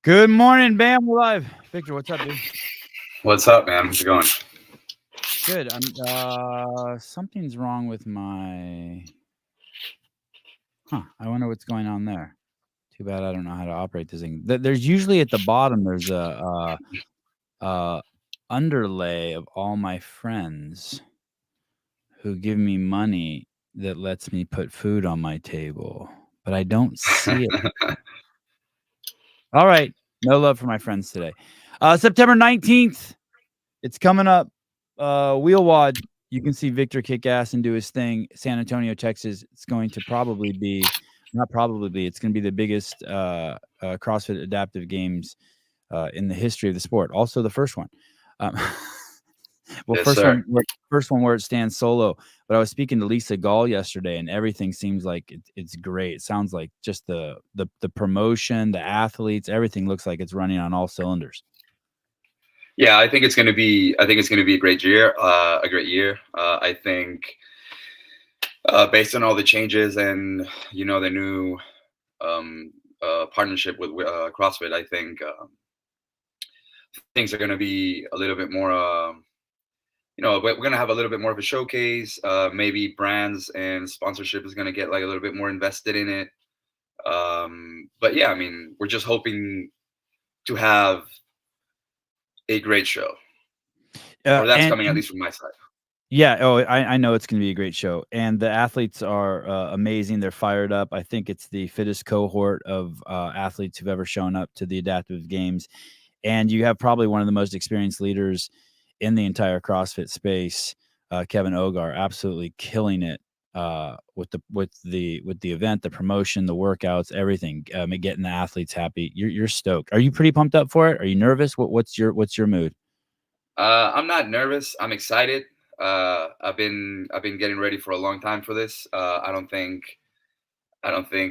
Good morning, Bam. We're live. Victor, what's up, dude? What's up, man? How's it going? Good. Something's wrong with my. I wonder what's going on there. Too bad I don't know how to operate this thing. There's usually at the bottom. There's a underlay of all my friends who give me money that lets me put food on my table, but I don't see it. All right. No love for my friends today. September 19th. It's coming up. WheelWod. You can see Victor kick ass and do his thing. San Antonio, Texas. It's going to probably be, not probably be, it's going to be the biggest CrossFit adaptive games in the history of the sport. Also the first one. Well, Yes, first sir. one where it stands solo. But I was speaking to Lisa Gall yesterday, and everything seems like it's great. It sounds like just the promotion, the athletes, everything looks like it's running on all cylinders. Yeah, I think it's gonna be. I think it's gonna be a great year. A great year. I think, based on all the changes and the new partnership with CrossFit, I think things are gonna be a little bit more. We're gonna have a little bit more of a showcase. Maybe brands and sponsorship is gonna get like a little bit more invested in it. But yeah, I mean, we're just hoping to have a great show, or that's coming at least from my side. Yeah. Oh, I know it's going to be a great show, and the athletes are amazing. They're fired up. I think it's the fittest cohort of athletes who've ever shown up to the adaptive games, and you have probably one of the most experienced leaders in the entire CrossFit space, Kevin Ogar, absolutely killing it with the event, the promotion, the workouts, everything, getting the athletes happy. You're stoked. Are you pretty pumped up for it? Are you nervous? What's your mood? I'm not nervous. I'm excited. I've been getting ready for a long time for this. I don't think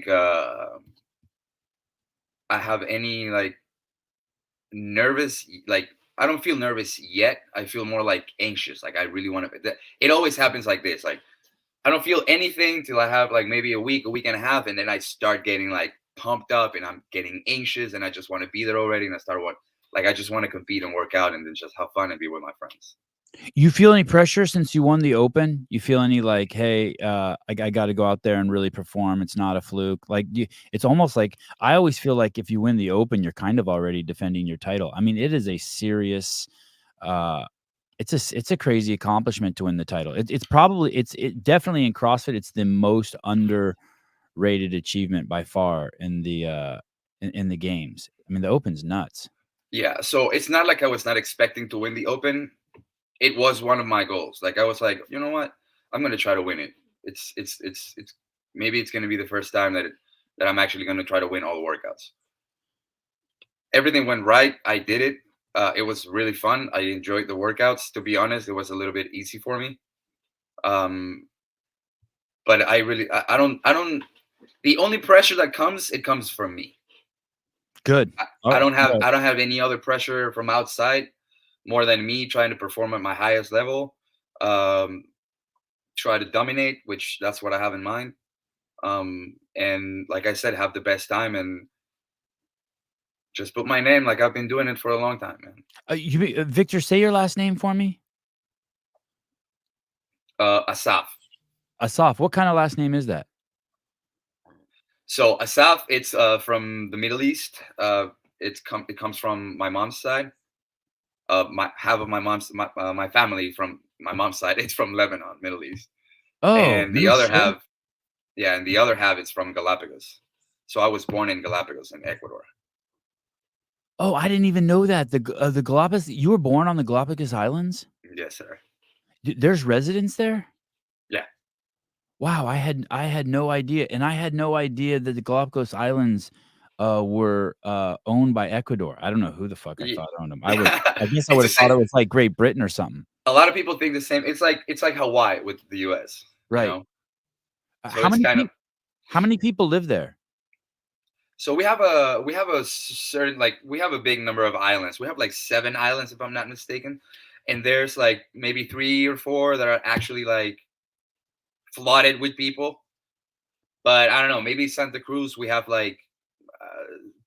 I have any like nervous like I don't feel nervous yet. I feel more like anxious. Like I really want to. It always happens like this. Like I don't feel anything till I have like maybe a week and a half, and then I start getting like pumped up, and I'm getting anxious, and I just want to be there already, and I just want to compete and work out, and then just have fun and be with my friends. You feel any pressure since you won the Open? You feel any like, hey, I got to go out there and really perform. It's not a fluke. Like it's almost like I always feel like if you win the Open, you're kind of already defending your title. I mean, it is a serious. It's a crazy accomplishment to win the title. It's definitely in CrossFit. It's the most underrated achievement by far in the games. I mean, the Open's nuts. Yeah, so it's not like I was not expecting to win the Open. It was one of my goals. Like I was like, you know what? I'm gonna try to win it. It's maybe it's gonna be the first time that I'm actually gonna try to win all the workouts. Everything went right. I did it. It was really fun. I enjoyed the workouts. To be honest, it was a little bit easy for me. Um, but I don't. The only pressure that comes, it comes from me. Good. I don't have Good. I don't have any other pressure from outside more than me trying to perform at my highest level. Um, Try to dominate, which that's what I have in mind. And like I said, have the best time and just put my name like I've been doing it for a long time, man. Victor, say your last name for me. Assaf. Assaf. What kind of last name is that? So Assaf, it's from the Middle East. It comes from my mom's side. My half of my family from my mom's side, it's from Lebanon, Middle East, Oh, and the no other shit. half, yeah, and the other half is from Galapagos. So I was born in Galapagos in Ecuador. Oh, I didn't even know that. The Galapagos. You were born on the Galapagos Islands. Yes, sir. There's residents there. Yeah. Wow, I had no idea, and I had no idea that the Galapagos Islands were owned by Ecuador. I don't know who the fuck I thought owned them. I guess I It's would the have thought same. it was like Great Britain or something. A lot of people think the same. It's like Hawaii with the U.S. You Right. know, so How it's many kind of. people? How many people live there? So we have a certain like we have a big number of islands. We have like 7 islands if I'm not mistaken, and there's like maybe 3 or 4 that are actually like flooded with people. But I don't know. Maybe Santa Cruz we have like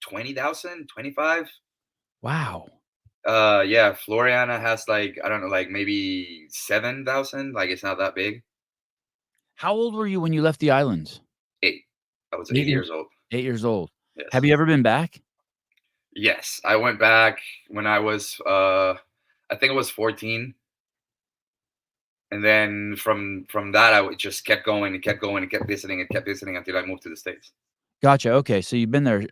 20,000, 25. Wow. Yeah, Floriana has like, I don't know, like maybe 7,000. Like it's not that big. How old were you when you left the islands? 8. I was 8 8 years years old. 8 years old. Have Yes. you ever been back? Yes, I went back when I was I think it was 14, and then from that I just kept going and kept going and kept visiting until I moved to the States. Gotcha, okay, so you've been there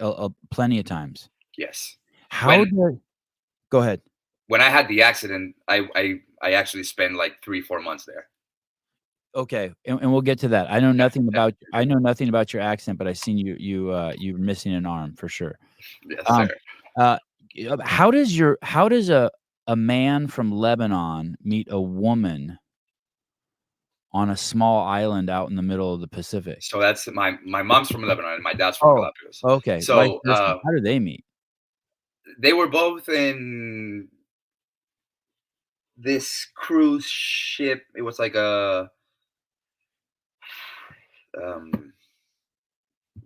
plenty of times. Yes. How When did Go ahead. when I had the accident, I actually spent like 3, 4 months there. Okay, and we'll get to that. I know nothing about your accent, but I seen you're missing an arm for sure. Yes, sir. Um, uh, how does a man from Lebanon meet a woman on a small island out in the middle of the Pacific? So that's my mom's from Lebanon and my dad's from Oh, Galapagos. okay, vice So versa. How do they meet? they were both in this cruise ship. It was like a um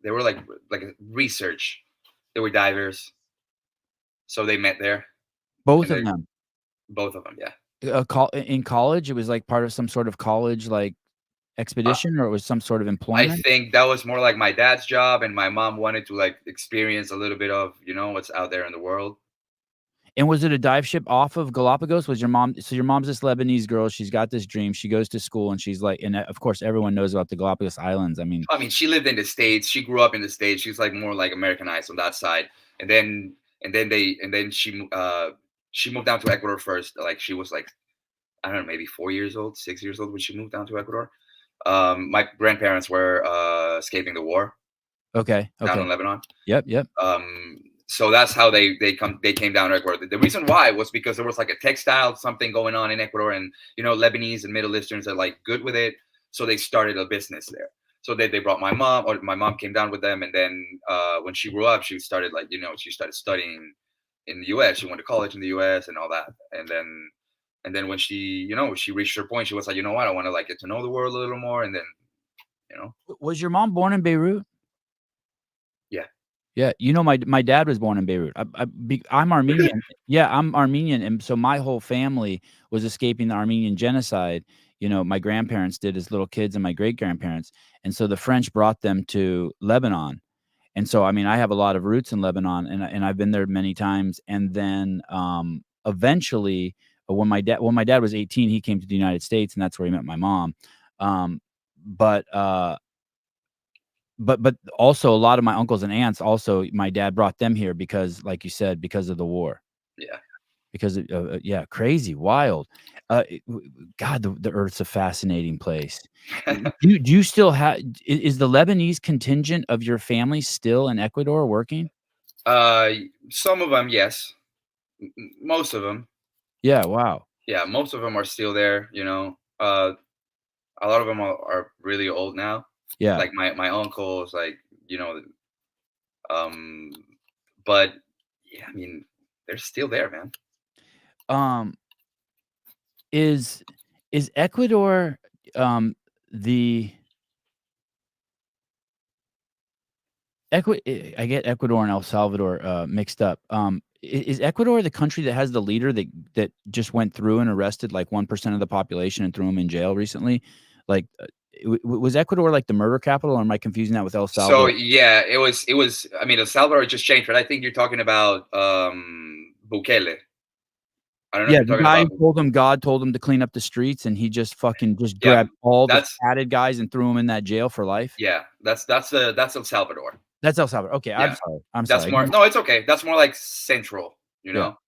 they were like a research. They were divers, so they met there, Both and of they them. both of them, yeah. In college, it was like part of some sort of college, like, Uh, expedition, or it was some sort of I employment? think that was more like my dad's job, and my mom wanted to like experience a little bit of what's out there in the world. And was it a dive ship off of Galapagos? Was your mom So your mom's this Lebanese girl, she's got this dream, she goes to school, and she's like, and, of course, everyone knows about the Galapagos Islands, I mean. I mean, she lived in the States. She grew up in the States. She's like more like Americanized on that side, and then she moved down to Ecuador first. Like she was like, I don't know, maybe 4 years old, 6 years old when she moved down to Ecuador. My grandparents were escaping the war Okay, down okay. in Lebanon. Yep, yep. So that's how they came down to Ecuador. The reason why was because there was like a textile something going on in Ecuador, and Lebanese and Middle Easterns are like good with it, so they started a business there. So they brought my mom, or my mom came down with them, and then when she grew up, she started like she started studying in the U.S. She went to college in the U.S. and all that, and then when she reached her point, she was like, you know what, I want to like get to know the world a little more, and then you know, Was your mom born in Beirut? yeah. Yeah, my dad was born in Beirut. I'm Really? Armenian. Yeah, I'm Armenian, and so my whole family was escaping the Armenian genocide. My grandparents did as little kids and my great-grandparents, and so the French brought them to Lebanon, and so, I mean, I have a lot of roots in Lebanon, and I've been there many times, and then, eventually, when my dad was 18, he came to the United States, and that's where he met my mom, um, but, uh but also a lot of my uncles and aunts also my dad brought them here because, like you said, because of the war. Yeah. Because yeah, crazy, wild. God, the Earth's a fascinating place. Do you still have is the Lebanese contingent of your family still in Ecuador working? Uh, some of them, yes. Most of them, Yeah, wow. yeah. Most of them are still there. A lot of them are really old now. Yeah. Like my uncle is like you know, um, but yeah, I mean, they're still there, man. Um, is Ecuador, the I get Ecuador and El Salvador, mixed up. Is Ecuador the country that has the leader that just went through and arrested, like, 1% of the population and threw him in jail recently? Like, was Ecuador, like, the murder capital, or am I confusing that with El So Salvador? yeah, it was. I mean, El Salvador just changed, but I think you're talking about Bukele. I don't know if Yeah, you're the talking guy about. who told him God told him to clean up the streets, and he just fucking just Yeah, grabbed all the that's fatted guys and threw them in that jail for life? yeah, that's El Salvador. That's El Salvador. Okay, I'm Yeah, sorry. I'm that's sorry. more. No, it's okay. That's more like central. You Yeah. know,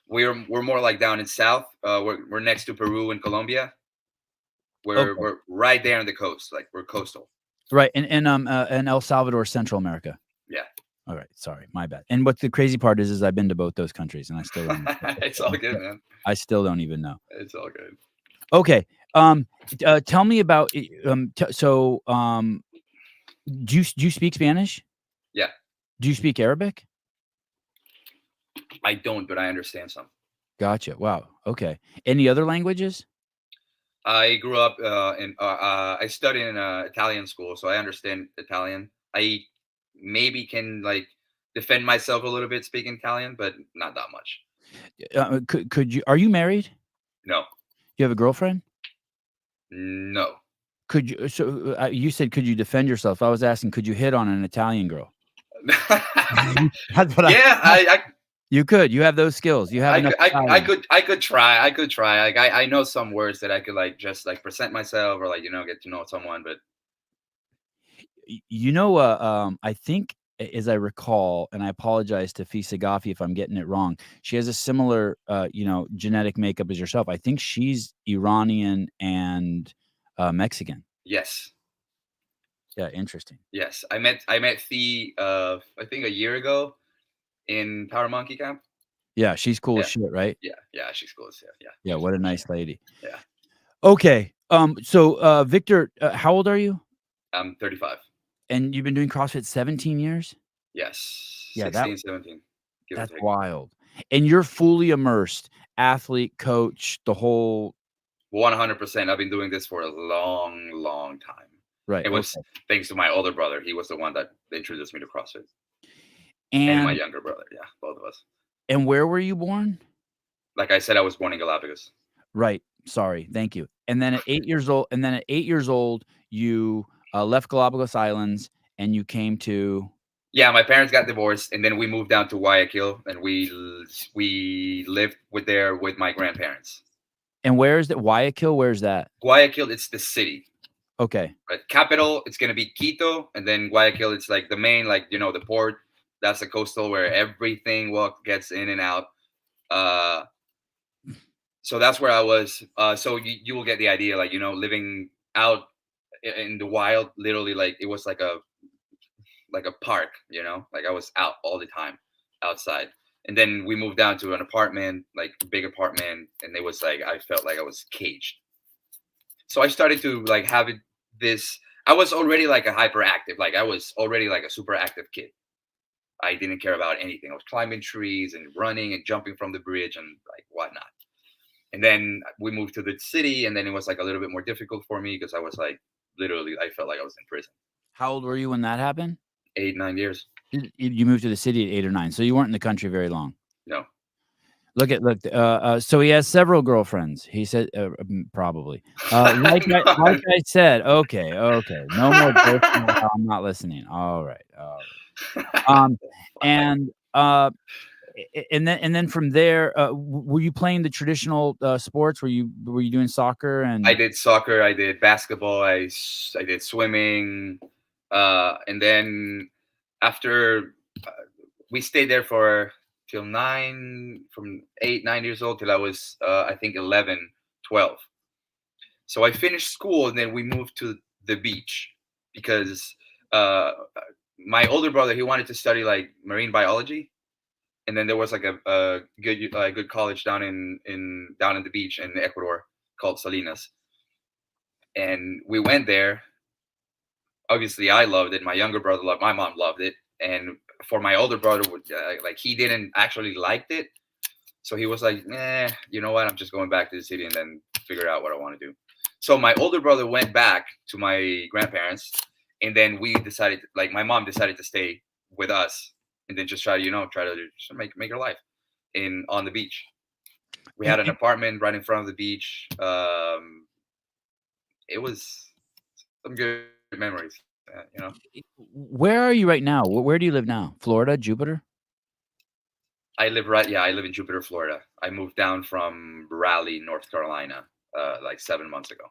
we're more like down in south. We're next to Peru and Colombia. We're Okay. we're right there on the coast. Like we're coastal. Right, and El Salvador, Central America. Yeah, Alright, sorry, my bad. And what the crazy part is I've been to both those countries, and I still don't it's all good, man. I still don't even know. It's all good. Okay, tell me about t so, do you speak Spanish? Yeah, Do you speak Arabic? I don't, but I understand some. Gotcha, wow, okay. Any other languages? I grew up I studied in Italian school, so I understand Italian. I maybe can like defend myself a little bit speaking Italian, but not that much. Could you? Are you married? No, You have a girlfriend? no. Could you? So you said, could you defend yourself? I was asking, could you hit on an Italian girl? That's what Yeah, You could. You have those skills. You have enough Italian. I could try. I could try. Like I know some words that I could like just like present myself or like get to know someone. But I think, as I recall, and I apologize to Fisa Gaffi if I'm getting it wrong. She has a similar, genetic makeup as yourself. I think she's Iranian and Mexican. yes, Yeah, interesting. yes. I met Thea I think a year ago in Power Monkey Camp. Yeah, she's cool as Yeah. shit, right? Yeah. She's cool as hell. Yeah. Yeah, what a nice lady. Yeah. Okay. So Victor, how old are you? I'm 35. And you've been doing CrossFit 17 years? Yes. Yeah, 16, 17. Give or that's take. wild. And you're fully immersed, athlete, coach, the whole 100%. I've been doing this for a long, long time. right. It was Okay. thanks to my older brother. He was the one that introduced me to CrossFit. And my And younger brother. Yeah, both of us. and where were you born? Like I said, I was born in Galapagos. Right. Sorry. Thank you. And then at 8 years old, you left Galapagos Islands and you came to. Yeah, my parents got divorced, and then we moved down to Guayaquil, and we lived with my grandparents. And where is that? Guayaquil? Where's that? Guayaquil, it's the city. Okay. But capital, it's gonna be Quito, and then Guayaquil, it's like the main, like the port. That's the coastal where everything gets in and out. So that's where I was. So you will get the idea, like living out in the wild, literally, like it was like a park, like I was out all the time outside. And then we moved down to an apartment, like a big apartment, and it was like I felt like I was caged. So I started to like have this. I was already like a hyperactive, like I was already like a super active kid. I didn't care about anything. I was climbing trees and running and jumping from the bridge and like whatnot. And then we moved to the city, and then it was like a little bit more difficult for me because I was like literally, I felt like I was in prison. How old were you when that happened? 8, 9 years. You moved to the city at 8 or 9, so you weren't in the country very long. No. Look. So he has several girlfriends. He said probably. Like I said. Okay. No more jokes. I'm not listening. All right. And then from there, were you playing the traditional sports? Were you doing soccer? And I did soccer. I did basketball. I did swimming. And then after we stayed there till 9, from 8, 9 years old till I was, I think 11, 12. So I finished school, and then we moved to the beach because my older brother, he wanted to study like marine biology. And then there was like a good college down in the beach in Ecuador called Salinas. And we went there. Obviously, I loved it. My younger brother loved. My mom loved it. And for my older brother, like he didn't actually liked it, so he was like, you know what? I'm just going back to the city and then figure out what I want to do. So my older brother went back to my grandparents, and then we decided, like my mom decided to stay with us, and then just try to just make her life on the beach. We had an apartment right in front of the beach. It was some good memories. Where are you right now? Where do you live now? Florida, Jupiter? I live in Jupiter, Florida. I moved down from Raleigh, North Carolina, like 7 months ago.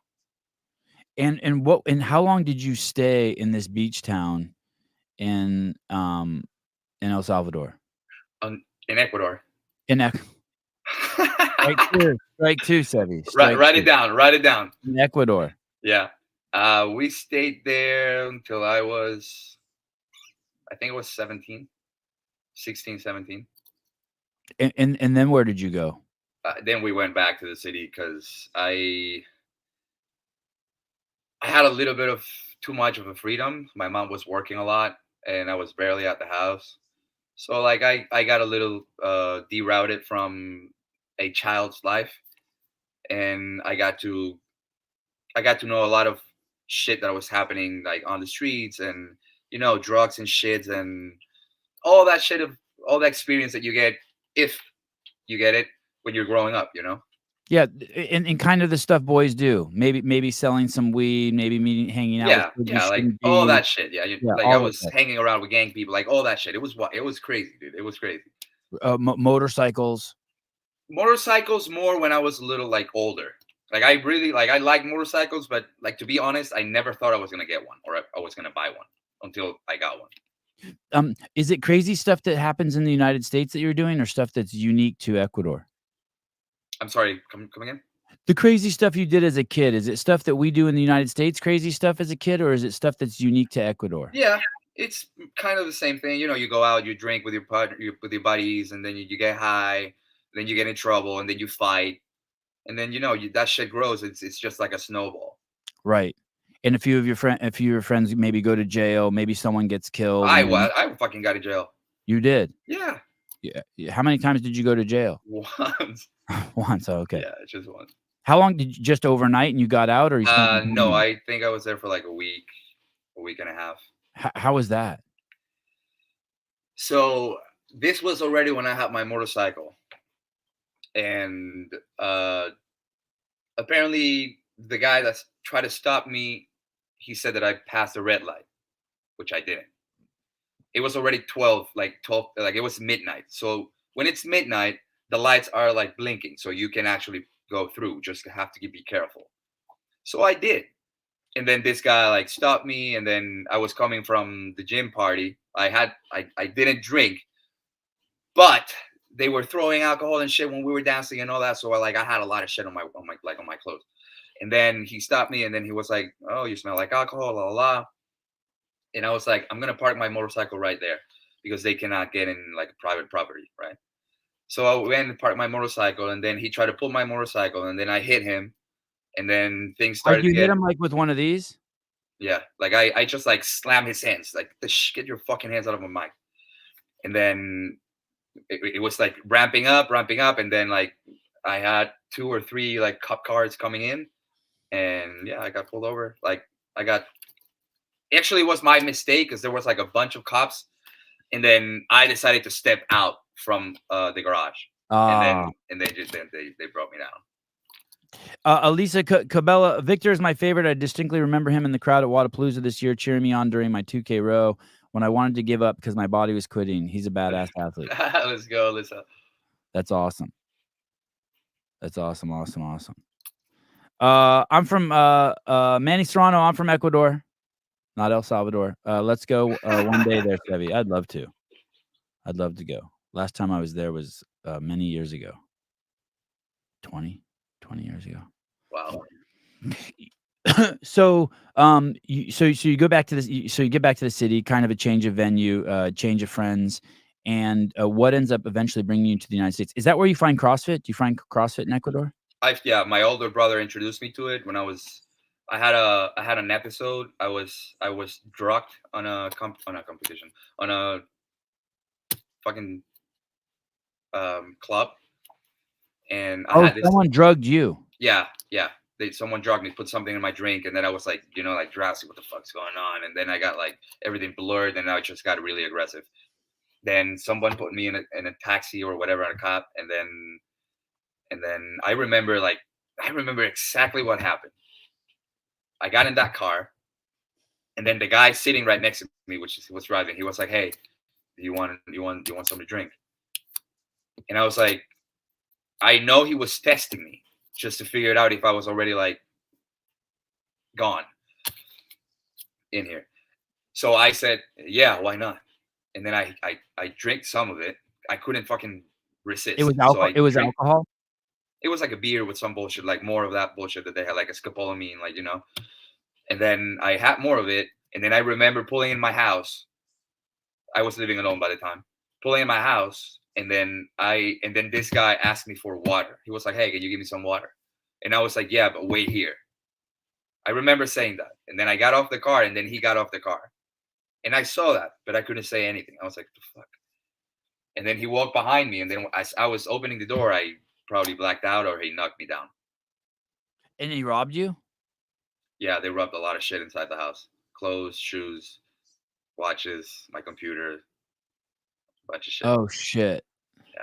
And how long did you stay in this beach town in El Salvador? In Ecuador. Strike two, Sevi. Write it down. Write it down. In Ecuador. Yeah. We stayed there until I think it was 17, 16, 17. And then where did you go? Then we went back to the city because I had a little bit of too much of a freedom. My mom was working a lot, and I was barely at the house. So like I got a little derouted from a child's life, and I got to know a lot of shit that was happening like on the streets, and drugs and shit, and all that shit of all the experience that you get if you get it when you're growing up, you know? Yeah, and kind of the stuff boys do. Maybe selling some weed, maybe meeting hanging out with Yeah, kids you yeah, like shouldn't all be. that shit. Yeah, Yeah, like I all that was stuff. hanging around with gang people, like all that shit. It was crazy, dude. It was crazy. Motorcycles. Motorcycles more when I was a little like older. Like I really like I like motorcycles, but like to be honest, I never thought I was gonna get one or I was gonna buy one until I got one. Is it crazy stuff that happens in the United States that you're doing or stuff that's unique to Ecuador? I'm sorry, come again? The crazy stuff you did as a kid, is it stuff that we do in the United States, crazy stuff as a kid, or is it stuff that's unique to Ecuador? Yeah, it's kind of the same thing. You know, you go out, you drink with your partner, with your buddies, and then you get high, then you get in trouble, and then you fight, and then that shit grows. It's just like a snowball. Right. And a few of your friends maybe go to jail, maybe someone gets killed, and then I fucking got in jail. you did. Yeah, Yeah. How many times did you go to jail? once. Once. Oh, okay. Yeah, just once. How long did you just overnight and you got out or you spent No, longer? I think I was there for like a week and a half. How was that? So this was already when I had my motorcycle, and apparently the guy that tried to stop me, he said that I passed a red light, which I didn't. It was already 12, like 12, like it was midnight. So when it's midnight, the lights are like blinking, so you can actually go through. Just have to be careful. So I did. And then this guy like stopped me, and then I was coming from the gym party. I didn't drink, but they were throwing alcohol and shit when we were dancing and all that. So I had a lot of shit on my clothes. And then he stopped me, and then he was like, "Oh, you smell like alcohol, la la la." And I was like, "I'm gonna park my motorcycle right there because they cannot get in like private property, right?" So I went and parked my motorcycle, and then he tried to pull my motorcycle, and then I hit him, and then things Like, started to you hit get. him, like, with one of these? Yeah, like I just like slammed his hands, like get your fucking hands out of my mic. And then it was like ramping up, and then like I had two or three like cop cars coming in, and yeah, I got pulled over. Like I got actually it was my mistake because there was like a bunch of cops, and then I decided to step out from the garage, and Ah. then they brought me down. Elisa Cabela, Victor is my favorite. I distinctly remember him in the crowd at Wadapalooza this year cheering me on during my 2K row when I wanted to give up because my body was quitting. He's a badass athlete. Let's go, Lisa. That's awesome. That's awesome, awesome, awesome. I'm from Manny Serrano. I'm from Ecuador, not El Salvador. Let's go one day there, Chevy. I'd love to. I'd love to go. Last time I was there was many years ago. 20 years ago. Wow. So, you go back to this. So you get back to the city, kind of a change of venue, change of friends, and what ends up eventually bringing you to the United States? Is that where you find CrossFit? Do you find CrossFit in Ecuador? Yeah, my older brother introduced me to it when I had an episode. I was drugged on on a competition on a fucking club, and I Oh, had this. someone drugged you. Yeah, yeah. Someone drugged me, put something in my drink, and then I was like, like drowsy. What the fuck's going on? And then I got like everything blurred, and I just got really aggressive. Then someone put me in a taxi or whatever, on a cop, and then I remember exactly what happened. I got in that car, and then the guy sitting right next to me, which was driving, he was like, "Hey, do you want something to drink?" And I was like, I know he was testing me just to figure it out if I was already like gone in here. So I said, "Yeah, why not?" And then I drank some of it. I couldn't fucking It was resist, so alcohol. I It was drank. alcohol. It was like a beer with some bullshit, like more of that bullshit that they had, like a scopolamine, like. And then I had more of it, and then I remember pulling in my house. I was living alone by the time. Pulling in my house, and then this guy asked me for water. He was like, "Hey, can you give me some water?" And I was like, "Yeah, but wait here." I remember saying that, and then I got off the car, and then he got off the car, and I saw that, but I couldn't say anything. I was like, "The fuck." And then he walked behind me, and then as I was opening the door, I probably blacked out or he knocked me down. And he robbed you? Yeah, they rubbed a lot of shit inside the house: clothes, shoes, watches, my computer. bunch of shit. Oh, shit. Yeah,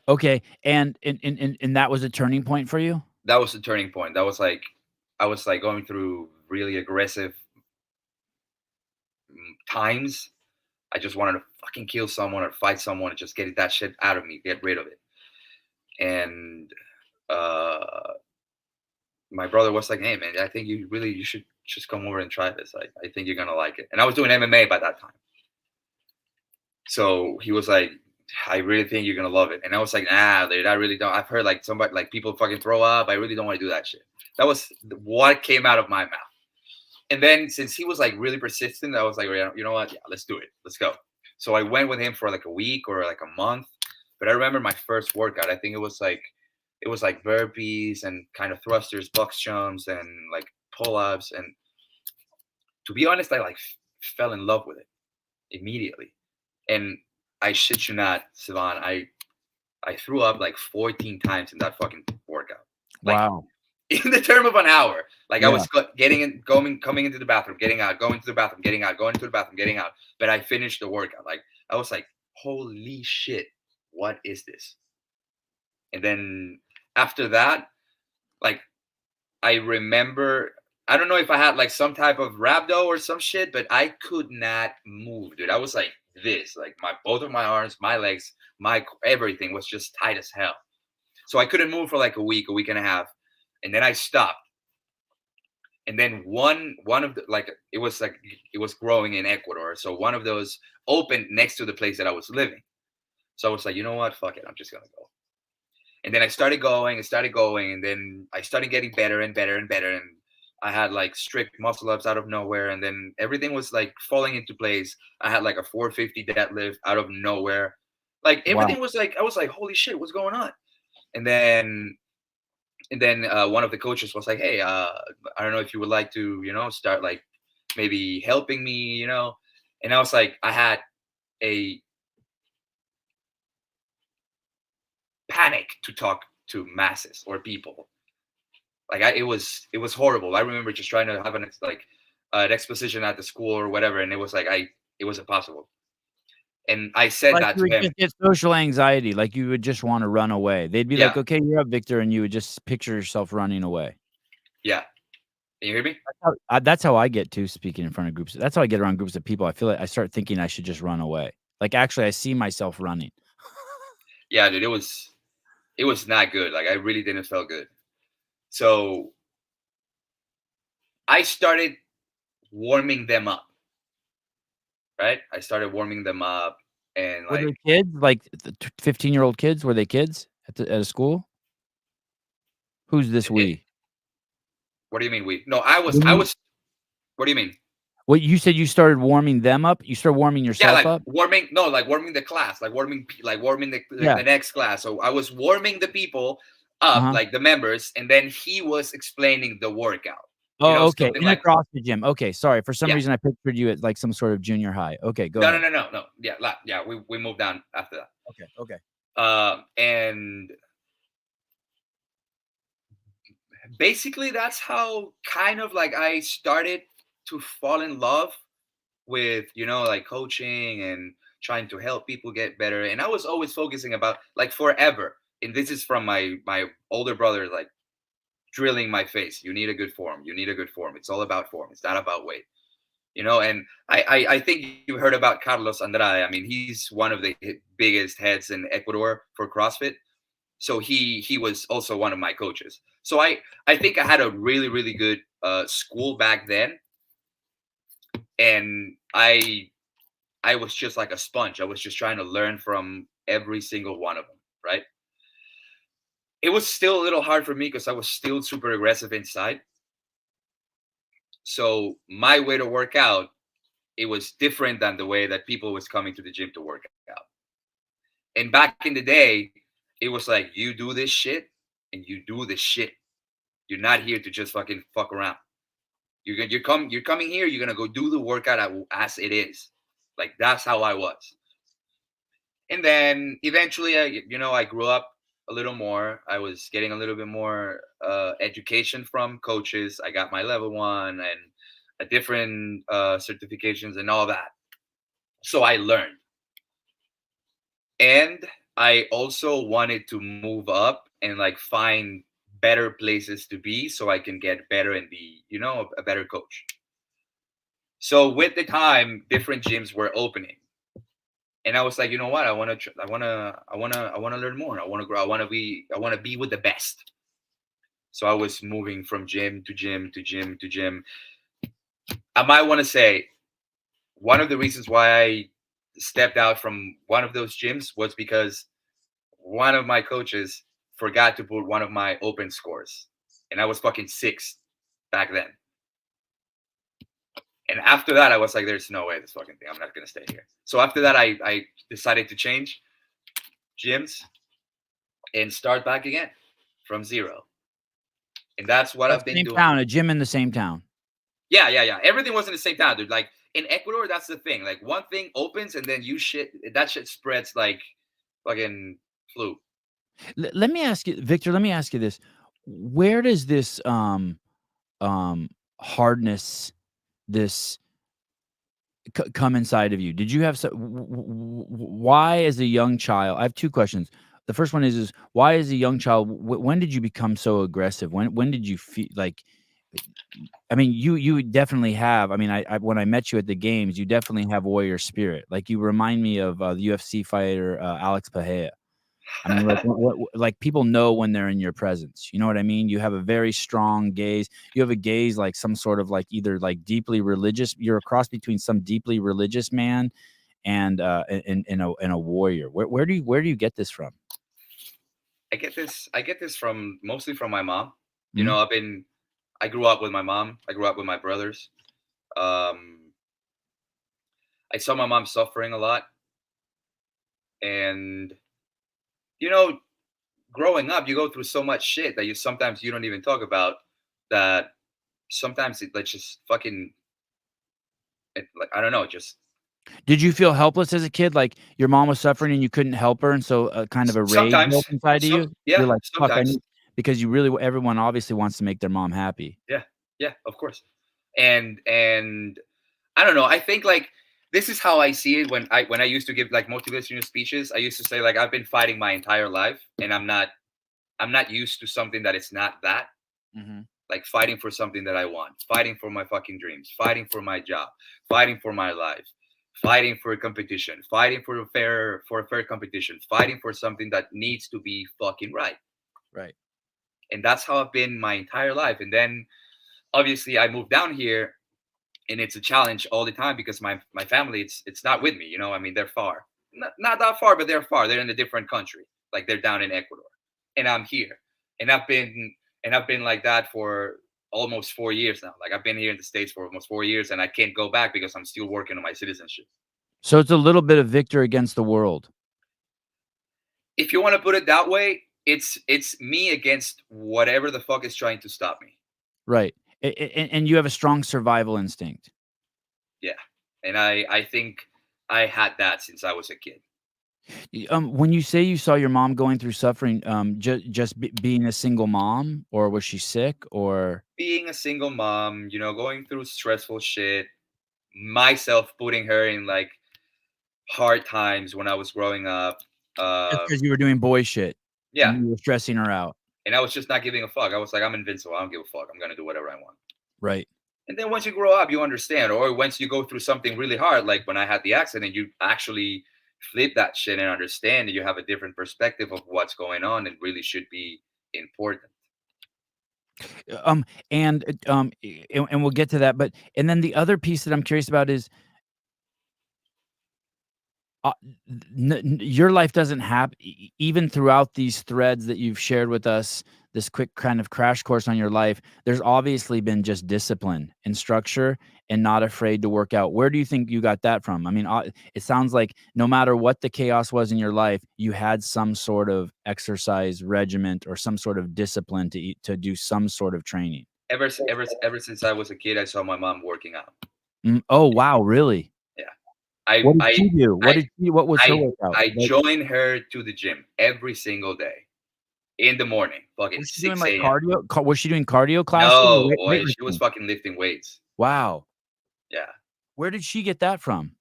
Okay, and that was a turning point for you? that was the turning point. That was like I was like going through really aggressive times. I just wanted to fucking kill someone or fight someone and just get that shit out of me, get rid of it. And uh, my brother was like, "Hey man, I think you should just come over and try this. I think you're gonna like it." And I was doing MMA by that time, so he was like, "I really think you're gonna love it." And I was like, "Nah, dude, I really don't. I've heard like somebody like people fucking throw up. I really don't want to do that shit." That was what came out of my mouth. And then since he was like really persistent, I was like, you know what? Yeah, let's do it. Let's go. So I went with him for like a week or like a month. But I remember my first workout. I think it was like burpees and kind of thrusters, box jumps, and like pull-ups. And to be honest, I like fell in love with it immediately. And I shit you not, Sivan, I threw up like 14 times in that fucking workout. Like Wow. in the term of an hour. Like I Yeah. was getting in, going, coming into the bathroom, getting out, going to the bathroom, getting out, going to the bathroom, getting out. But I finished the workout. Like I was like, holy shit, what is this? And then after that, like I remember, I don't know if I had like some type of rhabdo or some shit, but I could not move, dude. I was like this, like my both of my arms, my legs, my everything was just tight as hell. So I couldn't move for like a week and a half, and then I stopped. And then one of the like it was growing in Ecuador, so one of those opened next to the place that I was living. So I was like, you know what, fuck it, I'm just gonna go. And then I started going, and then I started getting better and better and better, and I had like strict muscle ups out of nowhere, and then everything was like falling into place. I had like a 450 deadlift out of nowhere, like Wow. everything was like I was like, holy shit, what's going on? And then one of the coaches was like, hey, I don't know if you would like to, you know, start like maybe helping me, you know. And I was like, I had a panic to talk to masses or people. Like it was horrible. I remember just trying to have an exposition at the school or whatever, and it was like it was impossible. And I said Like, that you to would him. just get social anxiety, like, you would just wanna run away. They'd be like, Yeah, "Okay, you're up, Victor," and you would just picture yourself running away. yeah. Can you hear me? That's how I get to speaking in front of groups. That's how I get around groups of people. I feel like I start thinking I should just run away. Like, actually, I see myself running. Yeah, dude. It was not good. Like I really didn't feel good. So I started warming them up. Right? I started warming them up and Were like they kids? Like, the 15-year-old kids? Were they kids at a school? Who's this it, "we"? what do you mean we? No, When I you was what do you mean? what you said you started warming them up? You started warming Yeah, yourself like up? warming no, like warming the class, like warming Yeah. the next class. So I was warming the people up, Uh-huh. like the members, and then he was explaining the workout. You know, Oh, okay, something in a like CrossFit gym. Okay, sorry, for some yeah. reason, I pictured you at, like, some sort of junior high. Okay, go No, no, ahead. no, no, no. Yeah, yeah, we moved down after that. Okay, okay. And basically that's how kind of like I started to fall in love with, you know, like coaching and trying to help people get better. And I was always focusing about like forever. And this is from my older brother, like drilling my face. You need a good form. You need a good form. It's all about form. It's not about weight. You know, and I think you've heard about Carlos Andrade. I mean, he's one of the biggest heads in Ecuador for CrossFit. So he was also one of my coaches. So I think I had a really good school back then, and I was just like a sponge. I was just trying to learn from every single one of them, right? It was still a little hard for me because I was still super aggressive inside. So my way to work out, it was different than the way that people was coming to the gym to work out. And back in the day, it was like you do this shit and you do this shit. You're not here to just fucking fuck around. You're coming here. You're gonna go do the workout as it is. Like that's how I was. And then eventually, I grew up a little more. I was getting a little bit more education from coaches. I got my level 1 and a different certifications and all that. So I learned. And I also wanted to move up and like find better places to be so I can get better and be, a better coach. So with the time, different gyms were opening. And I was like, you know what? I want to learn more. I want to grow. I want to be with the best. So I was moving from gym to gym to gym to gym. I might want to say one of the reasons why I stepped out from one of those gyms was because one of my coaches forgot to put one of my open scores, and I was fucking sixth back then. And after that, I was like, "There's no way this fucking thing. I'm not gonna stay here." So after that, I decided to change gyms and start back again from zero. And that's what That I've been same doing. town, a gym in the same town. Yeah, yeah, yeah. Everything was in the same town, dude. Like in Ecuador, that's the thing. Like one thing opens and then that shit spreads like fucking flu. Let me ask you, Victor, let me ask you this. Where does this hardness, this come inside of you? Did you have why as a young child? I have two questions. The first one is why as a young child, when did you become so aggressive? When did you feel like, I mean, you definitely have. I mean, I when I met you at the games, you definitely have warrior spirit. Like you remind me of the UFC fighter Alex Pajea. I mean, like like people know when they're in your presence. You know what I mean? You have a very strong gaze. You have a gaze like some sort of like either like deeply religious. You're a cross between some deeply religious man and and a warrior. Where do you get this from? I get this from mostly from my mom. Mhm. I grew up with my mom. I grew up with my brothers. Um, I saw my mom suffering a lot, and you know, growing up, you go through so much shit that you don't even talk about. That sometimes it like just fucking like I don't know, just Did you feel helpless as a kid? Like your mom was suffering and you couldn't help her, and so kind of a rage sometimes built inside of you. yeah, You're like, "Fuck, I sometimes need," because you really everyone obviously wants to make their mom happy. yeah, yeah, of course. And I don't know. I think like this is how I see it when I used to give like motivational speeches. I used to say like I've been fighting my entire life, and I'm not used to something that is not that. Mhm. Like fighting for something that I want, fighting for my fucking dreams, fighting for my job, fighting for my life, fighting for a competition, fighting for a fair competition, fighting for something that needs to be fucking right. Right. And that's how I've been my entire life. And then obviously I moved down here, and it's a challenge all the time because my family it's not with me. I mean, they're far, not that far, but they're far. They're in a different country, like they're down in Ecuador, and I'm here, and I've been like that for almost 4 years now. Like I've been here in the States for almost 4 years, and I can't go back because I'm still working on my citizenship. So it's a little bit of Victor against the world. If you want to put it that way, it's me against whatever the fuck is trying to stop me. Right. And you have a strong survival instinct. Yeah, and I think I had that since I was a kid. When you say you saw your mom going through suffering, just being a single mom, or was she sick, or Being a single mom, going through stressful shit, myself putting her in like hard times when I was growing up. just Uh, because you were doing boy shit yeah, and you were stressing her out? and I was just not giving a fuck. I was like, I'm invincible. I don't give a fuck. I'm gonna do whatever I want. Right. And then once you grow up, you understand. Or once you go through something really hard, like when I had the accident, you actually flip that shit and understand that you have a different perspective of what's going on and really should be important. Um, and we'll get to that, but and then the other piece that I'm curious about is Uh, your life doesn't have even throughout these threads that you've shared with us, this quick kind of crash course on your life, there's obviously been just discipline and structure and not afraid to work out. Where do you think you got that from? I mean, it sounds like no matter what the chaos was in your life, you had some sort of exercise regiment or some sort of discipline to to do some sort of training. Ever since I was a kid, I saw my mom working out. Oh, wow, really? Yeah, I What did I she do? I What was her I workout? I Like, join her to the gym every single day in the morning, fucking was she doing, 6 like, a.m. cardio? Was she doing cardio classes or No, boy, she was weightlifting? fucking lifting weights. Wow. Yeah, Where did she get that from?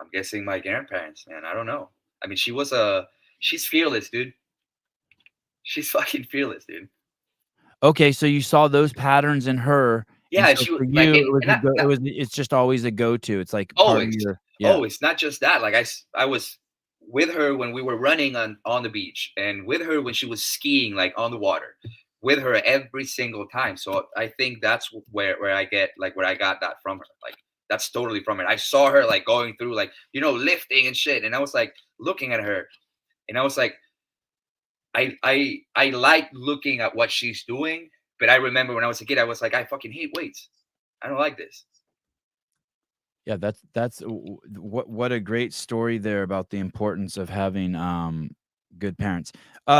I'm guessing my grandparents, man. I don't know. I mean, she's fearless, dude. She's fucking fearless, dude. Okay, so you saw those patterns in her, and Yeah, and so she was for like, you, it was and a not, go not it's just always a go-to. It's like part of always, your yeah. always, not just that. Like I was with her when we were running on the beach, and with her when she was skiing, like on the water, with her every single time. So I think that's where I get like where I got that from her. Like that's totally from it. I saw her like going through like lifting and shit, and I was like looking at her, and I was like, I like looking at what she's doing, but I remember when I was a kid, I was like, I fucking hate weights. I don't like this. Yeah, that's what a great story there about the importance of having, good parents.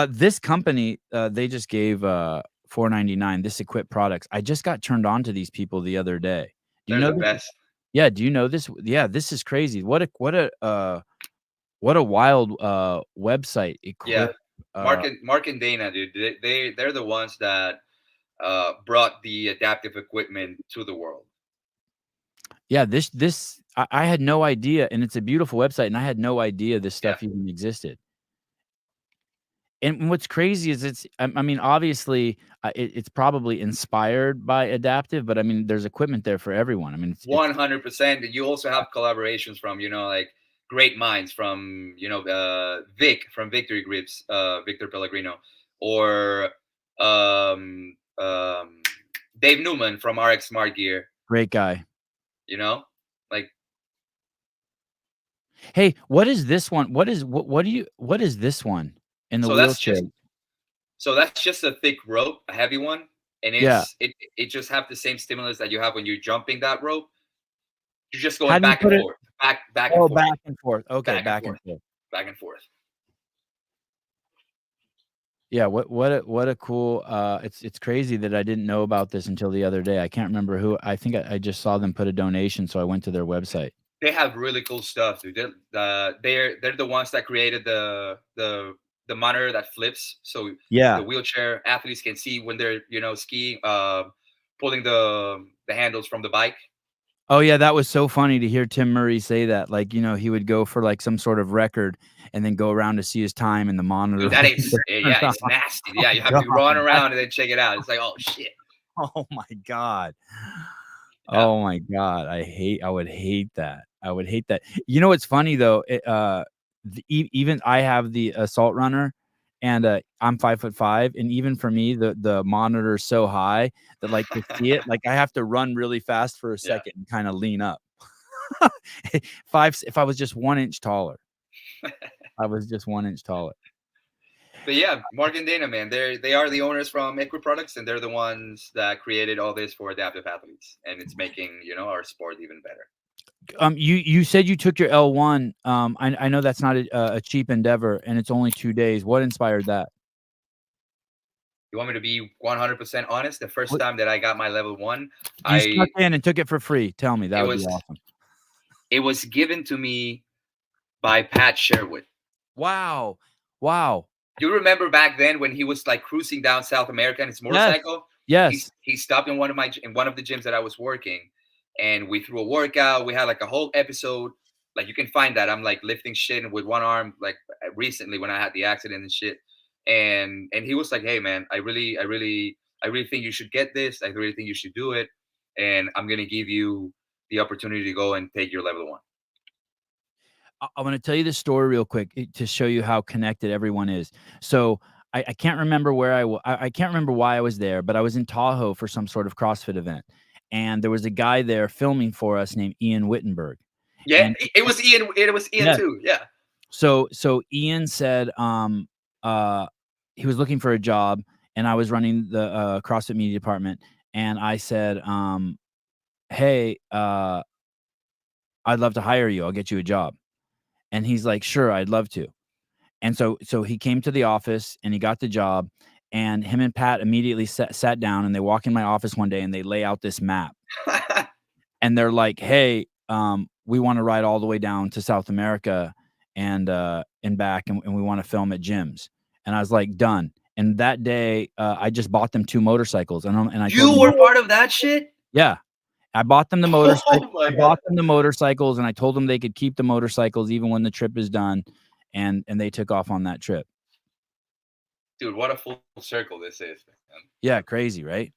This company, they just gave, $4.99, This Equip Products. I just got turned on to these people the other day. Do you They're know the this? best. Yeah, do you know this? Yeah, this is crazy. What a wild, website, Yeah, Equip, uh Mark and Dana, dude. They're the ones that brought the adaptive equipment to the world. Yeah, this I had no idea, and it's a beautiful website, and I had no idea this Yeah, stuff even existed. And what's crazy is I mean, obviously, it's probably inspired by adaptive, but I mean, there's equipment there for everyone. I mean, it's 100%. You also have collaborations from like great minds from Vic from Victory Grips, Victor Pellegrino, or um, um, Dave Newman from RX Smart Gear. great guy. You know, like Hey, what is this one? What is this one in the so wheelchair? that's just a thick rope, a heavy one, and Yeah. it just have the same stimulus that you have when you're jumping that rope. You're just How going do you back and put it? forth, back and Oh, forth, back and forth. Okay, back and back and forth, forth. back and forth. Yeah, what a cool, it's crazy that I didn't know about this until the other day. I can't remember who I think I just saw them put a donation, so I went to their website. They have really cool stuff, dude. They're the ones that created the monitor that flips, so the Yeah. wheelchair athletes can see when they're skiing, pulling the handles from the bike. Oh, yeah, that was so funny to hear Tim Murray say that, like, he would go for, like, some sort of record and then go around to see his time, and the monitor Dude, that would is turn yeah, off. it's nasty. Oh Yeah, you have to god, run that around and then check it out. It's like, oh shit. oh my god. Yeah. Oh my god, I would hate that. I would hate that. You know what's funny though? Even I have the assault runner, and, I'm 5'5", and even for me, the monitor is so high that, like, to see it, like, I have to run really fast for a Yeah. second and kinda lean up. If I was just 1 inch taller. I was just 1 inch taller. But yeah, Mark and Dana, man, they are the owners from Equi Products, and they're the ones that created all this for adaptive athletes, and it's making our sport even better. You said you took your L1. I know that's not a cheap endeavor, and it's only 2 days. What inspired that? You want me to be 100% honest? The first What time that I got my level 1, you I snuck in and took it for free. Tell me, that it would be was awesome. it was given to me by Pat Sherwood. Wow. Wow. Do you remember back then when he was like cruising down South America on his Yes. motorcycle? Yes. He stopped in one of the gyms that I was working, and we threw a workout. We had like a whole episode. Like you can find that I'm like lifting shit with one arm, like recently when I had the accident and shit. And he was like, "Hey man, I really think you should get this. I really think you should do it, and I'm gonna give you the opportunity to go and take your level 1." I wanna tell you this story real quick, to show you how connected everyone is. So, I can't remember where I can't remember why I was there, but I was in Tahoe for some sort of CrossFit event, and there was a guy there filming for us named Ian Wittenberg, Yeah, and it was Ian. It was Ian yeah. too. Yeah. So Ian said, uh, he was looking for a job, and I was running the, CrossFit media department, and I said, "Hey, I'd love to hire you. I'll get you a job." And he's like, "Sure, I'd love to." And so he came to the office, and he got the job, and him and Pat immediately sat down, and they walk in my office one day, and they lay out this map. And they're like, "Hey, we wanna ride all the way down to South America and back, and we wanna film at gyms." And I was like, "Done." And that day, I just bought them 2 motorcycles, and I told You them were part of that shit? yeah. I bought them the Oh my I god. bought them the motorcycles, and I told them they could keep the motorcycles even when the trip is done, and they took off on that trip. Dude, what a full circle this is, man. Yeah, crazy, right?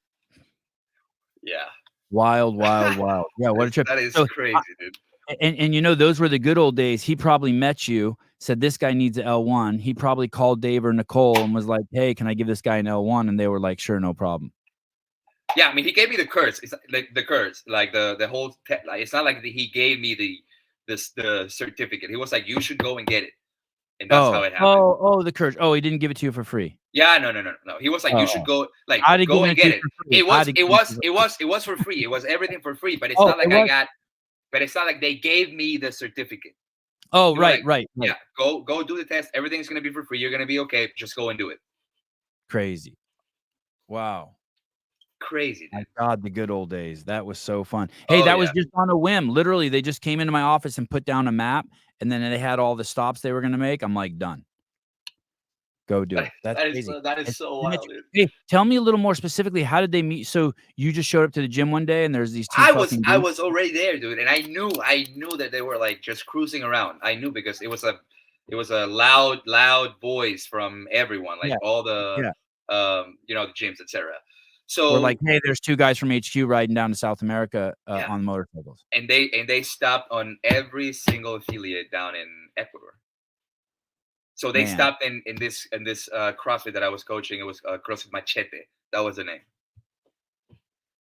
Yeah. Wild, wild, wild. Yeah, what a trip. That is So, crazy, dude. and you know, those were the good old days. He probably met you, said, "This guy needs an L1." He probably called Dave or Nicole and was like, "Hey, can I give this guy an L1?" And they were like, "Sure, no problem." Yeah, I mean, he gave me the curse. It's like the curse, like the whole. Like, it's not like he gave me the certificate. He was like, "You should go and get it," and that's how Oh, it happened. the courage. Oh, he didn't give it to you for free. Yeah, no. He was like, "You should Oh, go, like, I'd have go given and it to get you it." for free. It I'd was, have it given it to was, you it for free. was, it was for free. It was everything for free. But it's Oh, not it like I was? got. But it's not like they gave me the certificate. Oh, They were right, like, right, "Yeah, right. go do the test. Everything's gonna be for free. You're gonna be okay. Just go and do it." Crazy. Wow. Crazy, My dude. God, the good old days. That was so fun. Hey, Oh that was yeah. just on a whim. Literally, they just came into my office and put down a map, and then they had all the stops they were gonna make. I'm like, "Done. Go do it." That's crazy. That is And so they met wild, you. dude. Hey, tell me a little more specifically, how did they meet? So, you just showed up to the gym one day, and there's these 2 fucking I dudes? was already there, dude, and I knew that they were like just cruising around. I knew because it was a loud voice from everyone, like Yeah, all the yeah. the gyms, etc. We're like, So "Hey, there's 2 guys from HQ riding down to South America, yeah, on motorcycles." and they stopped on every single affiliate down in Ecuador. So they Man, stopped in this CrossFit that I was coaching. It was CrossFit Machete. That was the name,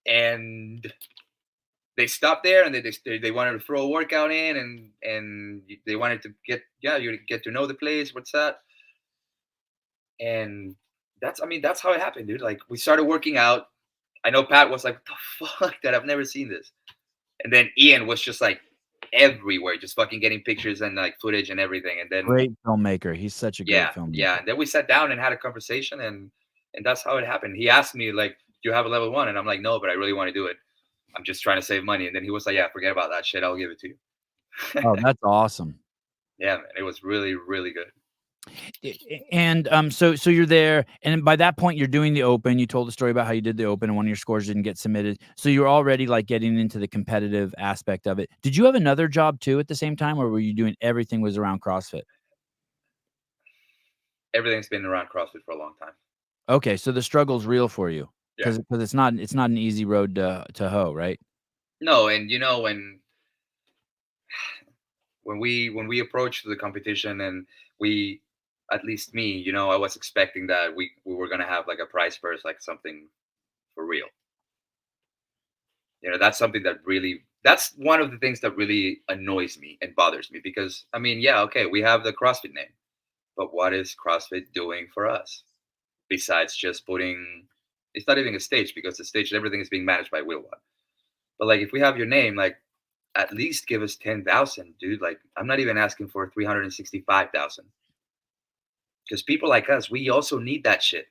and they stopped there and they wanted to throw a workout in and they wanted to get you get to know the place, what's that, and that's, I mean, that's how it happened, dude. Like, we started working out. I know Pat was like, what the fuck, that I've never seen this. And then Ian was just like everywhere, just fucking getting pictures and like footage and everything. And then great filmmaker. He's such a great yeah, filmmaker. and then we sat down and had a conversation, and that's how it happened. He asked me like, do you have a level 1? And I'm like, no, but I really want to do it. I'm just trying to save money. And then he was like, yeah, forget about that shit, I'll give it to you. Oh, that's awesome. Yeah, man, it was really, really good. And, so you're there, and by that point, you're doing the open. You told the story about how you did the open and one of your scores didn't get submitted. So you're already, like, getting into the competitive aspect of it. Did you have another job too at the same time, or were you doing everything was around CrossFit? Everything's been around CrossFit for a long time. Okay, so the struggle's real for you Yeah. because it's not an easy road to hoe, right? No, and when we approached the competition, and we, at least me, I was expecting that we were gonna have like a prize purse, like something for real. That's something that really, that's one of the things that really annoys me and bothers me, because I mean, yeah, okay, we have the CrossFit name, but what is CrossFit doing for us besides just putting? It's not even a stage, because the stage, everything is being managed by WheelWod. But like, if we have your name, like, at least give us 10,000, dude. Like, I'm not even asking for 365,000, because people like us, we also need that shit.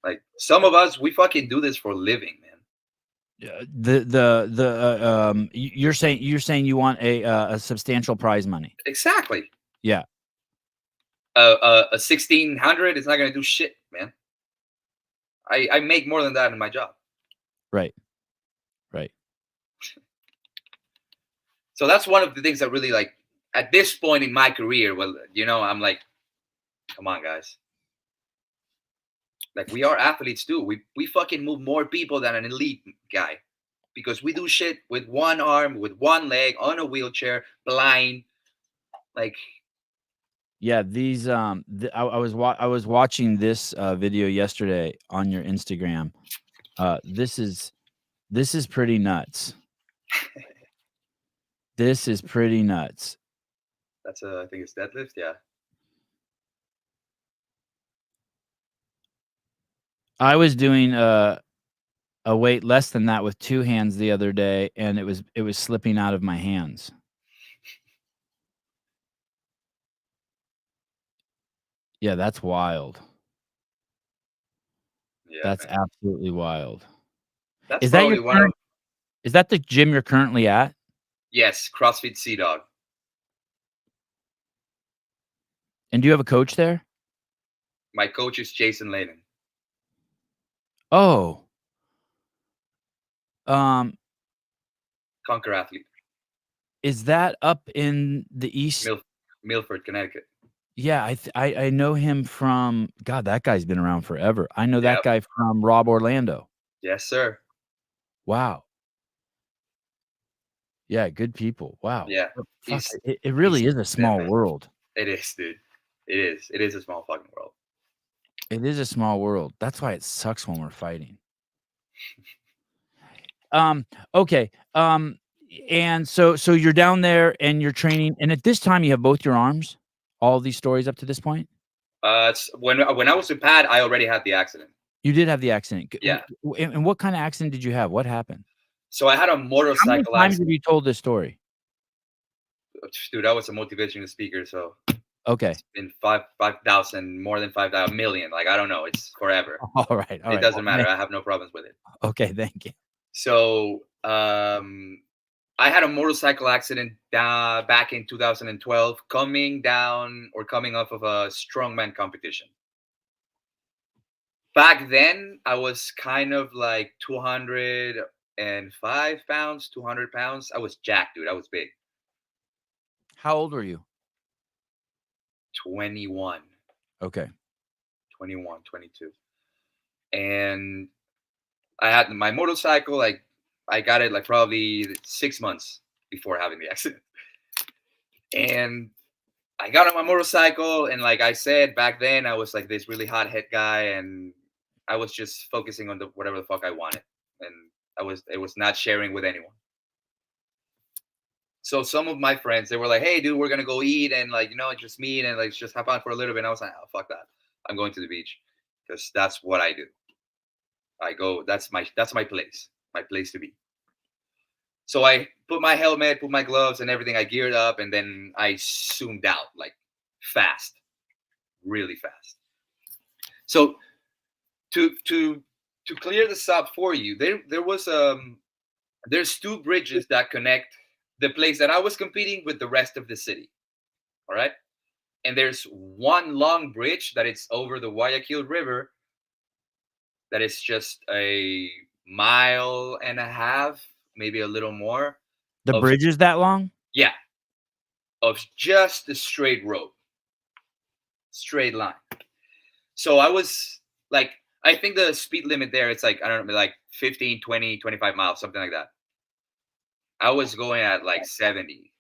Like, some of us, we fucking do this for a living, man. You're saying you want a substantial prize money. Exactly. Yeah, A 1600 is not gonna do shit, man. I make more than that in my job. right, right. So that's one of the things that really, like, at this point in my career, well, I'm like, come on, guys. Like, we are athletes too. We fucking move more people than an elite guy, because we do shit with one arm, with one leg, on a wheelchair, blind. Like, Yeah, I was watching this, video yesterday on your Instagram. This is pretty nuts. This is pretty nuts. that's a, I think it's deadlift. Yeah. I was doing a weight less than that with 2 hands the other day, and it was slipping out of my hands. Yeah, that's wild. Yeah, That's man. absolutely wild. That's Is that your probably one of, current is that the gym you're currently at? yes, CrossFit Sea Dog. And do you have a coach there? My coach is Jason Layden, Oh, um, Conquer athlete, is that up in the east? Milford, Connecticut. Yeah, I know him from God, that guy's been around forever. I know that Yep. guy from Rob Orlando. Yes, sir. Wow. Yeah, good people. Wow. Yeah. Fuck, He's it he's really is a been small amazing. world. It is, dude. It is. It is a small fucking world. It is a small world. That's why it sucks when we're fighting. Okay. And so you're down there and you're training, and at this time you have both your arms? All these stories up to this point? It's when I was with Pat, I already had the accident. You did have the accident. Yeah. And what kinda accident did you have? What happened? So I had a How many motorcycle times have accident. you told this story? Dude, I was a motivational speaker, so Okay. it's been 5,000, more than 5,000 million. Like I don't know, it's forever. Alright, It alright. doesn't Well, matter. I have no problems with it. okay, thank you. So I had a motorcycle accident back in 2012, coming down or coming off of a strongman competition. Back then, I was kind of like 205 pounds, 200 pounds. I was jacked, dude. I was big. How old were you? 21, Okay. 21, 22. And I had my motorcycle, like, I got it like probably 6 months before having the accident. And I got on my motorcycle, and like I said back then, I was like this really hot head guy, and I was just focusing on the whatever the fuck I wanted, and it was not sharing with anyone. So some of my friends, they were like, "Hey, dude, we're gonna go eat, and like just meet and like just have fun for a little bit." And I was like, "Oh, fuck that! I'm going to the beach because that's what I do. I go. That's my place to be." So I put my helmet, put my gloves, and everything. I geared up, and then I zoomed out like fast, really fast. So to clear this up for you, there's two bridges that connect the place that I was competing with the rest of the city. All right, and there's one long bridge that it's over the Guayaquil River that is just a mile and a half, maybe a little more The of bridge is that long? yeah of just a straight road, straight line. So I was like, I think the speed limit there, it's like, I don't know, like 15, 20, 25 miles, something like that. I was going at like 70,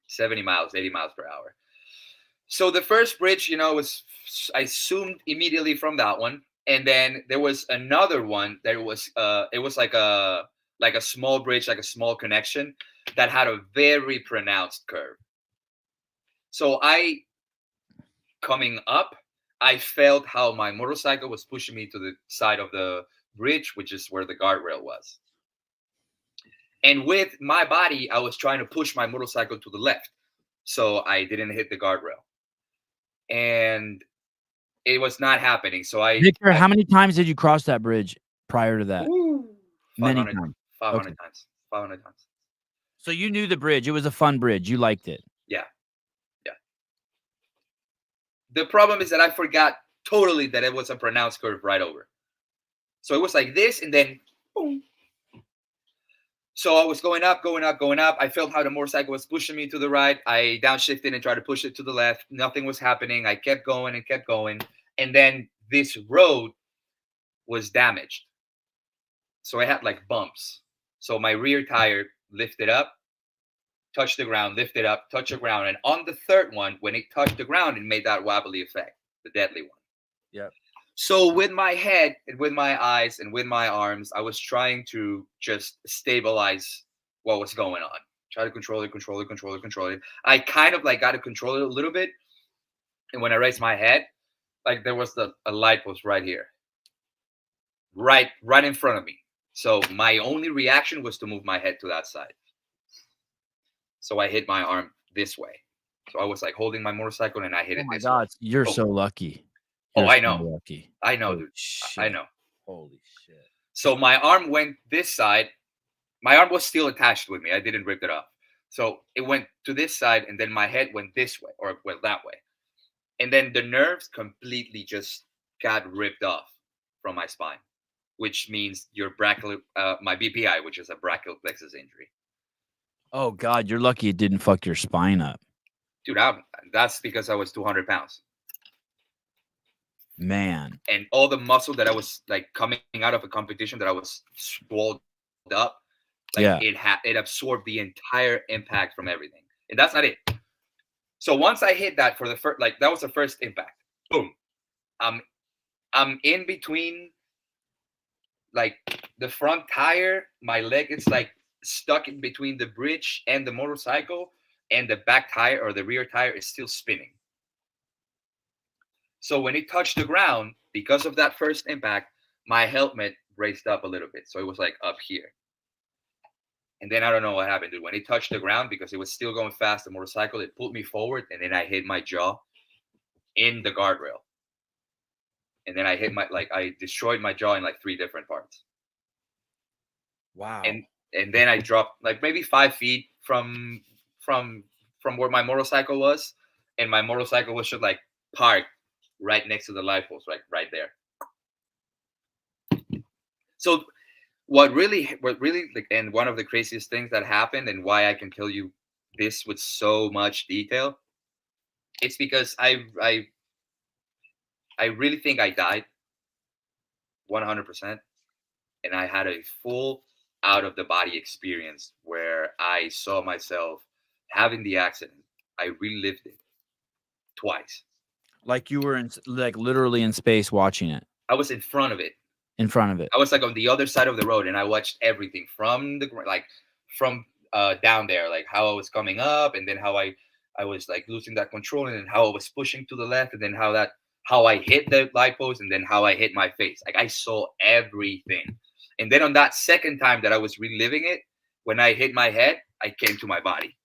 70 miles, 80 miles per hour. So the first bridge, was, I zoomed immediately from that one. And then there was another one that it was like a small bridge, like a small connection that had a very pronounced curve. So coming up, I felt how my motorcycle was pushing me to the side of the bridge, which is where the guardrail was. And with my body, I was trying to push my motorcycle to the left. So I didn't hit the guardrail. And it was not happening. So Victor, how many times did you cross that bridge prior to that? woo, Many 500, times. 500 Okay. times, 500 times. So you knew the bridge. It was a fun bridge. You liked it. Yeah. Yeah. The problem is that I forgot totally that it was a pronounced curve right over. So it was like this and then boom. So I was going up, going up, going up. I felt how the motorcycle was pushing me to the right. I downshifted and tried to push it to the left. Nothing was happening. I kept going and kept going. And then this road was damaged. So I had like bumps. So my rear tire lifted up, touched the ground, lifted up, touched the ground. And on the third one, when it touched the ground, it made that wobbly effect, the deadly one. Yep. So with my head and with my eyes and with my arms, I was trying to just stabilize what was going on. Try to control it, control it, control it, control it. I kind of like got to control it a little bit. And when I raised my head, like there was a light post right here, right in front of me. So my only reaction was to move my head to that side. So I hit my arm this way. So I was like holding my motorcycle and I hit Oh it my this way. God. You're Oh, so lucky. oh, You're I so know. lucky. I know, Holy dude. shit. I know. Holy shit. So my arm went this side. My arm was still attached with me. I didn't rip it off. So it went to this side, and then my head went this way, or went that way. And then the nerves completely just got ripped off from my spine, which means my BPI, which is a brachial plexus injury. Oh God, you're lucky it didn't fuck your spine up. dude, that's because I was 200 pounds. Man. And all the muscle that I was like coming out of a competition that I was swelled up, like Yeah. it absorbed the entire impact from everything. And that's not it. So once I hit that for the first, like that was the first impact. Boom. I'm I'm in between like the front tire, my leg is like stuck in between the bridge and the motorcycle, and the back tire or the rear tire is still spinning. So when it touched the ground, because of that first impact, my helmet raised up a little bit. So it was like up here. And then I don't know what happened, dude. When it touched the ground, because it was still going fast, the motorcycle, it pulled me forward, and then I hit my jaw in the guardrail. And then I hit I destroyed my jaw in like 3 different parts. Wow. And then I dropped like maybe 5 feet from from where my motorcycle was, and my motorcycle was just like parked right next to the light post, right there. So what really like, and one of the craziest things that happened, and why I can tell you this with so much detail, it's because I really think I died 100%, and I had a full out of the body experience where I saw myself having the accident. I relived it twice. Like you were like literally in space watching it I was in front of it. in front of it. I was like on the other side of the road, and I watched everything from from down there, like how I was coming up, and then how I was like losing that control, and then how I was pushing to the left, and then how I hit the light post, and then how I hit my face. Like I saw everything. And then on that second time that I was reliving it, when I hit my head, I came to my body,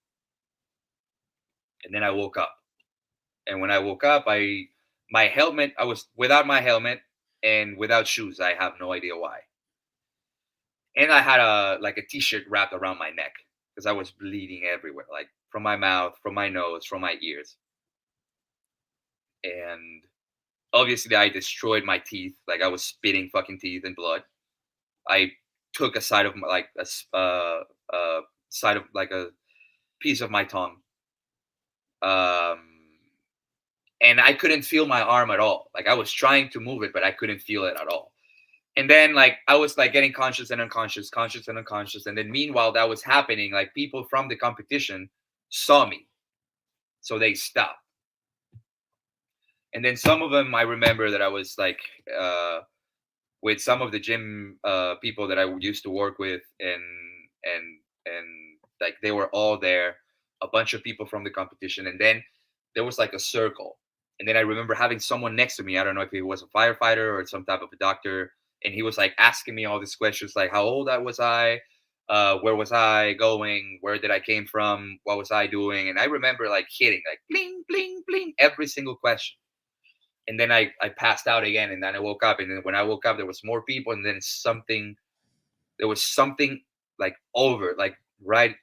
and then I woke up. And when I woke up, my helmet, I was without my helmet and without shoes. I have no idea why. And I had a t-shirt wrapped around my neck because I was bleeding everywhere, like from my mouth, from my nose, from my ears. And obviously I destroyed my teeth. Like I was spitting fucking teeth and blood. I took a side of my, like side of like a piece of my tongue. Um and I couldn't feel my arm at all. Like I was trying to move it, but I couldn't feel it at all. And then like I was like getting conscious and unconscious, conscious and unconscious. And then meanwhile that was happening, like people from the competition saw me. So they stopped. And then some of them I remember that I was like with some of the gym people that I used to work with, and like they were all there, a bunch of people from the competition, and then there was like a circle. And then I remember having someone next to me. I don't know if he was a firefighter or some type of a doctor, and he was like asking me all these questions, like how old was I, where was I going, where did I came from, what was I doing, and I remember like hitting like bling bling bling every single question. And then I passed out again, and then I woke up, and then when I woke up there was more people, and then there was something like over, like right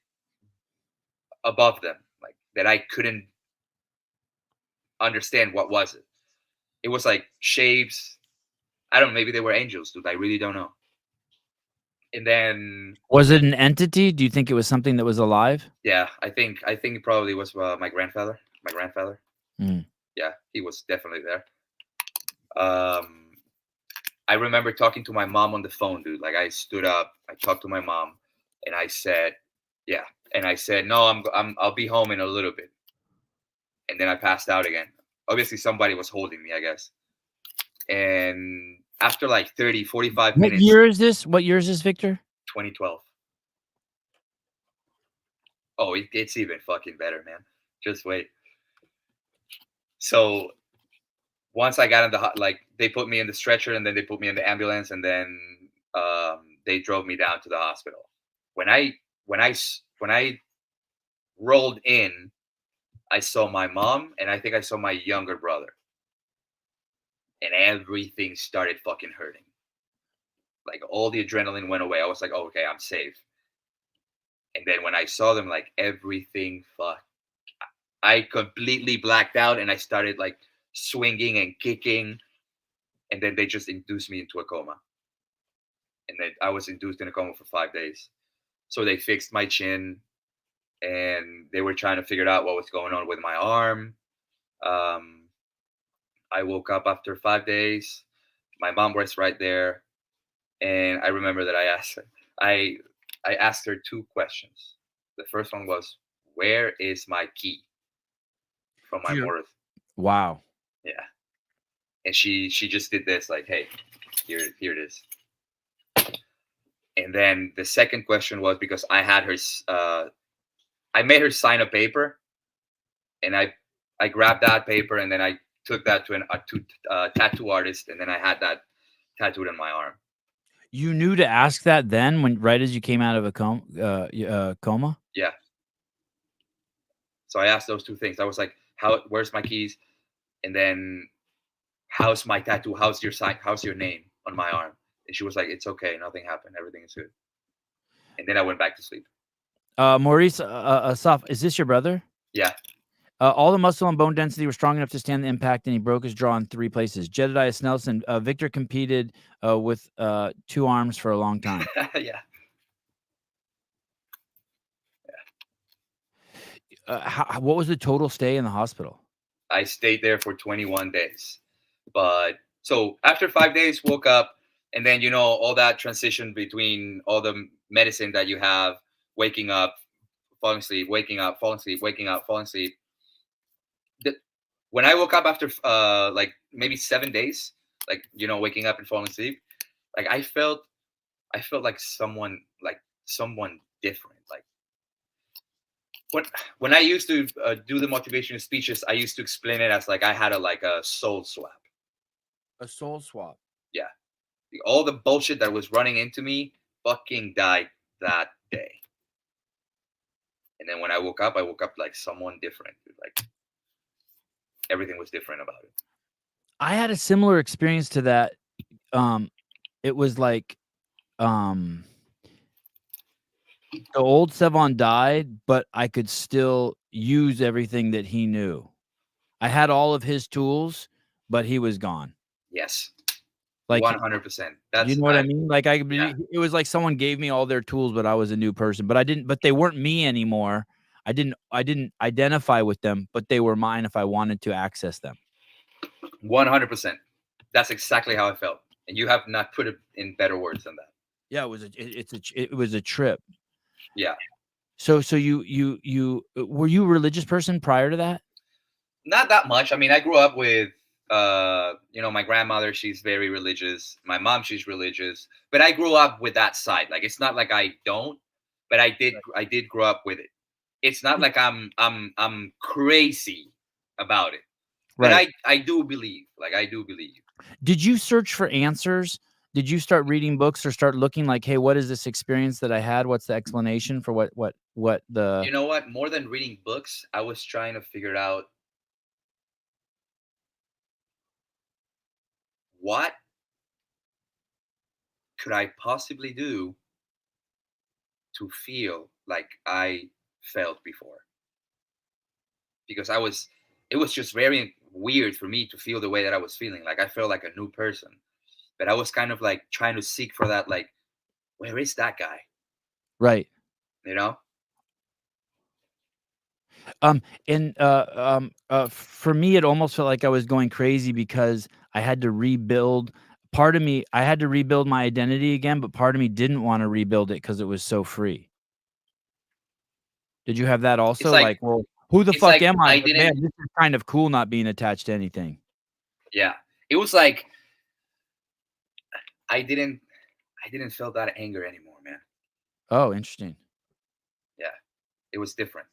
above them, like that I couldn't understand what was it. It was like shapes. I don't know, maybe they were angels, dude. I really don't know. And then Was it an entity? Do you think it was something that was alive? yeah, I think it probably was my grandfather. My grandfather. Mm. Yeah, he was definitely there. Um, I remember talking to my mom on the phone, dude. Like I stood up, I talked to my mom, and I said, "Yeah," and I said, "No, I'll be home in a little bit." And then I passed out again. Obviously, somebody was holding me, I guess. And after like 30, 45 What minutes, year is this? What year is this, Victor? 2012. Oh, it's even fucking better, man. Just wait. So once I got in like they put me in the stretcher, and then they put me in the ambulance, and then they drove me down to the hospital. When I when I when I rolled in, I saw my mom, and I think I saw my younger brother, and everything started fucking hurting. Like all the adrenaline went away. I was like, oh, okay, I'm safe. And then when I saw them, like everything fuck, I completely blacked out, and I started like swinging and kicking, and then they just induced me into a coma. And then I was induced in a coma for 5 days. So they fixed my chin. and they were trying to figure out what was going on with my arm. Um, I woke up after 5 days. My mom was right there, and I remember that I I asked her two questions. The first one was, "Where is my key from my Sure. mortise?" Wow. Yeah, and she just did this like, "Hey, here it is." And then the second question was because I made her sign a paper, and I grabbed that paper and then I took that to a tattoo artist, and then I had that tattooed on my arm. You knew to ask that then when right as you came out of a coma? Yeah. So I asked those two things. I was like, Where's my keys? And then, how's my tattoo? How's your sign? How's your name on my arm? And she was like, it's okay. Nothing happened. Everything is good. And then I went back to sleep. Maurice, Assaf, is this your brother? Yeah. All the muscle and bone density were strong enough to stand the impact, and he broke his jaw in 3 places. Jedediah Snelson, Victor competed with 2 arms for a long time. Yeah. What was the total stay in the hospital? I stayed there for 21 days. But so after 5 days, woke up, and then all that transition between all the medicine that you have, waking up, falling asleep, waking up, falling asleep, waking up, falling asleep. When I woke up after like maybe 7 days, like waking up and falling asleep, like I felt like someone different. Like when when I used to do the motivational speeches, I used to explain it as like I had a soul swap. A soul swap. Yeah, all the bullshit that was running into me fucking died that day. And then when I woke up like someone different. Like everything was different about it. I had a similar experience to that. It was like, the old Sevon died, but I could still use everything that he knew. I had all of his tools, but he was gone. Yes, Like, 100%. you That's know what I mean? Like, yeah, it was like someone gave me all their tools, but I was a new person. But they weren't me anymore. I didn't identify with them, but they were mine if I wanted to access them. 100%. That's exactly how I felt, and you have not put it in better words than that. Yeah, it was a trip. Yeah, So you were you a religious person prior to that? not that much. I mean, I grew up with my grandmother. She's very religious. My mom, she's religious. But I grew up with that side. Like it's not like I don't, but I did grow up with it. It's not like I'm crazy about it. But Right. I do believe. Like I do believe. Did you search for answers? Did you start reading books or start looking like, "Hey, what is this experience that I had? What's the explanation for what the" You know what? More than reading books, I was trying to figure out what could I possibly do to feel like I felt before. Because it was just very weird for me to feel the way that I was feeling. Like I felt like a new person. But I was kind of like trying to seek for that, like, where is that guy? Right. You know? And, for me, it almost felt like I was going crazy because I had to rebuild part of me I had to rebuild my identity again, but part of me didn't wanna rebuild it because it was so free. Did you have that It's also? like Like, "Well, who the it's fuck like am I? I But man, didn't this is kind of cool not being attached to anything." yeah. It was like I didn't I didn't feel that anger anymore, man. Oh, interesting. Yeah. It was different.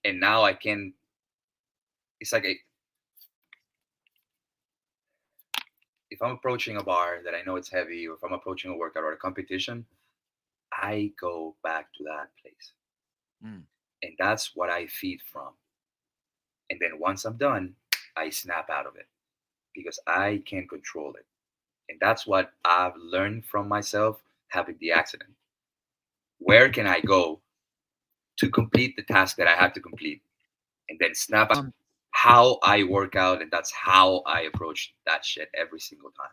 And now I can it's like if I'm approaching a bar that I know it's heavy, or if I'm approaching a workout or a competition, I go back to that place. Mm. And that's what I feed from. And then once I'm done, I snap out of it because I can control it. And that's what I've learned from myself having the accident. Where can I go to complete the task that I have to complete? And then snap out Um, how I work out. And that's how I approach that shit every single time.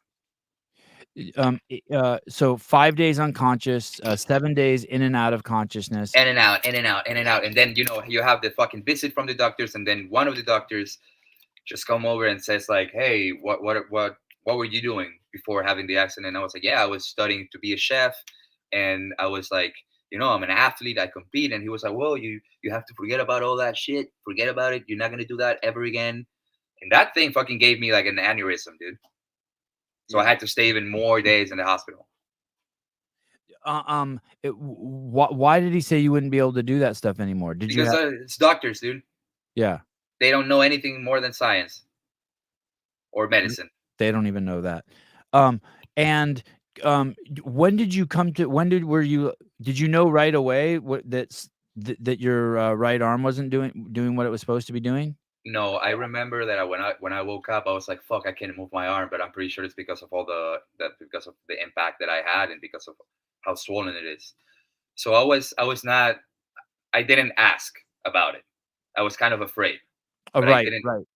So 5 days unconscious, 7 days in and out of consciousness. In and out, in and out, in and out. And then, you have the fucking visit from the doctors, and then one of the doctors just come over and says like, "Hey, what were you doing before having the accident?" And I was like, "Yeah, I was studying to be a chef, and I was like, I'm an athlete, I compete." And he was like, "Well, you have to forget about all that shit. Forget about it. You're not gonna do that ever again." And that thing fucking gave me like an aneurysm, dude. So I Yeah. had to stay even more days in the hospital. Why did he say you wouldn't be able to do that stuff anymore? Did you Because have it's doctors, dude. Yeah. They don't know anything more than science or medicine. They don't even know that. And, when did you come to did you know right away that your, right arm wasn't doing what it was supposed to be doing? No, I remember that when I woke up, I was like, "Fuck, I can't move my arm." But I'm pretty sure it's because of because of the impact that I had and because of how swollen it is. So I was not. I didn't ask about it. I was kind of afraid, Oh, but I right, didn't. right.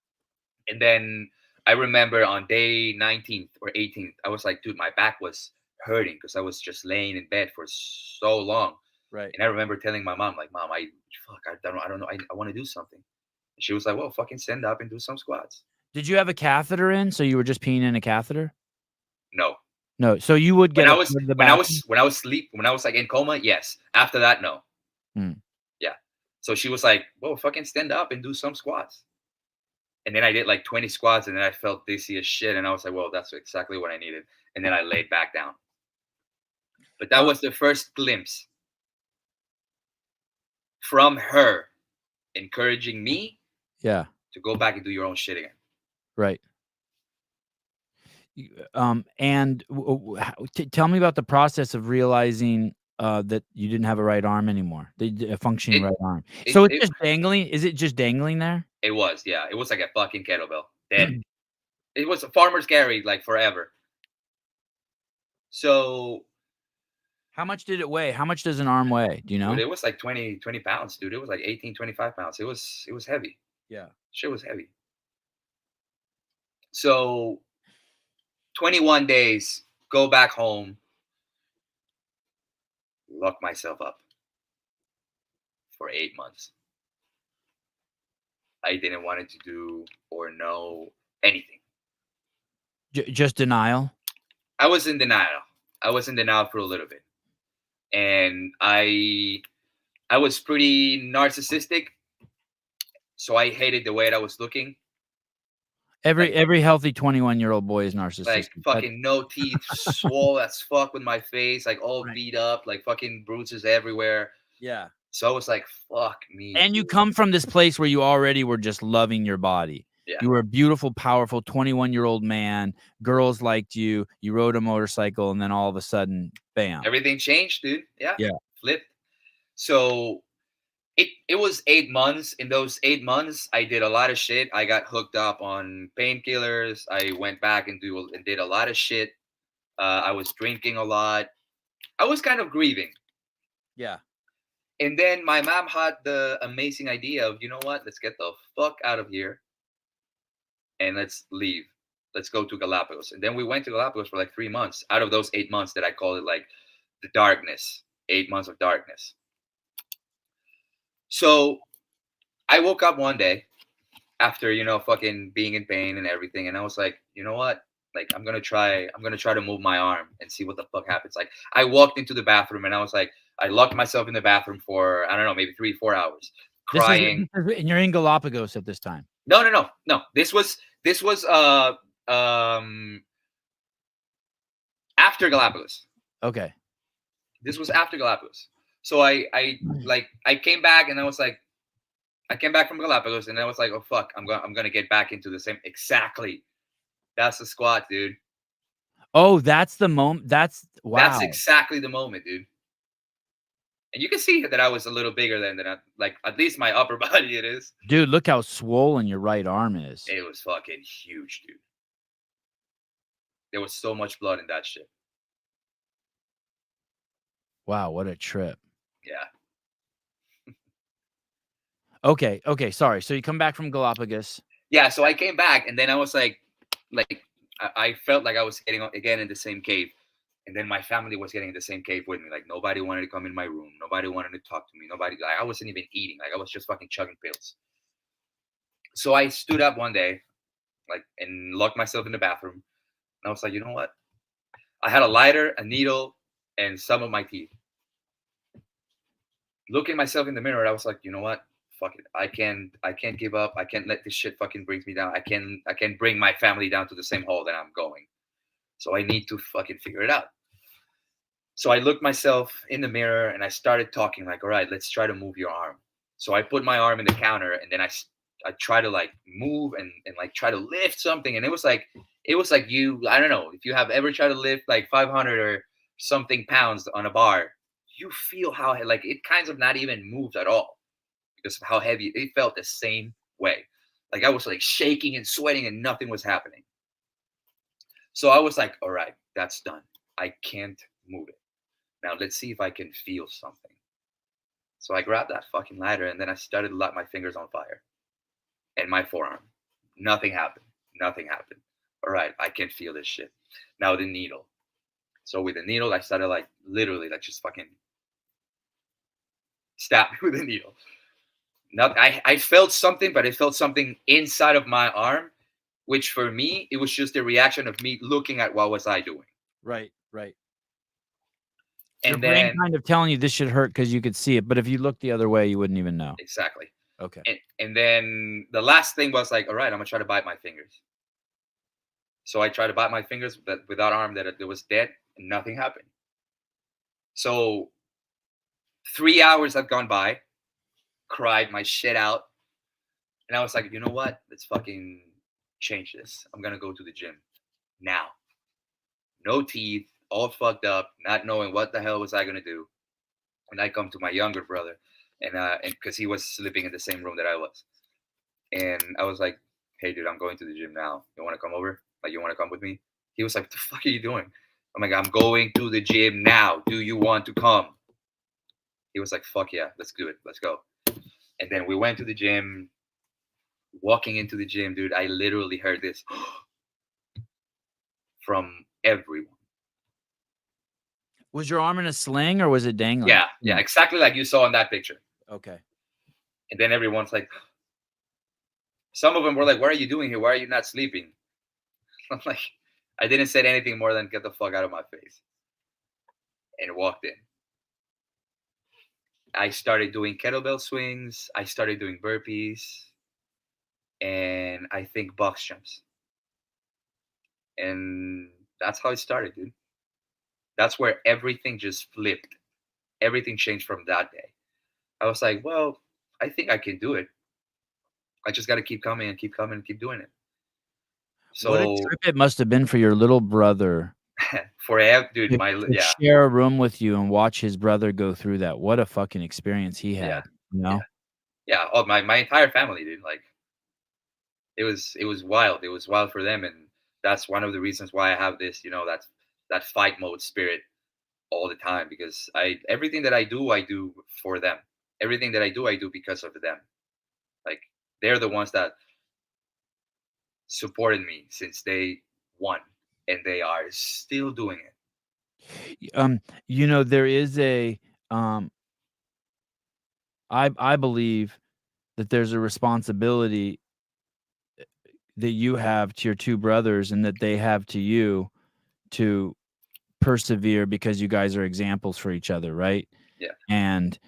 And then I remember on day 19th or 18th, I was like, dude, my back was hurting because I was just laying in bed for so long. Right. And I remember telling my mom, like, "Mom, I don't know, I want to do something." And she was like, "Well, fucking stand up and do some squats." Did you have a catheter in, so you were just peeing in a catheter? No. No, so you would When get I up was to go to the when I was bathroom? when I was sleep when I was like in coma, yes. After that, no. Hmm. Yeah. So she was like, "Well, fucking stand up and do some squats." And then I did like 20 squats, and then I felt dizzy as shit. And I was like, "Well, that's exactly what I needed." And then I laid back down. But that Uh, was the first glimpse from her encouraging me yeah, to go back and do your own shit again. right. And tell me about the process of realizing, that you didn't have a right arm anymore, a functioning It right arm. it So it's it just dangling? Is it just dangling there? it was, yeah. It was like a fucking kettlebell. Dead. It was a farmer's carry like forever. So, How much did it weigh? How much does an arm weigh? Do you dude, know? it was like 20 pounds, dude. It was like 18, 25 pounds. It was heavy. Yeah. Shit was heavy. So 21 days, go back home, lock myself up for 8 months. I didn't want it to do or know anything. Just denial? I was in denial. I was in denial for a little bit. And I was pretty narcissistic, so I hated the way that I was looking. Like Every healthy 21-year-old boy is like narcissistic. That fucking no teeth, swole as fuck with my face, like all Right. beat up, like fucking bruises everywhere. Yeah. So I was like, fuck me, And you dude. come from this place where you already were just loving your body. Yeah. You were a beautiful, powerful 21-year-old man. Girls liked you. You rode a motorcycle, and then all of a sudden, bam. Everything changed, dude. Yeah. Yeah. Flipped. So it was 8 months. In those 8 months, I did a lot of shit. I got hooked up on painkillers. I went back and did a lot of shit. I was drinking a lot. I was kind of grieving. Yeah. And then my mom had the amazing idea of, what? Let's get the fuck out of here and let's leave. Let's go to Galapagos. And then we went to Galapagos for like 3 months. Out of those 8 months that I call it like the darkness, 8 months of darkness. So I woke up one day after, fucking being in pain and everything. And I was like, you know what? Like, I'm gonna try to move my arm and see what the fuck happens. Like, I walked into the bathroom and I was like, I locked myself in the bathroom for, I don't know, maybe 3, 4 hours, crying. And you're in Galapagos at this time. No, no, no, no. This was after Galapagos. Okay. This was after Galapagos. So I came back and I came back from Galapagos and I was like, oh fuck, I'm gonna get back into the same exactly. That's the squat, dude. Oh, that's the moment. That's That's wow. exactly the moment, dude. And you can see that I was a little bigger than I, like at least my upper body it is. Dude, look how swollen your right arm is. It was fucking huge, dude. There was so much blood in that shit. Wow, what a trip. Yeah. Okay, sorry. So you come back from Galapagos. Yeah, so I came back and then I was like I felt like I was getting again in the same cave. And then my family was getting in the same cave with me. Like nobody wanted to come in my room. Nobody wanted to talk to me. Nobody, like I wasn't even eating. Like I was just fucking chugging pills. So I stood up one day, like, and locked myself in the bathroom. And I was like, you know what? I had a lighter, a needle, and some of my teeth. Looking myself in the mirror, I was like, you know what? Fuck it. I can't give up. I can't let this shit fucking bring me down. I can bring my family down to the same hole that I'm going. So I need to fucking figure it out. So I looked myself in the mirror and I started talking like, all right, let's try to move your arm. So I put my arm in the counter and then I try to like move and like try to lift something. And it was like you, I don't know, if you have ever tried to lift like 500 or something pounds on a bar, you feel how like it kind of not even moved at all because of how heavy it felt the same way. Like I was like shaking and sweating and nothing was happening. So I was like, all right, that's done. I can't move it. Now let's see if I can feel something. So I grabbed that fucking lighter and then I started to light my fingers on fire and my forearm. Nothing happened. Nothing happened. All right, I can feel this shit. Now the needle. So with the needle, I started like literally like just fucking stab me with the needle. Not, I felt something, but it felt something inside of my arm, which for me, it was just a reaction of me looking at what was I doing. Right, right. Your And brain then kind of telling you this should hurt because you could see it, but if you looked the other way, you wouldn't even know. exactly. Okay. And then the last thing was like, all right, I'm gonna try to bite my fingers. So I tried to bite my fingers with that arm that it was dead, and nothing happened. So 3 hours have gone by, cried my shit out, and I was like, you know what? Let's fucking change this. I'm gonna go to the gym now. No teeth, all fucked up, not knowing what the hell was I gonna do. And I come to my younger brother, and because he was sleeping in the same room that I was, and I was like, hey, dude, I'm going to the gym now. You want to come over? Like, you want to come with me? He was like, what the fuck are you doing? I'm like, I'm going to the gym now. Do you want to come? He was like, fuck yeah, let's do it. Let's go. And then we went to the gym. Walking into the gym, dude, I literally heard this from everyone. Was your arm in a sling or was it dangling? Yeah, yeah, exactly like you saw in that picture. Okay. And then everyone's like, some of them were like, what are you doing here? Why are you not sleeping? I'm like, I didn't say anything more than get the fuck out of my face. And walked in. I started doing kettlebell swings. I started doing burpees. And I think box jumps. And that's how it started, dude. That's where everything just flipped. Everything changed from that day. I was like, well, I think I can do it. I just got to keep coming and keep coming and keep doing it. What a So trip it must have been for your little brother forever, dude, to yeah, share a room with you and watch his brother go through that. What a fucking experience he yeah, had, you yeah, know? yeah. Oh, my entire family, dude. Like it was wild. It was wild for them, and that's one of the reasons why I have this, that fight mode spirit all the time because everything that I do for them. Everything that I do because of them. Like they're the ones that supported me since day one, and they are still doing it. There is um, I believe that there's a responsibility that you have to your 2 brothers and that they have to you to persevere because you guys are examples for each other, right? Yeah, And,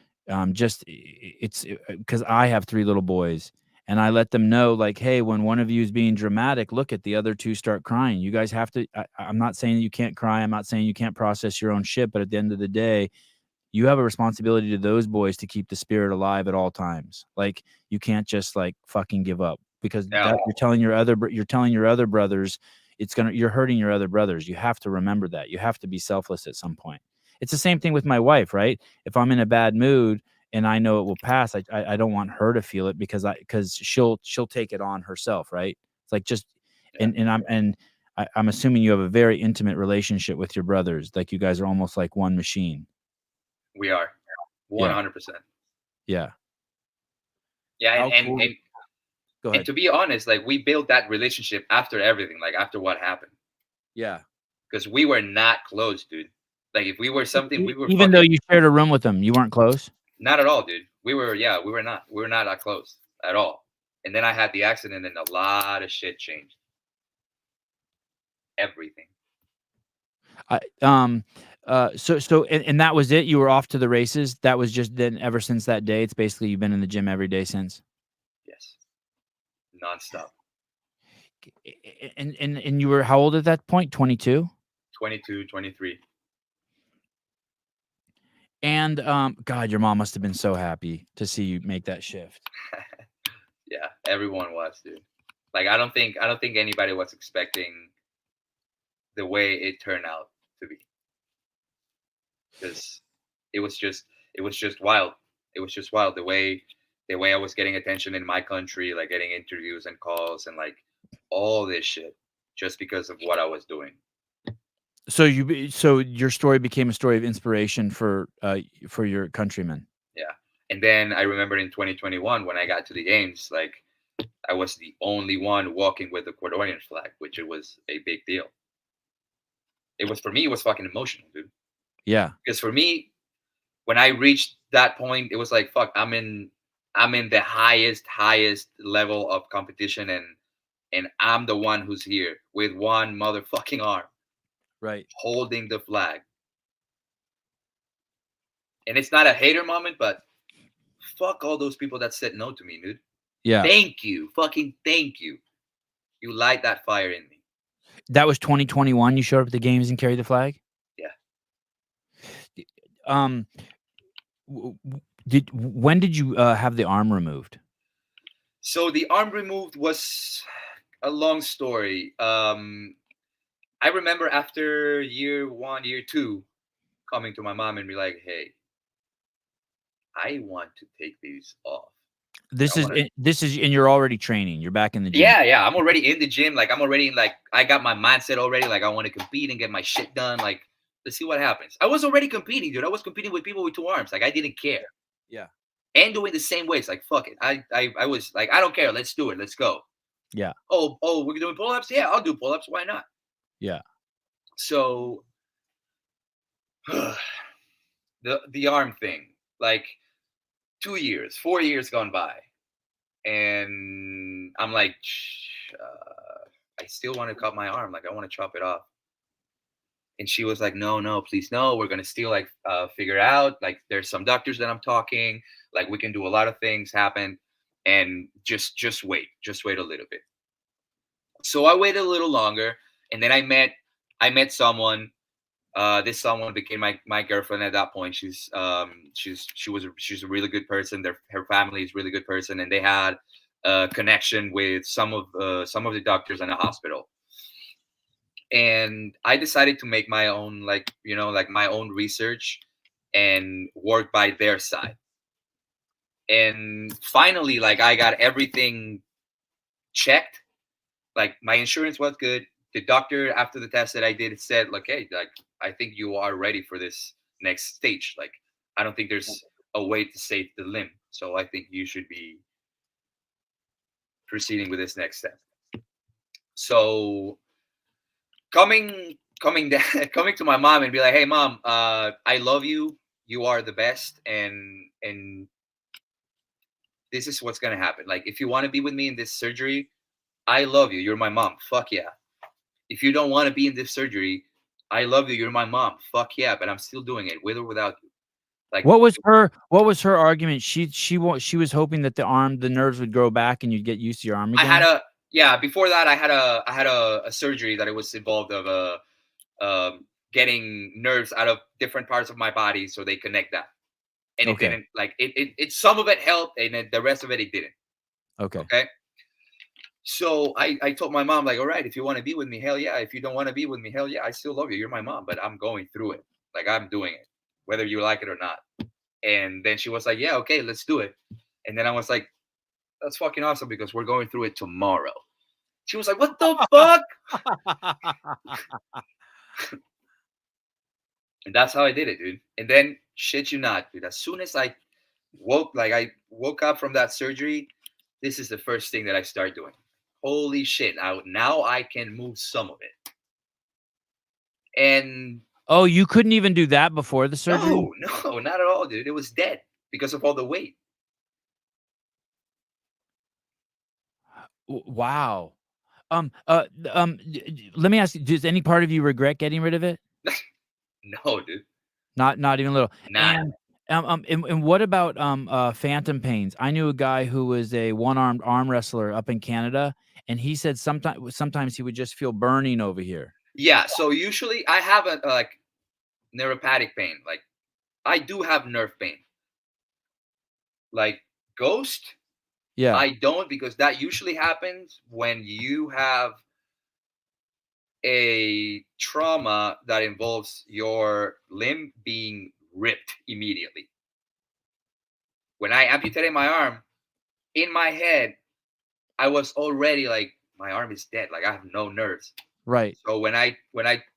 just it's because I have 3 little boys, and I let them know, like, "Hey, when one of you is being dramatic, look at the other 2 start crying. You guys have to." I'm not saying you can't cry, I'm not saying you can't process your own shit, but at the end of the day, you have a responsibility to those boys to keep the spirit alive at all times. Like, you can't just, like, fucking give up because yeah, that you're telling your other brothers you're hurting your other brothers. You have to remember that. You have to be selfless at some point. It's the same thing with my wife, right? If I'm in a bad mood and I know it will pass, I don't want her to feel it because she'll take it on herself, right? It's like just yeah. I'm assuming you have a very intimate relationship with your brothers. Like you guys are almost like one machine. We are Yeah. 100%. Yeah. Yeah, How and cool. and Go and ahead. to be honest, like we built that relationship after everything, like after what happened. Yeah. because we were not close, dude. Like if we were something, we were Even though fucking you shared a room with them, you weren't close? not at all, dude. We were not that close at all. And then I had the accident, and a lot of shit changed. Everything. I and that was it? You were off to the races? That was just then ever since that day, it's basically you've been in the gym every day since? Yes, nonstop. And you were how old at that point? 22? 22, 23. And, God, your mom must have been so happy to see you make that shift. Yeah, everyone was, dude. Like I don't think anybody was expecting the way it turned out to be, because it was just it was just wild. It was just wild the way I was getting attention in my country, like getting interviews and calls and like all this shit just because of what I was doing. So your story became a story of inspiration for your countrymen. Yeah. And then I remember in 2021 when I got to the games, like I was the only one walking with the Ecuadorian flag, which it was a big deal. It was for me, it was fucking emotional, dude. Yeah. Because for me, when I reached that point, it was like, fuck, I'm in the highest level of competition, and I'm the one who's here with one motherfucking arm Right. holding the flag. And it's not a hater moment, but fuck all those people that said no to me, dude. Yeah. Thank you. Fucking thank you. You light that fire in me. That was 2021, you showed up at the games and carried the flag? Yeah. Um, when did you, have the arm removed? So the arm removed was a long story. I remember after year one, year two, coming to my mom and be like, "Hey, I want to take these off. I want to." This is and you're already training, you're back in the gym. Yeah, yeah. I'm already in the gym. Like I'm already in, like I got my mindset already. Like I want to compete and get my shit done. Like let's see what happens. I was already competing, dude. I was competing with people with two arms. Like I didn't care. Yeah. And doing the same weights. Like fuck it. I was like, I don't care. Let's do it. Let's go. Yeah. Oh, we're doing pull-ups? Yeah, I'll do pull-ups. Why not? Yeah. So the arm thing, like 2 years, 4 years gone by, and I'm like, I still want to cut my arm. Like I want to chop it off. And she was like, no, no, please, no. We're gonna still like figure out. Like there's some doctors that I'm talking. Like we can do a lot of things happen, and just wait a little bit. So I waited a little longer, and then I met someone. This someone became my girlfriend at that point. She's a really good person. Her family is a really good person, and they had a connection with some of the doctors in the hospital. And I decided to make my own, like like my own research and work by their side. And finally, like I got everything checked. Like my insurance was good. The doctor after the test that I did said like, hey, like I think you are ready for this next stage. Like I don't think there's a way to save the limb, so I think you should be proceeding with this next step. So coming down, coming to my mom and be like, hey mom, I love you, you are the best, and this is what's gonna happen. Like if you want to be with me in this surgery, I love you, you're my mom, fuck yeah. If you don't want to be in this surgery, I love you, you're my mom, fuck yeah, but I'm still doing it with or without you. Like What was her argument? She was hoping that the nerves would grow back and you'd get used to your arm I had again? a yeah, before that I had a surgery that it was involved of getting nerves out of different parts of my body so they connect that. And it Okay. didn't, like it some of it helped, and then the rest of it didn't. Okay. Okay. So I told my mom, like, all right, if you want to be with me, hell yeah. If you don't want to be with me, hell yeah, I still love you, you're my mom, but I'm going through it. Like I'm doing it whether you like it or not. And then she was like, yeah, okay, let's do it. And then I was like, that's fucking awesome because we're going through it tomorrow. She was like, what the fuck? And that's how I did it, dude. And then shit you not, dude, as soon as I woke up from that surgery, this is the first thing that I start doing. Holy shit. Now I can move some of it. And Oh, you couldn't even do that before the surgery? no, not at all, dude. It was dead because of all the weight. Wow. Let me ask you, does any part of you regret getting rid of it? No, dude. Not even a little. Nada. And what about phantom pains? I knew a guy who was a one-armed arm wrestler up in Canada, and he said sometimes he would just feel burning over here. Yeah. So usually I have a like neuropathic pain. Like I do have nerve pain. Like ghost, Yeah, I don't, because that usually happens when you have a trauma that involves your limb being ripped immediately. When I amputated my arm, in my head, I was already like, my arm is dead. Like I have no nerves. right. So when I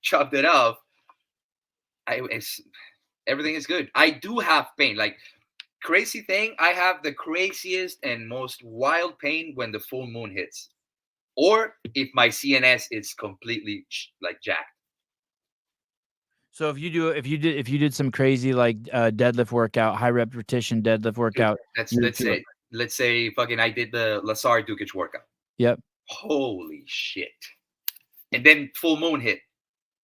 chopped it off, everything is good. I do have pain. Like crazy thing, I have the craziest and most wild pain when the full moon hits, or if my CNS is completely like jacked. So if you did some crazy like deadlift workout, high repetition deadlift Dude, workout, let's you would let's feel it. say let's say fucking I did the Lazar Dukic workout. Yep. Holy shit! And then full moon hit.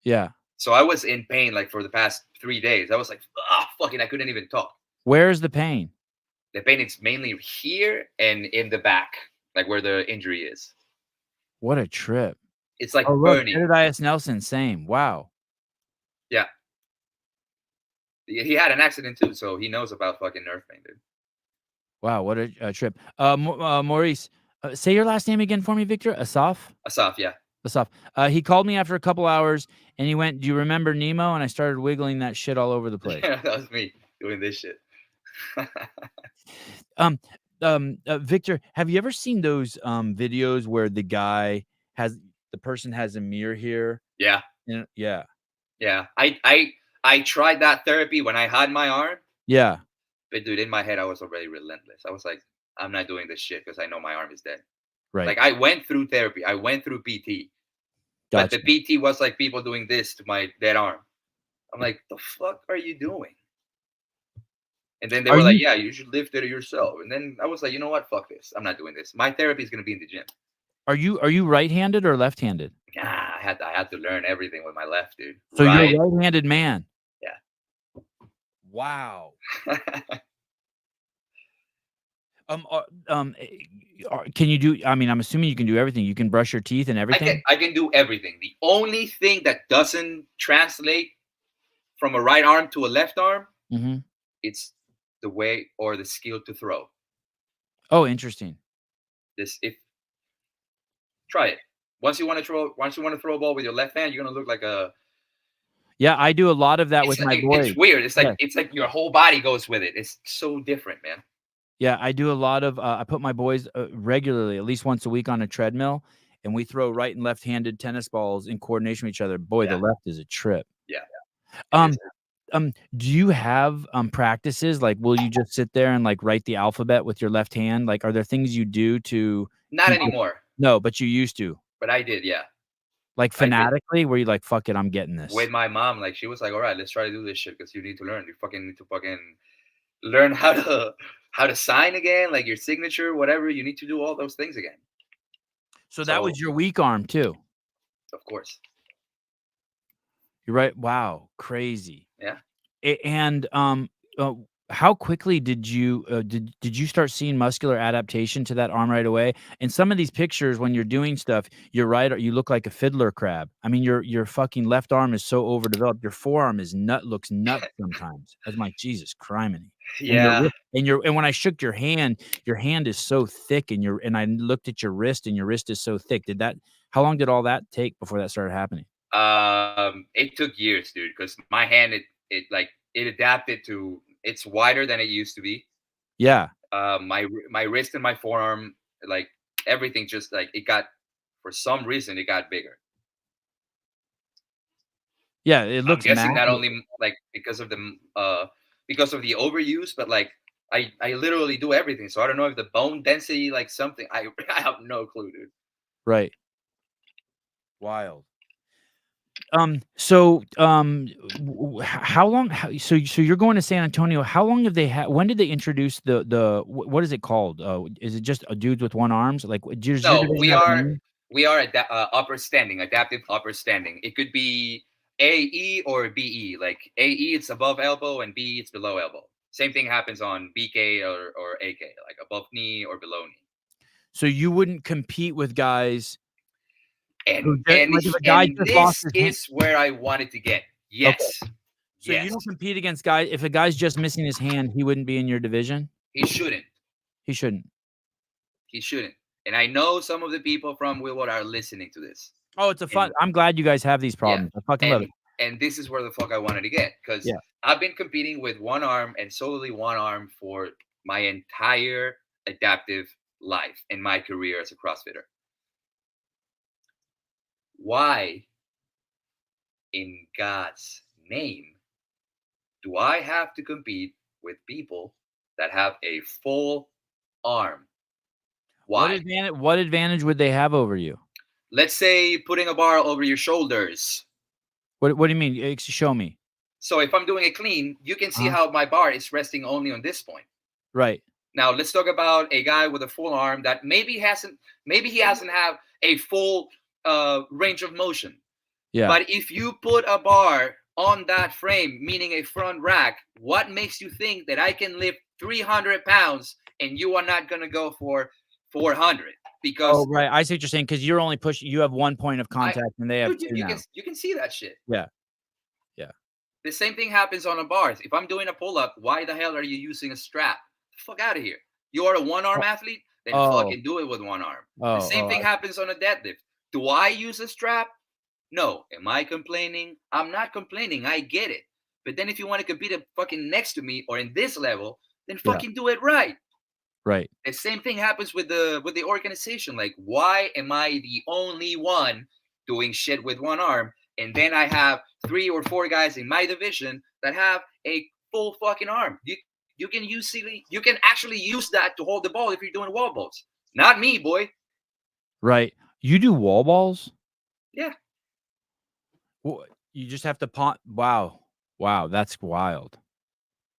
Yeah. So I was in pain like for the past 3 days. I was like, ah, fucking, I couldn't even talk. Where's the pain? The pain is mainly here and in the back, like where the injury is. What a trip. It's Oh, like look, burning. Jedediah Nelson, same. Wow. Yeah, he had an accident too, so he knows about fucking nerve pain, dude. Wow, what a trip. Maurice, say your last name again for me, Victor. Assaf? Asaf, yeah. Assaf. He called me after a couple hours and he went, "Do you remember Nemo?" And I started wiggling that shit all over the place. Yeah, that was me doing this shit. Um, Victor, have you ever seen those videos where the person has a mirror here? Yeah, Yeah. yeah. I tried that therapy when I had my arm, Yeah. but dude, in my head I was already relentless. I was like, I'm not doing this shit because I know my arm is dead. Right. Like I went through therapy, I went through PT, but the Gotcha. PT was like people doing this to my dead arm. I'm like, the fuck are you doing? And then they Are were like, you yeah, you should lift it yourself. And then I was like, you know what? Fuck this. I'm not doing this. My therapy is gonna be in the gym. are you right-handed or left-handed? Nah, I had to learn everything with my left, dude. So you're a Right? right-handed man. Yeah. Wow. Can you do? I mean, I'm assuming you can do everything. You can brush your teeth and I can everything. I can do everything. The only thing that doesn't translate from a right arm to a left arm, Hmm. it's the way or the skill to throw. Oh, interesting. This if Try it. Once you want to throw a ball with your left hand, you're gonna look like a Yeah, I do a lot of that with my it's boys. weird. It's like Yeah, it's like your whole body goes with it. It's so different, man. yeah, I do a lot of. I put my boys regularly, at least once a week, on a treadmill, and we throw right and left-handed tennis balls in coordination with each other. Boy, the Yeah, left is a trip. yeah, it is. Um, do you have practices? Like, will you just sit there and like write the alphabet with your left hand? Like, are there things you do to Not keep it? anymore, No, but you used to. but I did. Yeah, Like I did. fanatically, where you like, fuck it, I'm getting With this. my mom, like she was like, "All right, let's try to do this shit because you need to learn. You fucking need to fucking learn how to sign again, like your signature, whatever. You need to do all those things again." So that So was your weak arm too. of course, You're right. Wow, crazy. yeah. And uh, how quickly did you start seeing muscular adaptation to that arm right away? In some of these pictures, when you're doing stuff, you're right. You look like a fiddler crab. I mean, your fucking left arm is so overdeveloped. Your forearm looks nuts sometimes. I was like, Jesus criminy. And Yeah. and when I shook your hand is so thick, and I looked at your wrist, and your wrist is so thick. How long did all that take before that started happening? It took years, dude, because my hand it adapted to it's wider than it used to be. Yeah. My wrist and my forearm, like everything, just like it got for some reason it got bigger. Yeah, it I'm looks guessing not massive. only like because of the overuse, but like I literally do everything. So I don't know if the bone density, like something, I have no clue, dude. Right. Wild. How long? So you're going to San Antonio. How long have they had? When did they introduce what is it called? Is it just dudes with one arms? Like, does your No, division have a name? we are upper standing, adaptive upper standing. It could be AE or BE. Like AE, it's above elbow, and BE, it's below elbow. Same thing happens on BK or AK, like above knee or below knee. So you wouldn't compete with guys And who just, and like, if a guy and just lost this his hand. is where I wanted to get. Okay. Yes, So you yes, don't compete against guys. If a guy's just missing his hand, he wouldn't be in your division. he shouldn't. He shouldn't. He shouldn't. And I know some of the people from WheelWod are listening to this. Oh, it's a fun. And I'm glad you guys have these yeah, problems. I fucking love it. and this is where the fuck I wanted to get, because Yeah. I've been competing with one arm and solely one arm for my entire adaptive life and my career as a CrossFitter. Why, in God's name, do I have to compete with people that have a full arm? Why? What advantage would they have over you? Let's say putting a bar over your shoulders. What do you mean? Show me. So if I'm doing a clean, you can see Uh-huh. how my bar is resting only on this point. Right. Now let's talk about a guy with a full arm that maybe he hasn't have a full range of motion. Yeah. But if you put a bar on that frame, meaning a front rack, what makes you think that I can lift 300 pounds and you are not gonna go for 400? Because Oh, right. I see what you're saying, because you're only pushing. You have one point of I, contact, and they have dude, two now. you can see that shit. Yeah. Yeah. The same thing happens on a bars. If I'm doing a pull up, why the hell are you using a strap? Fuck out of here. You are a one arm athlete, then Oh. fucking do it with one arm. The Oh. same thing happens on a deadlift. Do I use a strap? No. Am I complaining? I'm not complaining. I get it. But then if you want to compete fucking next to me or in this level, then Yeah. fucking do it right. Right. The same thing happens with the organization. Like, why am I the only one doing shit with one arm? And then I have 3 or 4 guys in my division that have a full fucking arm. You can actually use that to hold the ball if you're doing wall balls. Not me, boy. Right. You do wall balls? Yeah. You just have to pop. Wow. Wow. That's wild.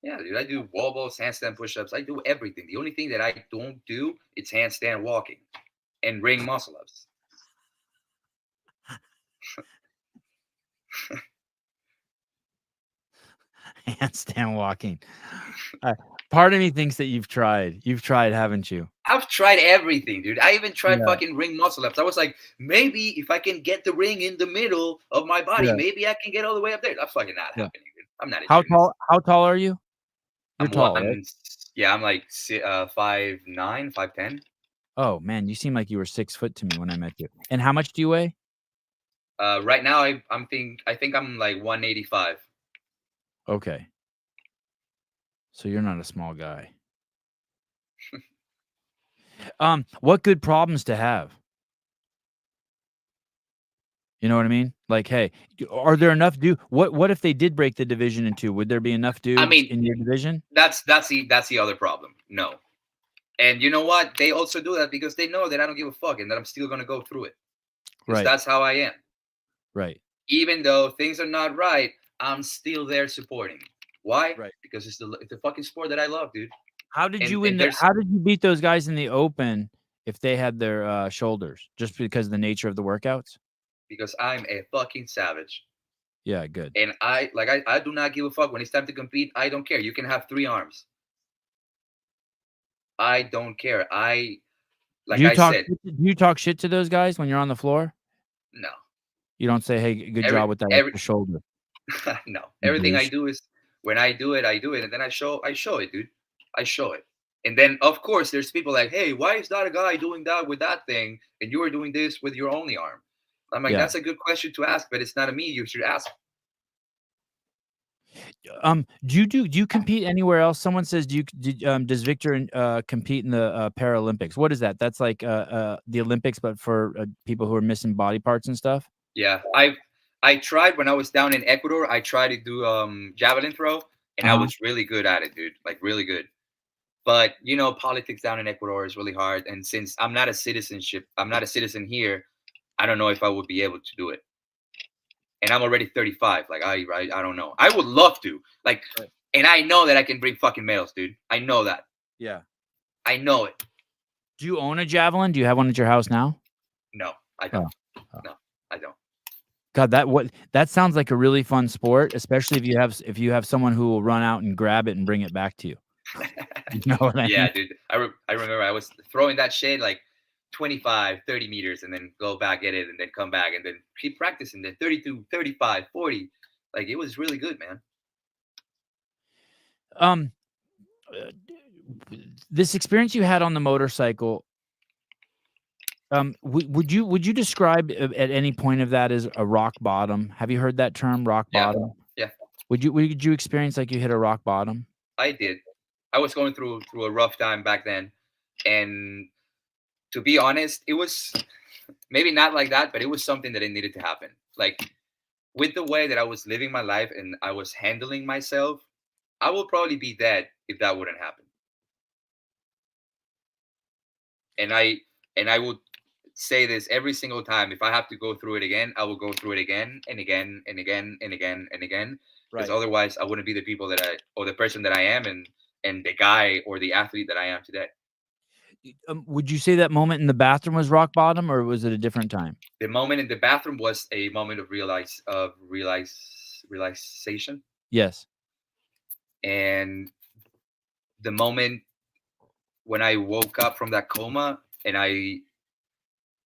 Yeah, dude. I do wall balls, handstand push-ups. I do everything. The only thing that I don't do is handstand walking and ring muscle ups. Handstand walking. Part of me thinks that you've tried. You've tried, haven't you? I've tried everything, dude. I even tried Yeah. fucking ring muscle ups. I was like, maybe if I can get the ring in the middle of my body, Yeah. maybe I can get all the way up there. That's fucking not Yeah. happening, dude. I'm not a How gymnast. tall are you? You're tall, right? I'm like 5'9", 5'10". Oh man, you seem like you were 6 foot to me when I met you. And how much do you weigh? Right now, I think I'm like 185. Okay. So you're not a small guy. What good problems to have? You know what I mean? Like, hey, are there enough what if they did break the division in two? Would there be enough dudes in your division? That's the other problem. No. And you know what? They also do that because they know that I don't give a fuck and that I'm still gonna go through it. Because Right. that's how I am. Right. Even though things are not right, I'm still there supporting. Why? Right. Because it's the fucking sport that I love, dude. How did And, you and there's how did you beat those guys in the open if they had their shoulders? Just because of the nature of the workouts? because I'm a fucking savage. Yeah, good. And I do not give a fuck when it's time to compete. I don't care. You can have 3 arms. I don't care. Do you Said, do you talk shit to those guys when you're on the floor? no. You don't say, "Hey, good job with that extra shoulder." No. You Everything I douche. do is when I do it, and then I show it, dude. I show it. And then of course there's people like, hey, why is that a guy doing that with that thing and you are doing this with your only arm? I'm like, Yeah. that's a good question to ask, but it's not a me. You should ask. Do you compete anywhere else? Someone says, does Victor compete in the Paralympics? What is that? That's like the Olympics, but for people who are missing body parts and stuff. Yeah, I tried when I was down in Ecuador. I tried to do javelin throw, and I was really good at it, dude. Like really good. But you know, politics down in Ecuador is really hard, and since I'm not a citizen here. I don't know if I would be able to do it. and I'm already 35. Like I don't know. I would love to. Like, Right. and I know that I can bring fucking medals, dude. I know that. Yeah. I know it. Do you own a javelin? Do you have one at your house now? No, I don't. Oh. No, I don't. God, that sounds like a really fun sport, especially if you have someone who will run out and grab it and bring it back to you. You know what I Yeah, mean? dude. I remember I was throwing that shit like 25, 30 meters and then go back at it and then come back and then keep practicing. Then 32, 35, 40. Like it was really good, man. Um, uh, this experience you had on the motorcycle, would you describe at any point of that as a rock bottom? Have you heard that term, rock Yeah. bottom? Yeah. Would you experience like you hit a rock bottom? I did. I was going through a rough time back then. And to be honest, it was maybe not like that, but it was something that it needed to happen. Like with the way that I was living my life and I was handling myself, I would probably be dead if that wouldn't happen. And I would say this every single time. If I have to go through it again, I will go through it again and again and again and again and again. Because Right. otherwise I wouldn't be the people that I or the person that I am and the guy or the athlete that I am today. Would you say that moment in the bathroom was rock bottom, or was it a different time? The moment in the bathroom was a moment of realization. Yes. And the moment when I woke up from that coma and I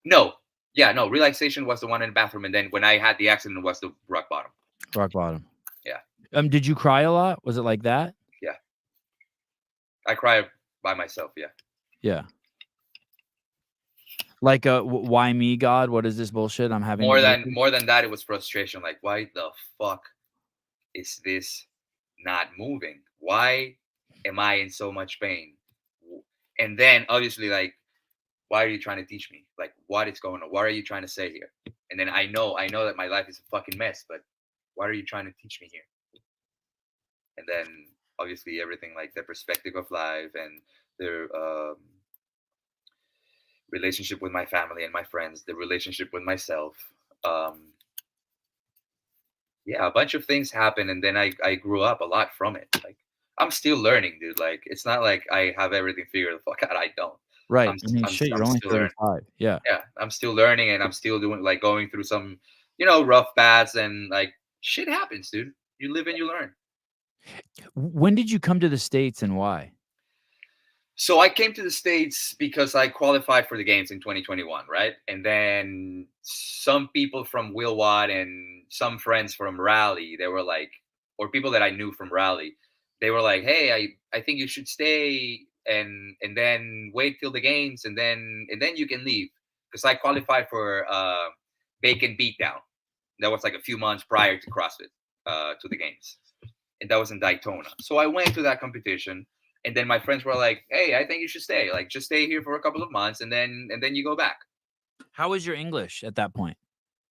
no, yeah, no, relaxation was the one in the bathroom, and then when I had the accident was the rock bottom. Rock bottom. Yeah. Did you cry a lot? Was it like that? Yeah. I cried by myself, yeah. Yeah. Like, why me, God? What is this bullshit I'm having to go through? More than that, it was frustration. Like, why the fuck is this not moving? Why am I in so much pain? And then obviously, like, why are you trying to teach me? Like, what is going on? What are you trying to say here? And then I know that my life is a fucking mess, but what are you trying to teach me here? And then obviously everything like the perspective of life and their relationship with my family and my friends, the relationship with myself. Um, yeah, a bunch of things happen, and then I grew up a lot from it. Like I'm still learning, dude. Like it's not like I have everything figured the fuck out. I don't. Right. I mean, shit, I'm you're only still learning. 35. Yeah. Yeah, I'm still learning, and I'm still doing like going through some, rough paths, and like shit happens, dude. You live and you learn. When did you come to the States and why? So I came to the States because I qualified for the games in 2021, right? And then some people from WheelWod and some friends from Rally, they were like, or people that I knew from Rally, they were like, "Hey, I think you should stay and then wait till the games and then you can leave." Because I qualified for Bacon Beatdown. That was like a few months prior to CrossFit, to the games, and that was in Daytona. So I went to that competition, and then my friends were like, "Hey, I think you should stay. Like, just stay here for a couple of months, and then you go back." How was your English at that point?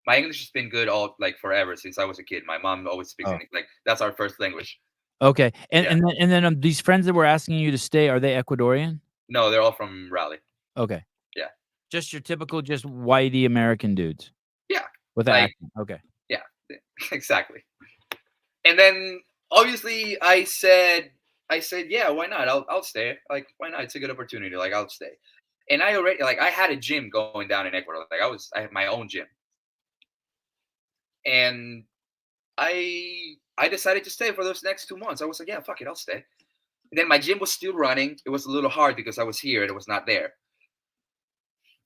My English has been good all like forever since I was a kid. My mom always speaks Oh, English. Like that's our first language. okay. And Yeah. these friends that were asking you to stay, are they Ecuadorian? No, they're all from Raleigh. Okay. Yeah. Just your typical, just whitey American dudes Yeah. with an Like accent. Okay. yeah, exactly. And then obviously I said, yeah, why not? I'll stay. Like, why not? It's a good opportunity. Like, I'll stay. And I already like I had a gym going down in Ecuador. Like I had my own gym. And I decided to stay for those next 2 months. I was like, yeah, fuck it, I'll stay. And then my gym was still running. It was a little hard because I was here and it was not there.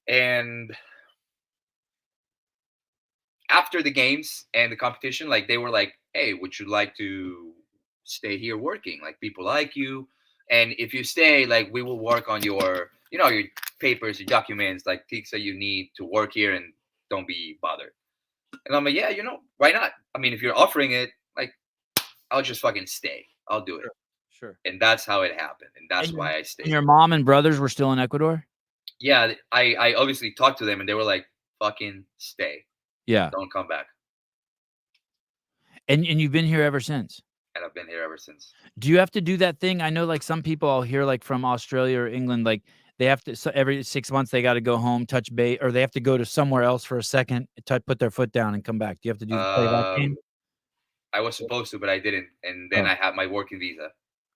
And after the games and the competition, like they were like, "Hey, would you like to stay here working? Like people like you, and if you stay, like we will work on your papers, your documents, like things that you need to work here, and don't be bothered." And I'm like, "Yeah, why not? I mean, if you're offering it, like I'll just fucking stay. I'll do it." Sure. Sure. And that's how it happened, and that's And why I and stayed. your mom and brothers were still in Ecuador? Yeah, I obviously talked to them, and they were like, "Fucking stay, Yeah. don't come back." And you've been here ever since? And I've been here ever since. Do you have to do that thing? I know, like, some people I'll hear, like, from Australia or England, like, They have to, so every 6 months they got to go home, touch base, or they have to go to somewhere else for a second, put their foot down and come back. Do you have to play that game? I was supposed to, but I didn't. And then Oh, I had my working visa.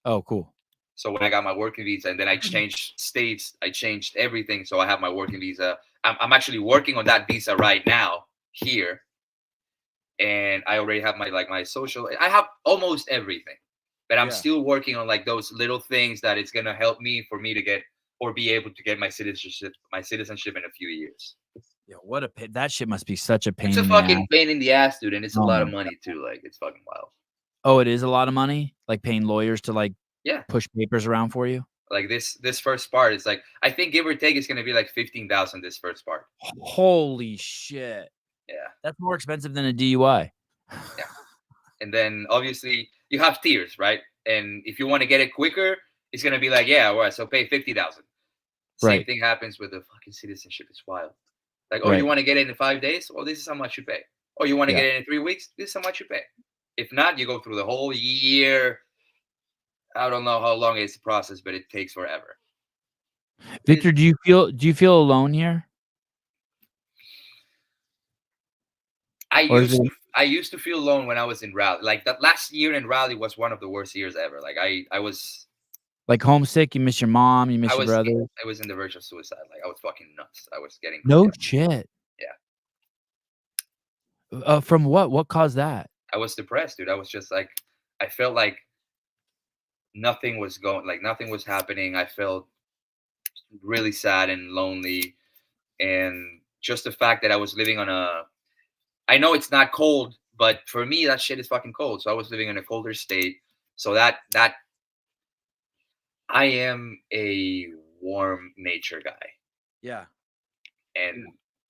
oh, cool. So when I got my working visa, and then I changed states, I changed everything. So I have my working visa. I'm actually working on that visa right now here, and I already have my social. I have almost everything, but I'm Yeah. still working on like those little things that it's gonna help me for me to get or be able to get my citizenship in a few years. Yeah, what a that shit must be such a It's pain a in the ass. fucking pain in the ass, dude, and it's a Oh lot my of money too. Like it's fucking wild. Oh, it is a lot of money? Like paying lawyers to like Yeah, push papers around for you? like this first part is like I think give or take it's gonna be like 15,000 this first part. Holy shit. Yeah, That's more expensive than a DUI. yeah. And then obviously you have tiers, right? And if you want to get it quicker, it's gonna be like, yeah, all right, so pay 50,000. Same Right, thing happens with the fucking citizenship. It's wild. Like, oh, you right. want to get it in 5 days? Well, this is how much you pay. Oh, you want to Yeah. get it in 3 weeks? This is how much you pay. If not, you go through the whole year. I don't know how long it's the process, but it takes forever. Victor, do you feel alone here? I Or is used it to I used to feel alone when I was in rally. Like that last year in rally was one of the worst years ever. Like I was like homesick? You miss your mom, you I miss your was brother? I was in the verge of suicide. Like I was fucking nuts. I was getting No yeah, shit. yeah. From what? What caused that? I was depressed, dude. I was just like I felt like nothing was happening. I felt really sad and lonely, and just the fact that I was living on a I know it's not cold, but for me that shit is fucking cold. So I was living in a colder state. So that I am a warm nature guy. Yeah. And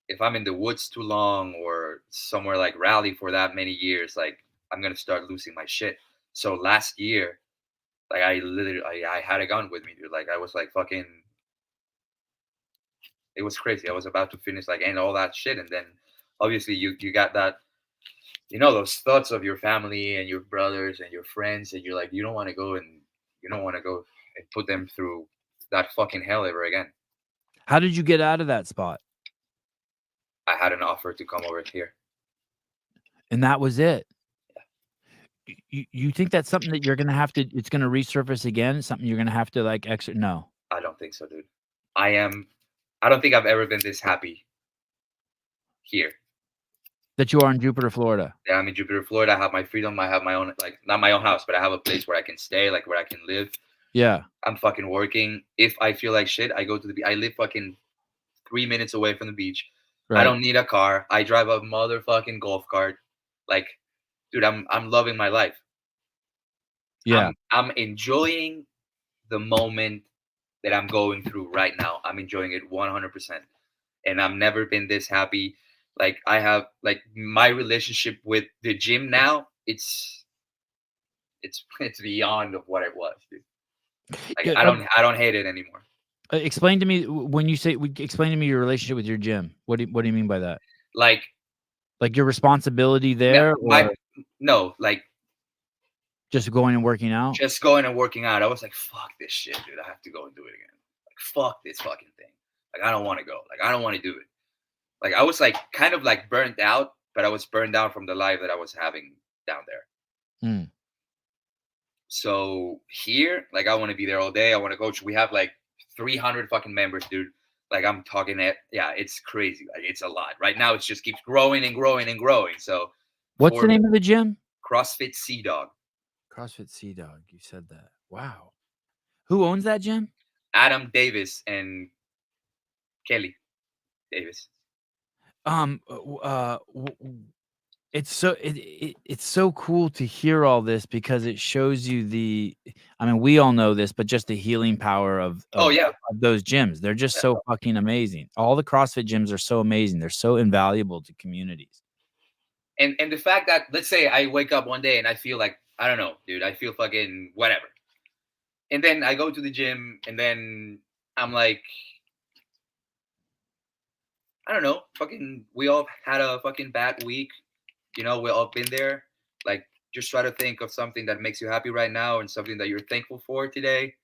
if I'm in the woods too long or somewhere like Raleigh for that many years, like I'm gonna start losing my shit. So last year, like I had a gun with me, dude. Like I was like fucking it was crazy. I was about to finish like and all that shit. And then obviously you got that, those thoughts of your family and your brothers and your friends, and you're like, you don't want to go and put them through that fucking hell ever again. How did you get out of that spot? I had an offer to come over here. And that was it? You think that's something that you're gonna have to it's gonna resurface again? Something you're gonna have to, like, no. I don't think so, dude. I don't think I've ever been this happy here. That you are in Jupiter, Florida? Yeah, I'm in Jupiter, Florida. I have my freedom. I have my own, like, not my own house, but I have a place where I can stay, like, where I can live. Yeah. I'm fucking working. If I feel like shit, I go to the beach. I live fucking 3 minutes away from the beach. I Right. don't need a car. I drive a motherfucking golf cart. Like, dude, I'm loving my life. Yeah. I'm enjoying the moment that I'm going through right now. I'm enjoying it 100%. And I've never been this happy. Like I have like my relationship with the gym now, it's beyond of what it was, dude. Like Yeah, I don't hate it anymore. explain to me when you say explain to me your relationship with your gym. What do you mean by that? Like Like, your responsibility my, there my or no, like just going and working out? just going and working out. I was like, fuck this shit, dude. I have to go and do it again. Like fuck this fucking thing. Like I don't want to go. Like I don't want to do it. Like I was like kind of like burnt out, but I was burned out from the life that I was having down there. Mm. So here, like I want to be there all day. I want to coach. We have like 300 fucking members, dude. Like I'm talking at, yeah, it's crazy. Like it's a lot. Right now, it just keeps growing and growing and growing. So What's the for name of the gym? CrossFit Sea Dog, CrossFit Sea Dog, you said that. Wow. Who owns that gym? Adam Davis and Kelly Davis. It's so cool to hear all this because it shows you I mean, we all know this, but just the healing power of Oh yeah. those gyms. They're just so fucking amazing. All the CrossFit gyms are so amazing. They're so invaluable to communities. And the fact that let's say I wake up one day and I feel like I don't know, dude. I feel fucking whatever. And then I go to the gym and then I'm like, I don't know, fucking, we all had a fucking bad week. We all been there. Like, just try to think of something that makes you happy right now and something that you're thankful for today.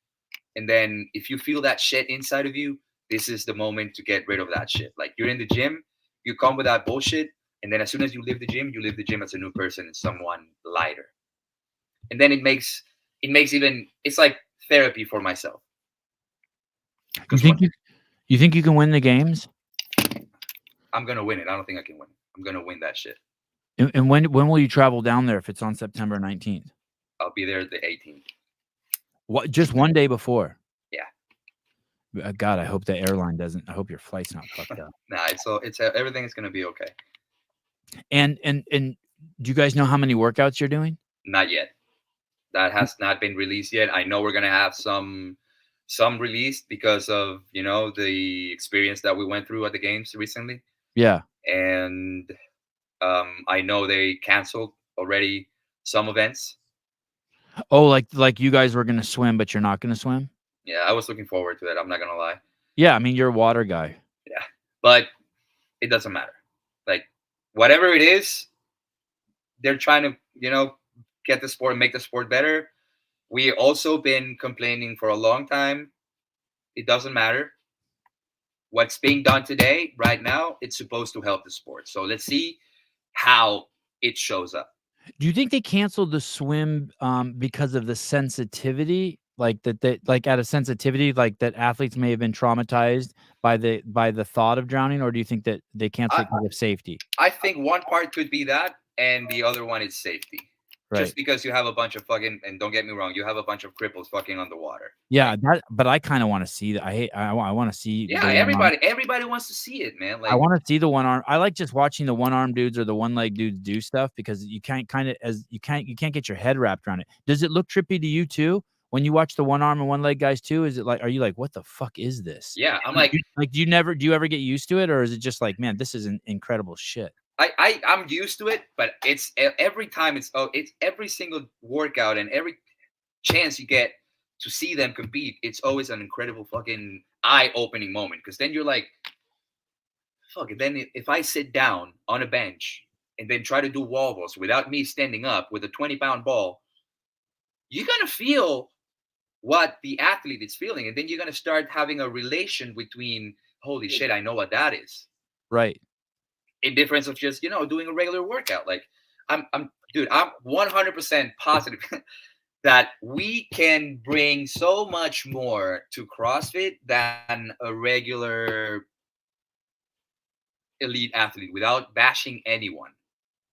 And then if you feel that shit inside of you, this is the moment to get rid of that shit. Like you're in the gym, you come with that bullshit, and then as soon as you leave the gym, you leave the gym as a new person and someone lighter. And then it makes even it's like therapy for myself. You Because think you think you can win the games? I'm gonna win it. I don't think I can win. I'm gonna win that shit. And when will you travel down there if it's on September 19th? I'll be there the 18th. What, just one day before? Yeah. God, I hope the airline doesn't. I hope your flight's not fucked up. Nah, it's everything is gonna be okay. And do you guys know how many workouts you're doing? Not yet. That has not been released yet. I know we're gonna have some released because of the experience that we went through at the games recently, Yeah. and I know they canceled already some events. Oh, like you guys were gonna swim, but you're not gonna swim? Yeah, I was looking forward to it. I'm not gonna lie. Yeah, I mean you're a water guy. Yeah, but it doesn't matter. Like whatever it is, they're trying to get the sport, make the sport better. We also been complaining for a long time. It doesn't matter what's being done today. Right now, it's supposed to help the sport. So let's see how it shows up. Do you think they canceled the swim because of the sensitivity? Like like out of sensitivity, like that athletes may have been traumatized by the thought of drowning, or do you think that they canceled I, it because of safety? I think one part could be that, and the other one is safety. Right. Just because you have a bunch of fucking, and don't get me wrong, you have a bunch of cripples fucking underwater. Yeah, but I kind of want to see that. I want to see Yeah, the one arm. everybody wants to see it, man. I Like, want to see the one arm. I like just watching the one arm dudes or the one leg dudes do stuff because you can't you can't get your head wrapped around it. Does it look trippy to you too when you watch the one arm and one leg guys too? Is it like, are you like, what the fuck is this? yeah, I'm like, Do you ever get used to it, or is it just like, man, this is an incredible shit? I'm used to it, but it's every time it's every single workout and every chance you get to see them compete, it's always an incredible fucking eye-opening moment. Because then you're like, fuck. And then if I sit down on a bench and then try to do wall balls without me standing up with a 20-pound ball, you're gonna feel what the athlete is feeling, and then you're gonna start having a relation between, holy shit, I know what that is. Right. In difference of just doing a regular workout. Like I'm 100% positive that we can bring so much more to CrossFit than a regular elite athlete without bashing anyone.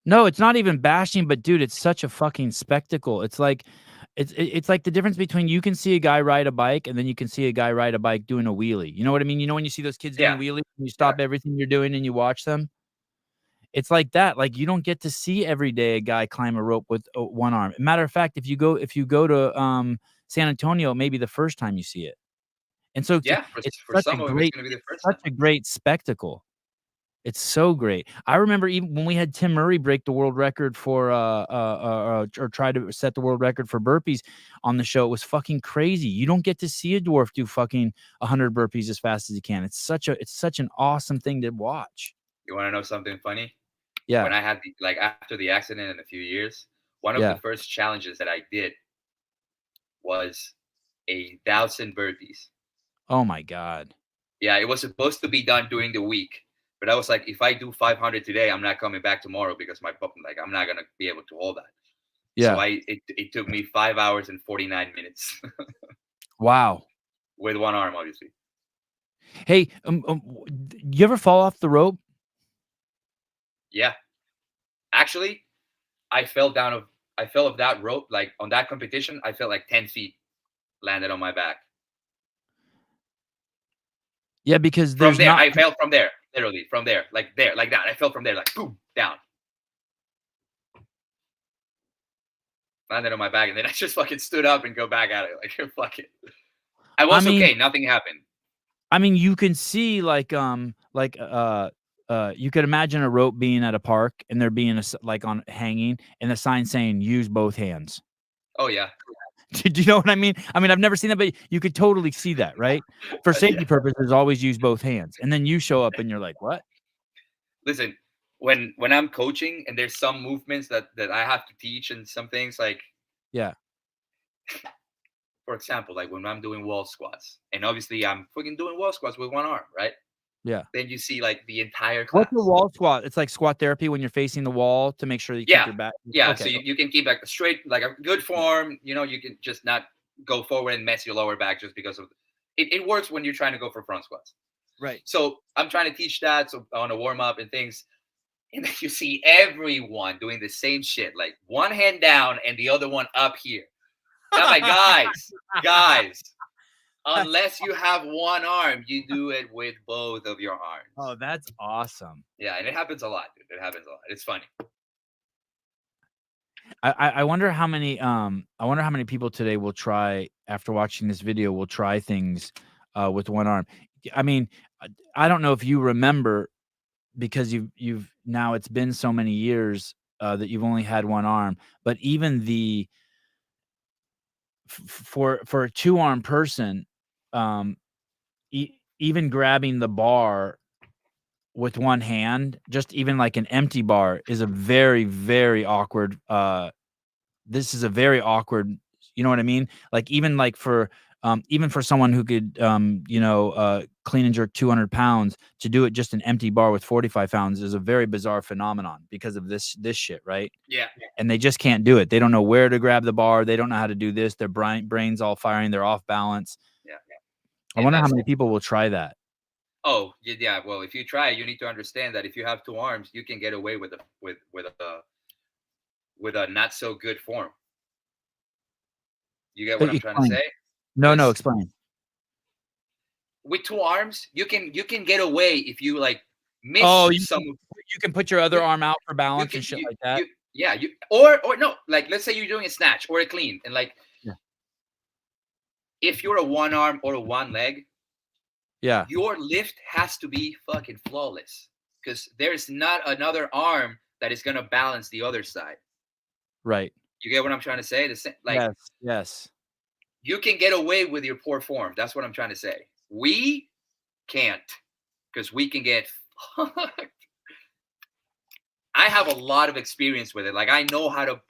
No, it's not even bashing, but dude, it's such a fucking spectacle. It's like it's like the difference between you can see a guy ride a bike and then you can see a guy ride a bike doing a wheelie. You know what I mean? You know when you see those kids doing Yeah, wheelies and you yeah, stop everything you're doing and you watch them? It's like that. Like you don't get to see every day a guy climb a rope with one arm. Matter of fact, if you go to San Antonio, maybe the first time you see it. And so yeah. it's For some of them, it's going to be the first such time. a great spectacle. It's so great. I remember even when we had Tim Murray break the world record for or try to set the world record for burpees on the show. It was fucking crazy. You don't get to see a dwarf do fucking 100 burpees as fast as he can. It's such an awesome thing to watch. You want to know something funny? When Yeah. I had like after the accident in a few years, one of the Yeah. first challenges that I did was 1,000 burpees. Oh my God. Yeah, it was supposed to be done during the week, but I was like, if I do 500 today, I'm not coming back tomorrow because like I'm not gonna be able to hold that. So Yeah. it took me 5 hours and 49 minutes Wow. with one arm, obviously. Hey, you ever fall off the rope? Yeah, actually, I fell down of I fell off that rope like on that competition. I felt like 10 feet landed on my back. Yeah, because From there's there, not. I fell from there, literally from there, like that. I fell from there, like boom, down, landed on my back, and then I just fucking stood up and go back at it, like fuck it. I I was mean, okay. Nothing happened. you can see you could imagine a rope being at a park and there being like on hanging and a sign saying use both hands. Oh yeah, Do you know what I mean? I mean, I've never seen that, but you could totally see that, right? For yeah. safety purposes, always use both hands. And then you show up and you're like, what? Listen, when I'm coaching and there's some movements that I have to teach and some things like Yeah. for example, like when I'm doing wall squats, and obviously I'm fucking doing wall squats with one arm, right? Yeah. Then you see like the entire What's a class. wall squat? It's like squat therapy when you're facing the wall to make sure you keep Yeah, your back. yeah. So Okay. you can keep like a straight, like a good form. You know, you can just not go forward and mess your lower back just because of it. It works when you're trying to go for front squats. Right. So I'm trying to teach that. So on a warm up and things, and then you see everyone doing the same shit, like one hand down and the other one up here. And I'm like, guys, unless you have one arm, you do it with both of your Oh, arms. that's awesome. Yeah, and it happens a lot, dude. It happens a lot. It's funny. I wonder how many people today will try after watching this video will try things with one arm. I mean, I don't know if you remember because you've now it's been so many years that you've only had one arm, but even the for a two-arm person, um, even grabbing the bar with one hand, just even like an empty bar, is a very, very awkward. This is a very awkward. You know what I mean? Like even for someone who could, clean and jerk 200 pounds, to do it just an empty bar with 45 pounds is a very bizarre phenomenon because of this shit, right? Yeah. And they just can't do it. They don't know where to grab the bar. They don't know how to do this. Their brains all firing. They're off balance. Yeah. I And wonder how that's many people will try that. oh yeah. Well, if you try, you need to understand that if you have two arms, you can get away with a not so good form. You get what I'm trying to Explain. say? No, Because explain. with two arms, you can get away if you like Oh, miss some. you can put your other You arm out for you balance can and shit like that. you yeah you or no, like let's say you're doing a snatch or a clean, and like Yeah. if you're a one arm or a one leg, Yeah. your lift has to be fucking flawless because there's not another arm that is gonna balance the other side. Right. You get what I'm trying to say? Like Yes. Yes. you can get away with your poor form. That's what I'm trying to say. We can't because we can get. I have a lot of experience with it. Like I know how to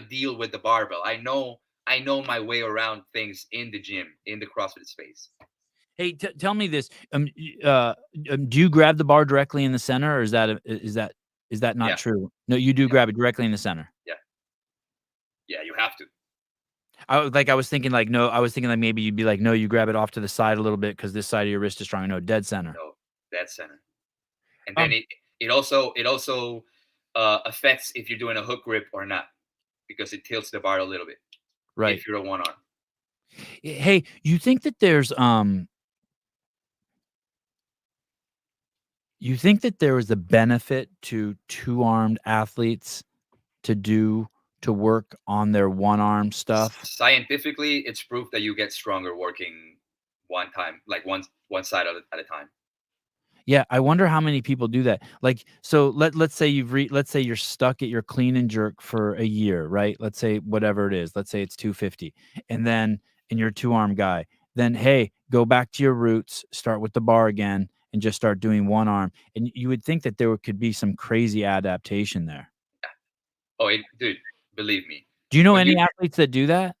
deal with the barbell. I know my way around things in the gym, in the CrossFit space. Hey, tell me this. Do you grab the bar directly in the center, or is that not Yeah, true? No, you do yeah, grab it directly in the center. yeah, yeah. You have to. I was thinking like no, I was thinking like maybe you'd be like no, you grab it off to the side a little bit because this side of your wrist is strong. No, dead center. No, dead center. And then Um, it also affects if you're doing a hook grip or not because it tilts the bar a little bit right. if you're a one arm. Hey, you think that there was a benefit to two-armed athletes to work on their one-arm stuff? Scientifically, it's proof that you get stronger working one time, like one side at a time. Yeah, I wonder how many people do that. Like, so let's say let's say you're stuck at your clean and jerk for a year, right? Let's say whatever it is. Let's say it's 250, and you're a two-arm guy. Then hey, go back to your roots, start with the bar again, and just start doing one arm. And you would think that could be some crazy adaptation there. Oh, dude, believe me. Do you know When you any athletes that do that?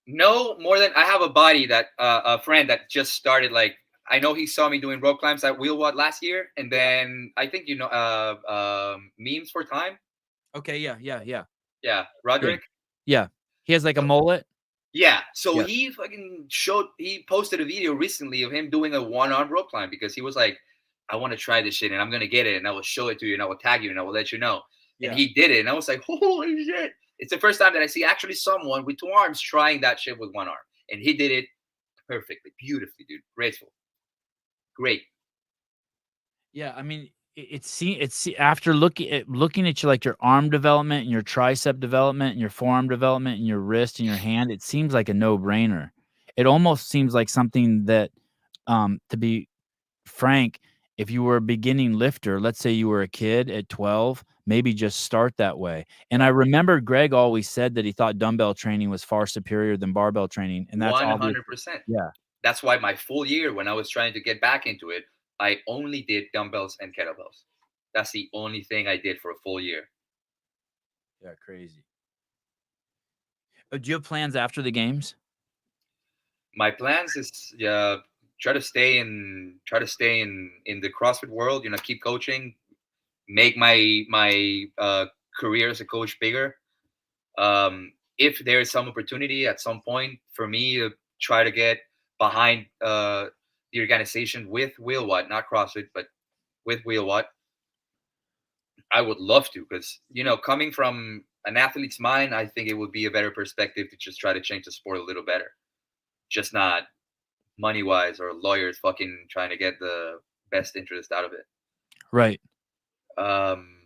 know more than I have a buddy that a friend that just started like I know he saw me doing rope climbs at WheelWod last year, and then I think memes for time. Okay, yeah. Yeah, Yeah. Roderick. Yeah. He has like a So mullet? yeah, so Yeah. he posted a video recently of him doing a one arm rope climb because he was like, I want to try this shit and I'm gonna get it and I will show it to you and I will tag you and I will let you know. And Yeah. he did it and I was like, holy shit! It's the first time that I see actually someone with two arms trying that shit with one arm, and he did it perfectly, beautifully, dude, graceful, great. Yeah, I mean, after looking at you like your arm development and your tricep development and your forearm development and your wrist and your hand, it seems like a no-brainer. It almost seems like something that, to be frank, if you were a beginning lifter, let's say you were a kid at 12, maybe just start that way. And I remember Greg always said that he thought dumbbell training was far superior than barbell training, and that's obvious. 100%. Yeah. That's why my full year when I was trying to get back into it, I only did dumbbells and kettlebells. That's the only thing I did for a full year. Yeah, crazy. Do you have plans after the games? My plans is try to stay in the CrossFit world. Keep coaching, make my career as a coach bigger. If there is some opportunity at some point for me to try to get behind the organization with WheelWod, not CrossFit, but with WheelWod, I would love to, because coming from an athlete's mind, I think it would be a better perspective to just try to change the sport a little better, just not money wise or lawyers fucking trying to get the best interest out of it. Right. Um,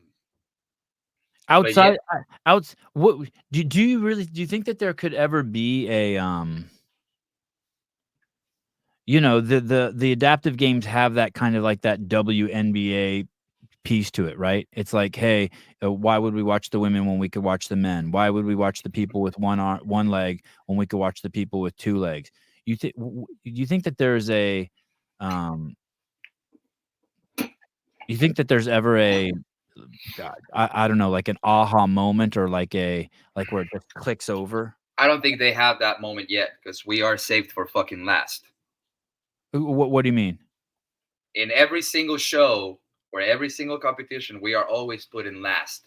but yeah, Outside, what do you really do you think that there could ever be a the adaptive games have that kind of like that WNBA piece to it, right? It's like, hey, why would we watch the women when we could watch the men? Why would we watch the people with one leg when we could watch the people with two legs? You think that there's a um you think that there's ever a I don't know, like an aha moment or like where it just clicks over? I don't think they have that moment yet, because we are saved for fucking last. What do you mean? In every single show or every single competition, we are always put in last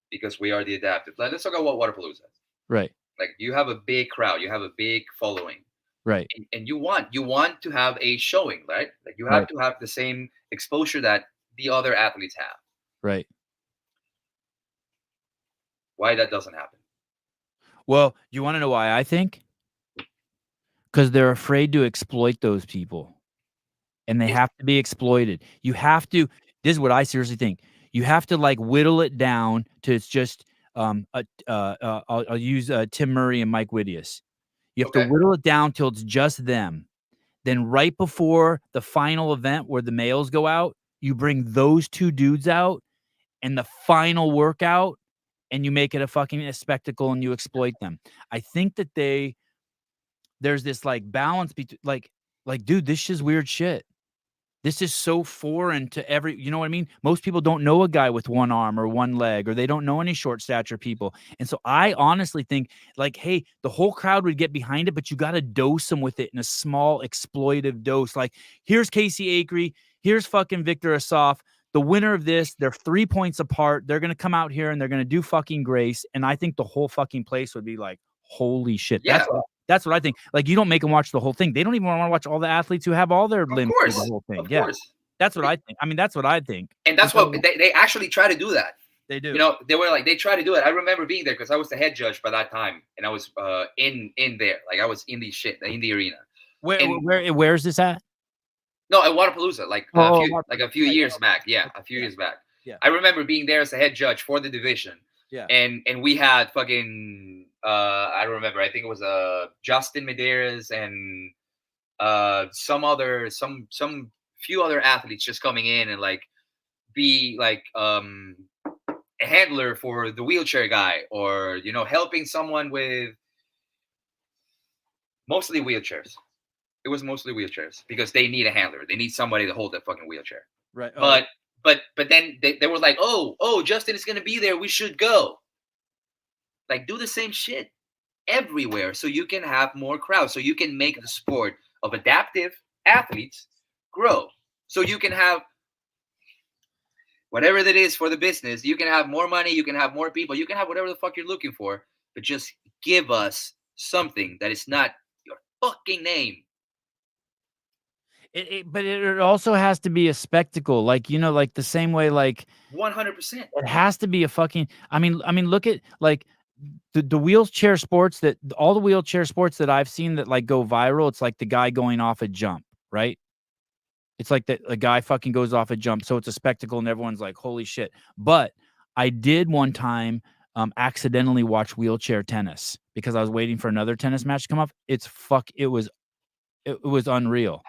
because we are the adaptive. Let's talk about Waterpalooza. Right. Like, you have a big crowd, you have a big following, Right. and you want to have a showing, right? Like, you have Right. to have the same exposure that the other athletes have. Right. Why that doesn't happen? Well, you wanna know why I think? Because 'Cause they're afraid to exploit those people, and they It, have to be exploited. You have to this is what I seriously think. You have to, like, whittle it down to it's just, I'll use, Tim Murray and Mike Widius. You have to okay, whittle it down till it's just them. Then right before the final event where the males go out, you bring those 2 dudes out and the final workout, and you make it a spectacle and you exploit them. I think that there's this, like, balance between dude, this is weird shit. This is so foreign to you know what I mean? Most people don't know a guy with one arm or one leg, or they don't know any short stature people. And so I honestly think, like, hey, the whole crowd would get behind it, but you got to dose them with it in a small exploitive dose. Like, here's Casey Acree, here's fucking Victor Assaf. The winner of this, they're 3 points apart. They're gonna come out here and they're gonna do fucking grace. And I think the whole fucking place would be like, holy shit. yeah, That's what I think. Like, you don't make them watch the whole thing. They don't even wanna watch all the athletes who have all their of limbs through the course, whole thing. of Yeah. course. That's what I think. I mean, that's what I think. And that's So what they actually try to do that. they do. They try to do it. I remember being there because I was the head judge by that time, and I was in there, like, I was in the arena. And Where's this at? no, at Waterpalooza, like Oh, a few yeah, years back. Yeah, okay, a few yeah, years back. yeah. I remember being there as a head judge for the division, Yeah. and we had fucking I remember, I think it was Justin Medeiros and some few other athletes just coming in and, like, be like a handler for the wheelchair guy, or helping someone with mostly wheelchairs. It was mostly wheelchairs because they need a handler. They need somebody to hold that fucking wheelchair. Right. Oh, But then they were like, oh, Justin is gonna be there. We should go. Like, do the same shit everywhere so you can have more crowds, so you can make the sport of adaptive athletes grow. So you can have whatever that is for the business. You can have more money, you can have more people, you can have whatever the fuck you're looking for, but just give us something that is not your fucking name. but it also has to be a spectacle. Like, like the same way, like 100%. it has to be a fucking. I mean, look at like the wheelchair sports all the wheelchair sports that I've seen that like go viral. It's like the guy going off a jump, right? It's like that a guy fucking goes off a jump, so it's a spectacle, and everyone's like, "Holy shit!" But I did one time accidentally watch wheelchair tennis because I was waiting for another tennis match to come up. It was unreal.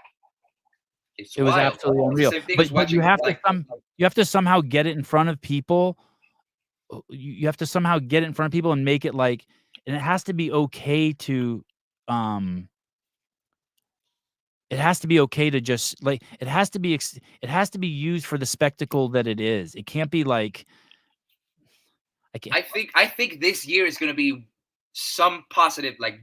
It's It was wild. absolutely It's the unreal. same thing But as watching, like, you have to somehow get it in front of people. You have to somehow get it in front of people and make it like, and it has to be okay to, um, it has to be okay to just like it has to be used for the spectacle that it is. It can't be like I can't. I think this year is going to be some positive, like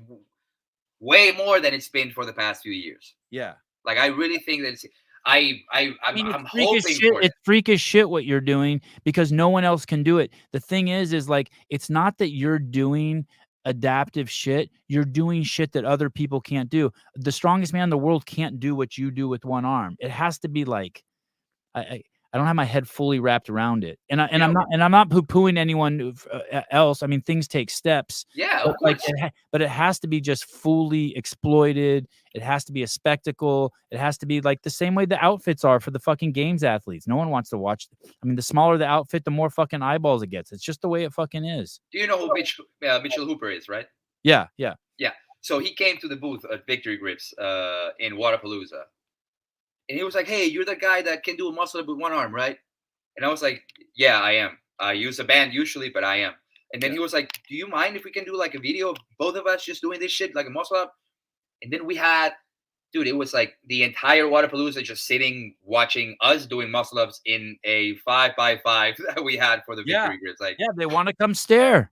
way more than it's been for the past few years. Yeah. Like I really think that I'm It's freak as hoping shit. for that. It's freak as shit what you're doing because no one else can do it. The thing is like it's not that you're doing adaptive shit. You're doing shit that other people can't do. The strongest man in the world can't do what you do with one arm. It has to be like I, I I don't have my head fully wrapped around it, and You know, I'm not poo pooing anyone else. I mean, things take steps, yeah, but of course. but it has to be just fully exploited. It has to be a spectacle. It has to be like the same way the outfits are for the fucking games athletes. No one wants to watch. I mean, the smaller the outfit, the more fucking eyeballs it gets. It's just the way it fucking is. Do you know who Mitchell Hooper is, right? Yeah, yeah, Yeah. So he came to the booth at Victory Grips in Wadapalooza, and he was like, "Hey, you're the guy that can do a muscle up with one arm, right?" And I was like, "Yeah, I am. I use a band usually, but I am." And then he was like, "Do you mind if we can do like a video of both of us just doing this shit like a muscle up?" And then we had, dude, it was like the entire Wadapalooza just sitting watching us doing muscle ups in a 5x5 that we had for the yeah, Victory Grips. Like, yeah. They want to come stare.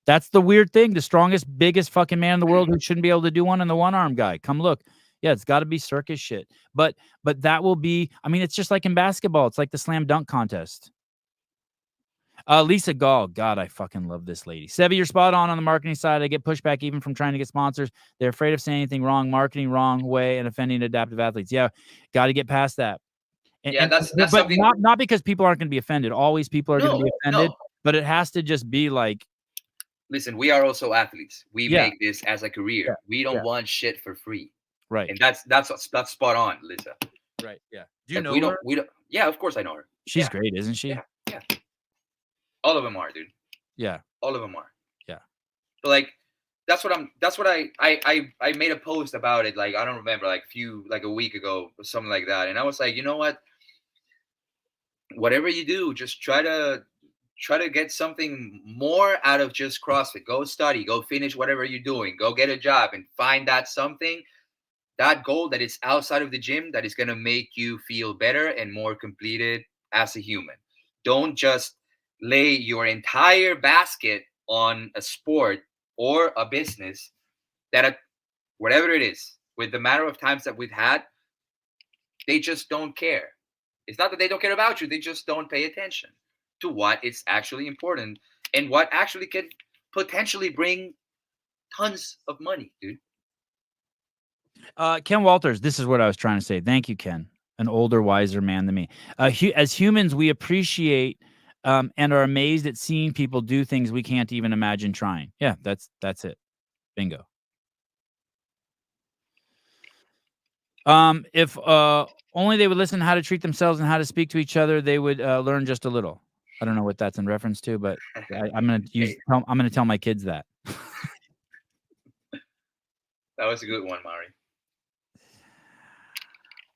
That's the weird thing. The strongest, biggest fucking man in the world who shouldn't be able to do one, and the one arm guy. Come look. Yeah, it's got to be circus shit. But that will be. I mean, it's just like in basketball. It's like the slam dunk contest. Lisa Gall. God, I fucking love this lady. Sevi, you're spot on the marketing side. I get pushback even from trying to get sponsors. They're afraid of saying anything wrong, marketing wrong way, and offending adaptive athletes. Yeah, got to get past that. yeah, that's But something. not because people aren't going to be offended. Always people are going to be offended. No. But it has to just be like, Listen, we are also athletes. We yeah, make this as a career. yeah, We don't yeah, want shit for free. right, And that's spot on, Lisa. right, yeah. Do you Like know her? we don't. Yeah, of course I know her. She's Yeah, great, isn't she? yeah, yeah. All of them are, dude. Yeah, All of them are. yeah. So like, that's what I made a post about it. Like I don't remember, like a week ago or something like that. And I was like, you know what? Whatever you do, just try to get something more out of just CrossFit. Go study, go finish whatever you're doing, go get a job and find that something, that goal that is outside of the gym that is going to make you feel better and more completed as a human. Don't just lay your entire basket on a sport or a business that whatever it is, with the matter of times that we've had, they just don't care. It's not that they don't care about you, they just don't pay attention to what is actually important and what actually can potentially bring tons of money, dude. Ken Walters, this is what I was trying to say. Thank you, Ken. An older, wiser man than me. As humans, we appreciate and are amazed at seeing people do things we can't even imagine trying. Yeah, that's it. Bingo. If only they would listen to how to treat themselves and how to speak to each other, they would learn just a little. I don't know what that's in reference to, but I'm gonna tell my kids that. That was a good one, Mari.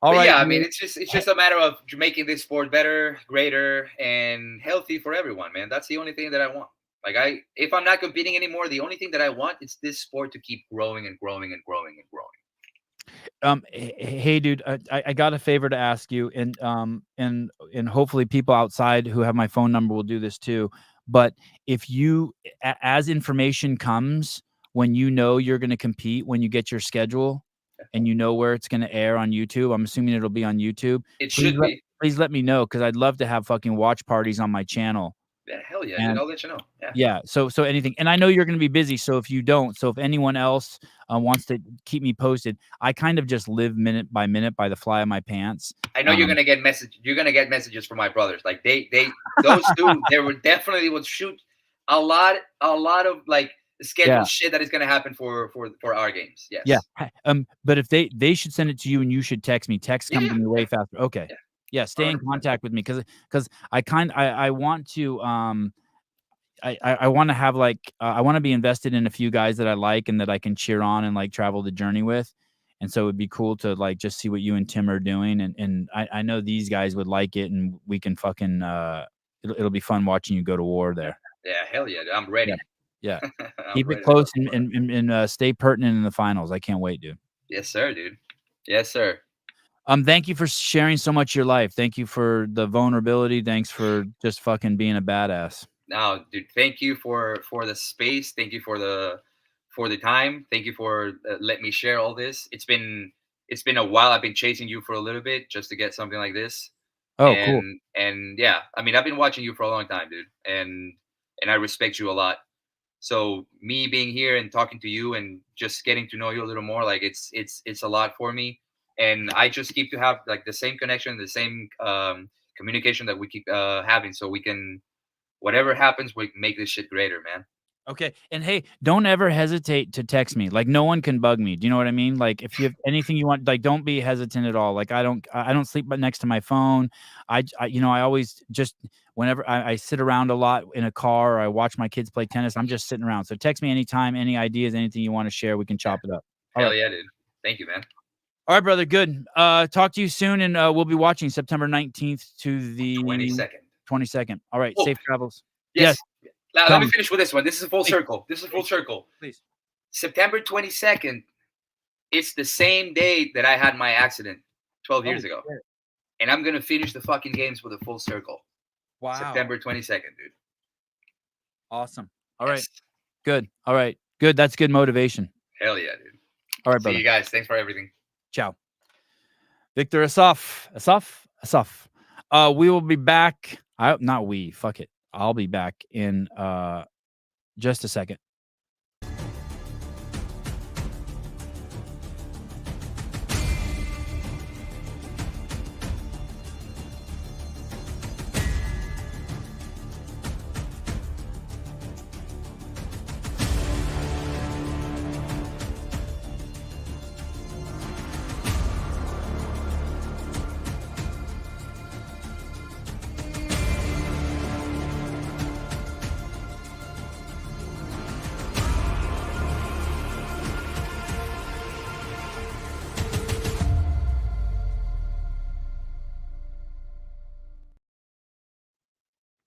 All right. Yeah, I mean, it's just a matter of making this sport better, greater, and healthy for everyone, man. That's the only thing that I want. Like if I'm not competing anymore, the only thing that I want is this sport to keep growing and growing and growing and growing. Hey, dude, I got a favor to ask you, and hopefully people outside who have my phone number will do this too. But if you, as information comes, when you know you're going to compete, when you get your schedule, and you know where it's going to air on YouTube, I'm assuming it'll be on YouTube. It should be. Please let me know because I'd love to have fucking watch parties on my channel. Yeah, hell yeah, dude. I'll let you know. Yeah. Yeah. So anything, and I know you're going to be busy. So if you don't, so if anyone else wants to keep me posted, I kind of just live minute by minute by the fly of my pants. I know you're gonna get You're gonna get messages from my brothers. Like those two, they would definitely would shoot a lot of like scheduled shit that is gonna happen for our games. Yes. Yeah. But if they should send it to you and you should text me. Text come to me way faster. Okay. Yeah. Stay in contact with me because I want to I want to have like I want to be invested in a few guys that I like and that I can cheer on and like travel the journey with. And so it'd be cool to like just see what you and Tim are doing. And I know these guys would like it and we can fucking it'll be fun watching you go to war there. Yeah, hell yeah. I'm ready. Yeah. Keep it close and stay pertinent in the finals. I can't wait, dude. Yes, sir, dude. Yes, sir. Thank you for sharing so much of your life. Thank you for the vulnerability. Thanks for just fucking being a badass. No, dude, thank you for the space. Thank you for the time. Thank you for letting me share all this. It's been a while. I've been chasing you for a little bit just to get something like this. Oh, cool. And yeah, I mean, I've been watching you for a long time, dude, and I respect you a lot. So me being here and talking to you and just getting to know you a little more, like it's a lot for me. And I just keep to have like the same connection, the same communication that we keep having, so we can, whatever happens, we make this shit greater, man. Okay. And hey, don't ever hesitate to text me. Like no one can bug me. Do you know what I mean? Like if you have anything you want, like don't be hesitant at all. Like I don't sleep but next to my phone. I always just whenever I sit around a lot in a car or I watch my kids play tennis, I'm just sitting around. So text me anytime, any ideas, anything you want to share, we can chop it up. All Hell right. yeah, dude. Thank you, man. All right, brother. Good. Talk to you soon. And we'll be watching September 19th to the 22nd. 22nd. All right. Oh, Safe travels. yes. Yes. Now, Tell let me me. finish with this one. This is a full Please, circle. This is a full circle. please. September 22nd. It's the same day that I had my accident 12 years Oh, ago. shit. And I'm going to finish the fucking games with a full circle. Wow. September 22nd, dude. Awesome. All right. Yes. Good. All right. Good. That's good motivation. Hell yeah, dude. All right, See brother. you guys. Thanks for everything. Ciao. Victor Assaf. Assaf. We will be back. Not we. Fuck it. I'll be back in just a second.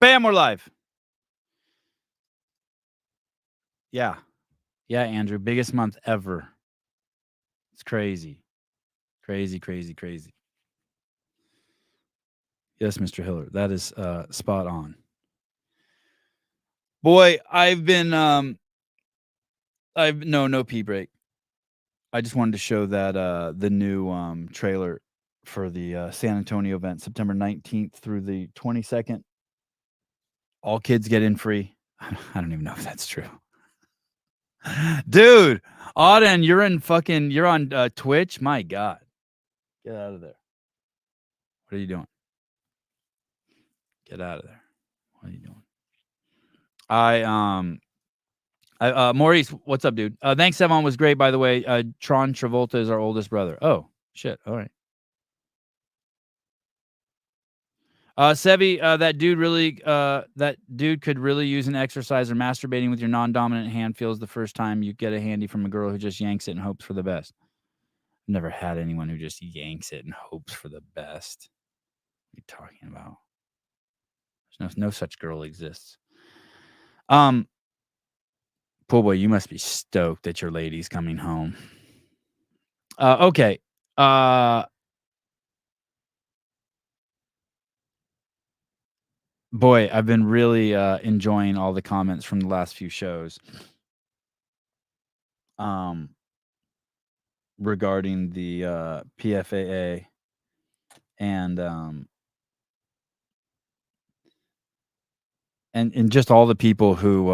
Bam, we're live. Yeah. Yeah, Andrew. Biggest month ever. It's crazy. Crazy. Yes, Mr. Hiller. That is spot on. Boy, I've been no pee break. I just wanted to show that the new trailer for the San Antonio event, September 19th through the 22nd. All kids get in free. I don't even know if that's true. Dude, Auden, you're on Twitch? My God. Get out of there. What are you doing? Get out of there. What are you doing? Maurice, what's up, dude? Thanks, Sevon was great, by the way. Tron Travolta is our oldest brother. Oh, shit. All right. Sevi, that dude could really use an exercise, or masturbating with your non-dominant hand feels the first time you get a handy from a girl who just yanks it and hopes for the best. I've never had anyone who just yanks it and hopes for the best. What are you talking about? There's no such girl exists. Pool boy, you must be stoked that your lady's coming home. Okay. Boy, I've been really enjoying all the comments from the last few shows. Regarding the PFAA and just all the people who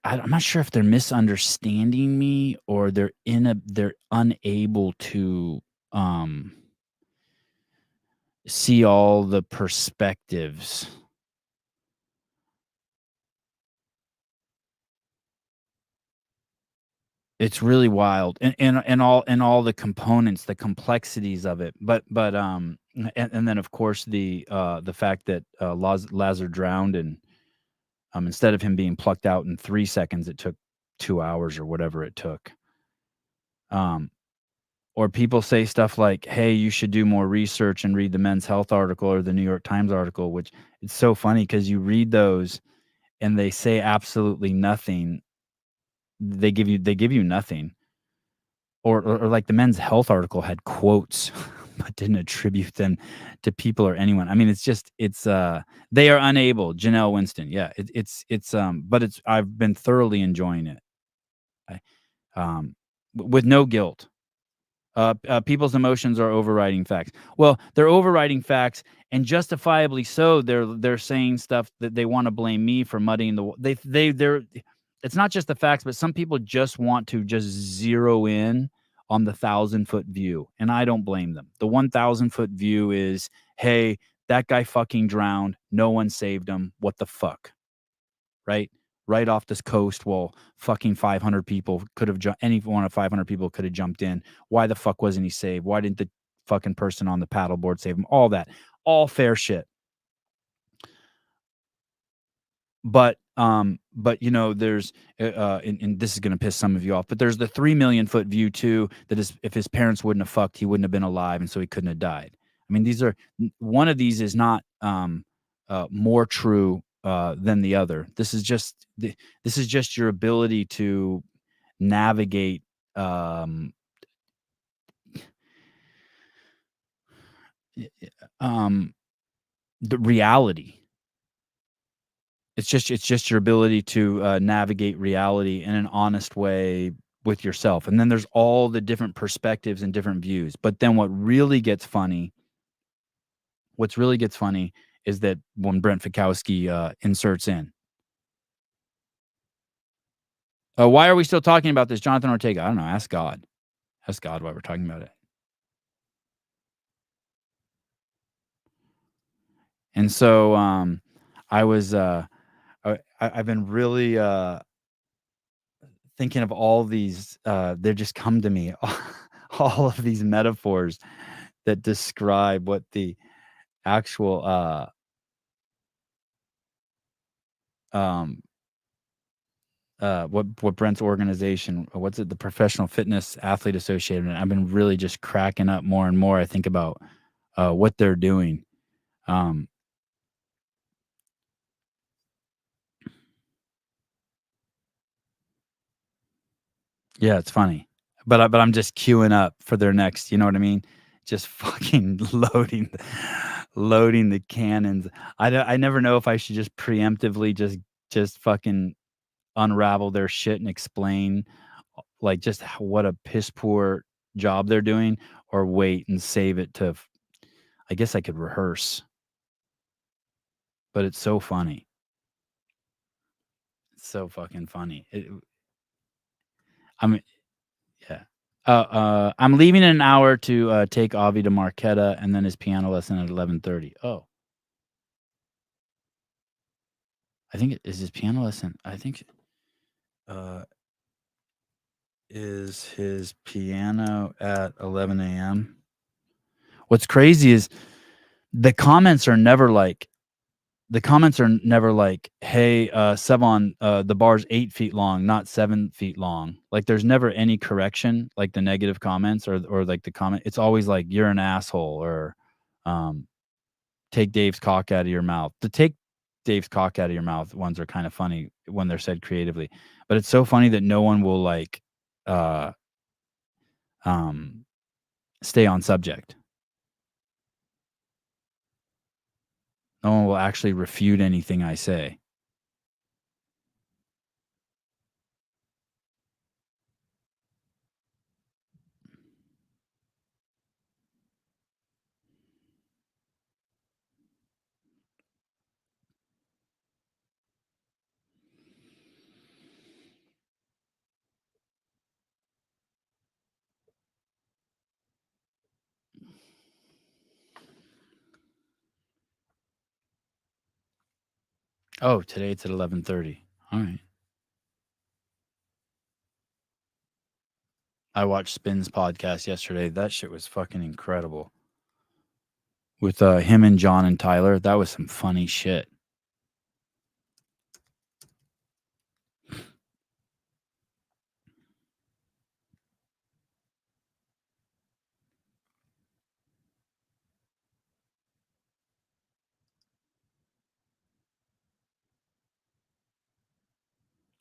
I'm not sure if they're misunderstanding me or they're unable to see all the perspectives. It's really wild, and all the components, the complexities of it. But and then of course the fact that Lazar drowned, and instead of him being plucked out in 3 seconds, it took 2 hours or whatever it took. Or people say stuff like, "Hey, you should do more research and read the Men's Health article or the New York Times article," which it's so funny because you read those and they say absolutely nothing. They give you nothing. Or like the Men's Health article had quotes. but didn't attribute them to people or anyone. I mean, they are unable. Janelle Winston. Yeah, but I've been thoroughly enjoying it. I, with no guilt. People's emotions are overriding facts. Well, they're overriding facts, and justifiably so. They're saying stuff that they want to blame me for muddying the. They're. It's not just the facts, but some people just want to just zero in on the 1,000-foot view, and I don't blame them. The 1,000-foot view is, hey, that guy fucking drowned. No one saved him. What the fuck, right? Right off this coast, well, fucking 500 people could have any one of 500 people could have jumped in. Why the fuck wasn't he saved? Why didn't the fucking person on the paddleboard save him? All that, all fair shit. But there's and this is gonna piss some of you off, but there's the 3 million foot view too. That is, if his parents wouldn't have fucked, he wouldn't have been alive, and so he couldn't have died. I mean, one of these is not more true than the other. This is just your ability to navigate the reality. It's just your ability to navigate reality in an honest way with yourself. And then there's all the different perspectives and different views. But then what's really gets funny is that when Brent Fikowski inserts in. Why are we still talking about this, Jonathan Ortega? I don't know. Ask God. Ask God why we're talking about it. And so I've been really thinking of all these. They just come to me, all of these metaphors that describe what the actual what Brent's organization, what's it, the Professional Fitness Athlete Association. And I've been really just cracking up more and more. I think about what they're doing. Yeah, it's funny, but I'm just queuing up for their next. You know what I mean? Just fucking loading the cannons. I never know if I should just preemptively just fucking unravel their shit and explain like just what a piss poor job they're doing, or wait and save it to. I guess I could rehearse, but it's so funny. It's so fucking funny. I'm Yeah. I'm leaving in an hour to take Avi to Marquetta and then his piano lesson at 11:30. Oh, I think it is his piano lesson. I think is his piano at 11 a.m. What's crazy is the comments are never like, hey, Sevon, the bar's 8 feet long, not 7 feet long. Like, there's never any correction, like the negative comments or like the comment. It's always like, you're an asshole, or take Dave's cock out of your mouth. The take Dave's cock out of your mouth ones are kind of funny when they're said creatively, but it's so funny that no one will like stay on subject. No one will actually refute anything I say. Oh, today it's at 11:30. All right. I watched Spin's podcast yesterday. That shit was fucking incredible. With him and John and Tyler, that was some funny shit.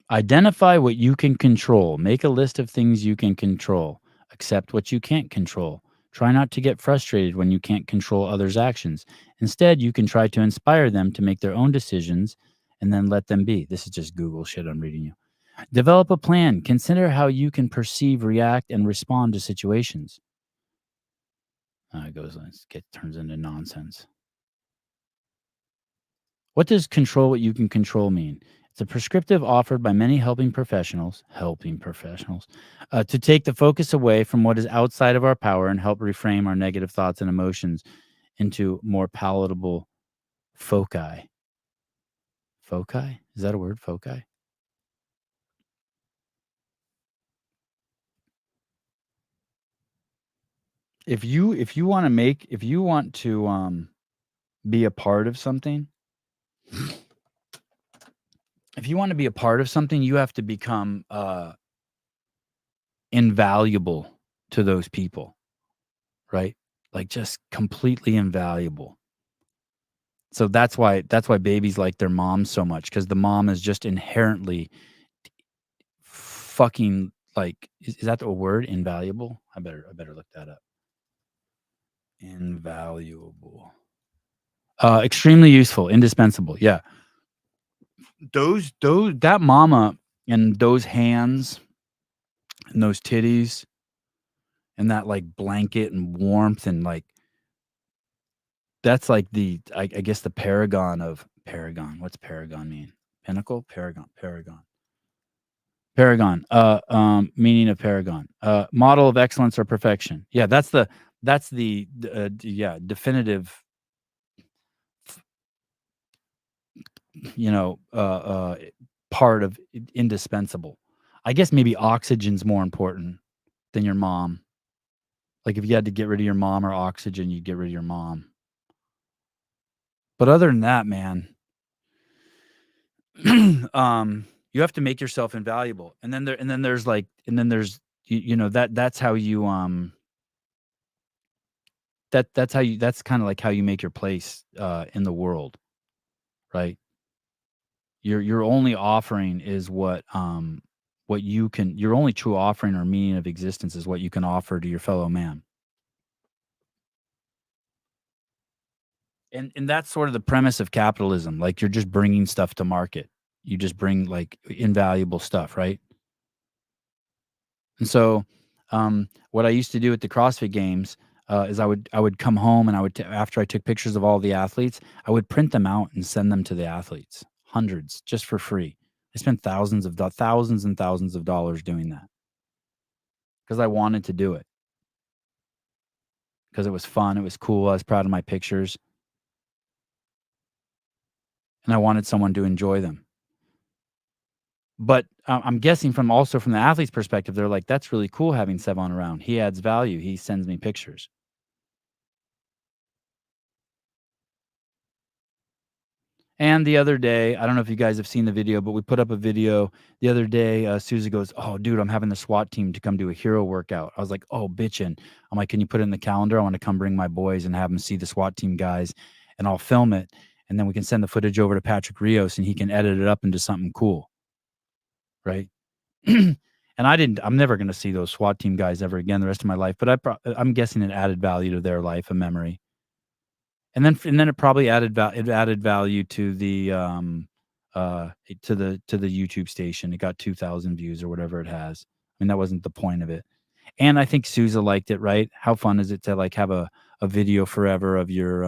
Identify what you can control. Make a list of things you can control. Accept what you can't control. Try not to get frustrated when you can't control others' actions. Instead, you can try to inspire them to make their own decisions and then let them be. This is just Google shit I'm reading you. Develop a plan. Consider how you can perceive, react, and respond to situations. It goes, turns into nonsense. What does control what you can control mean? It's a prescriptive offered by many helping professionals, to take the focus away from what is outside of our power and help reframe our negative thoughts and emotions into more palatable foci. Foci? Is that a word? Foci? If you want to be a part of something, if you want to be a part of something, you have to become invaluable to those people, right? Like just completely invaluable. So that's why babies like their mom so much, because the mom is just inherently fucking like is that the word, invaluable? I better look that up. Invaluable. Extremely useful, indispensable. Yeah. Those that mama and those hands and those titties and that like blanket and warmth and like that's like I guess the paragon of paragon. What's paragon mean? Pinnacle? Paragon. Paragon. Meaning of paragon. Model of excellence or perfection. Yeah, that's the definitive part of indispensable. I guess maybe oxygen's more important than your mom. Like if you had to get rid of your mom or oxygen, you'd get rid of your mom. But other than that, man, you have to make yourself invaluable. And then there's that's how you that's kind of like how you make your place in the world, right? Your only offering is what you can, your only true offering or meaning of existence is what you can offer to your fellow man. And that's sort of the premise of capitalism. Like you're just bringing stuff to market. You just bring like invaluable stuff, right? And so, what I used to do at the CrossFit Games is I would come home and after I took pictures of all the athletes, I would print them out and send them to the athletes, hundreds, just for free. I spent thousands and thousands of dollars doing that because I wanted to do it, because it was fun, it was cool. I was proud of my pictures, and I wanted someone to enjoy them. But I'm guessing from the athlete's perspective, they're like, "That's really cool having Sevon around. He adds value. He sends me pictures." And the other day, I don't know if you guys have seen the video, but we put up a video the other day. Susie goes, "Oh, dude, I'm having the SWAT team to come do a hero workout." I was like, "Oh, bitchin'." I'm like, "Can you put it in the calendar? I want to come bring my boys and have them see the SWAT team guys, and I'll film it, and then we can send the footage over to Patrick Rios, and he can edit it up into something cool." Right? And I'm never going to see those SWAT team guys ever again the rest of my life, but I'm guessing it added value to their life, a memory. And then it probably added value to the to the YouTube station. It got 2,000 views or whatever it has. I mean, that wasn't the point of it. And I think Sousa liked it, right? How fun is it to like have a video forever of your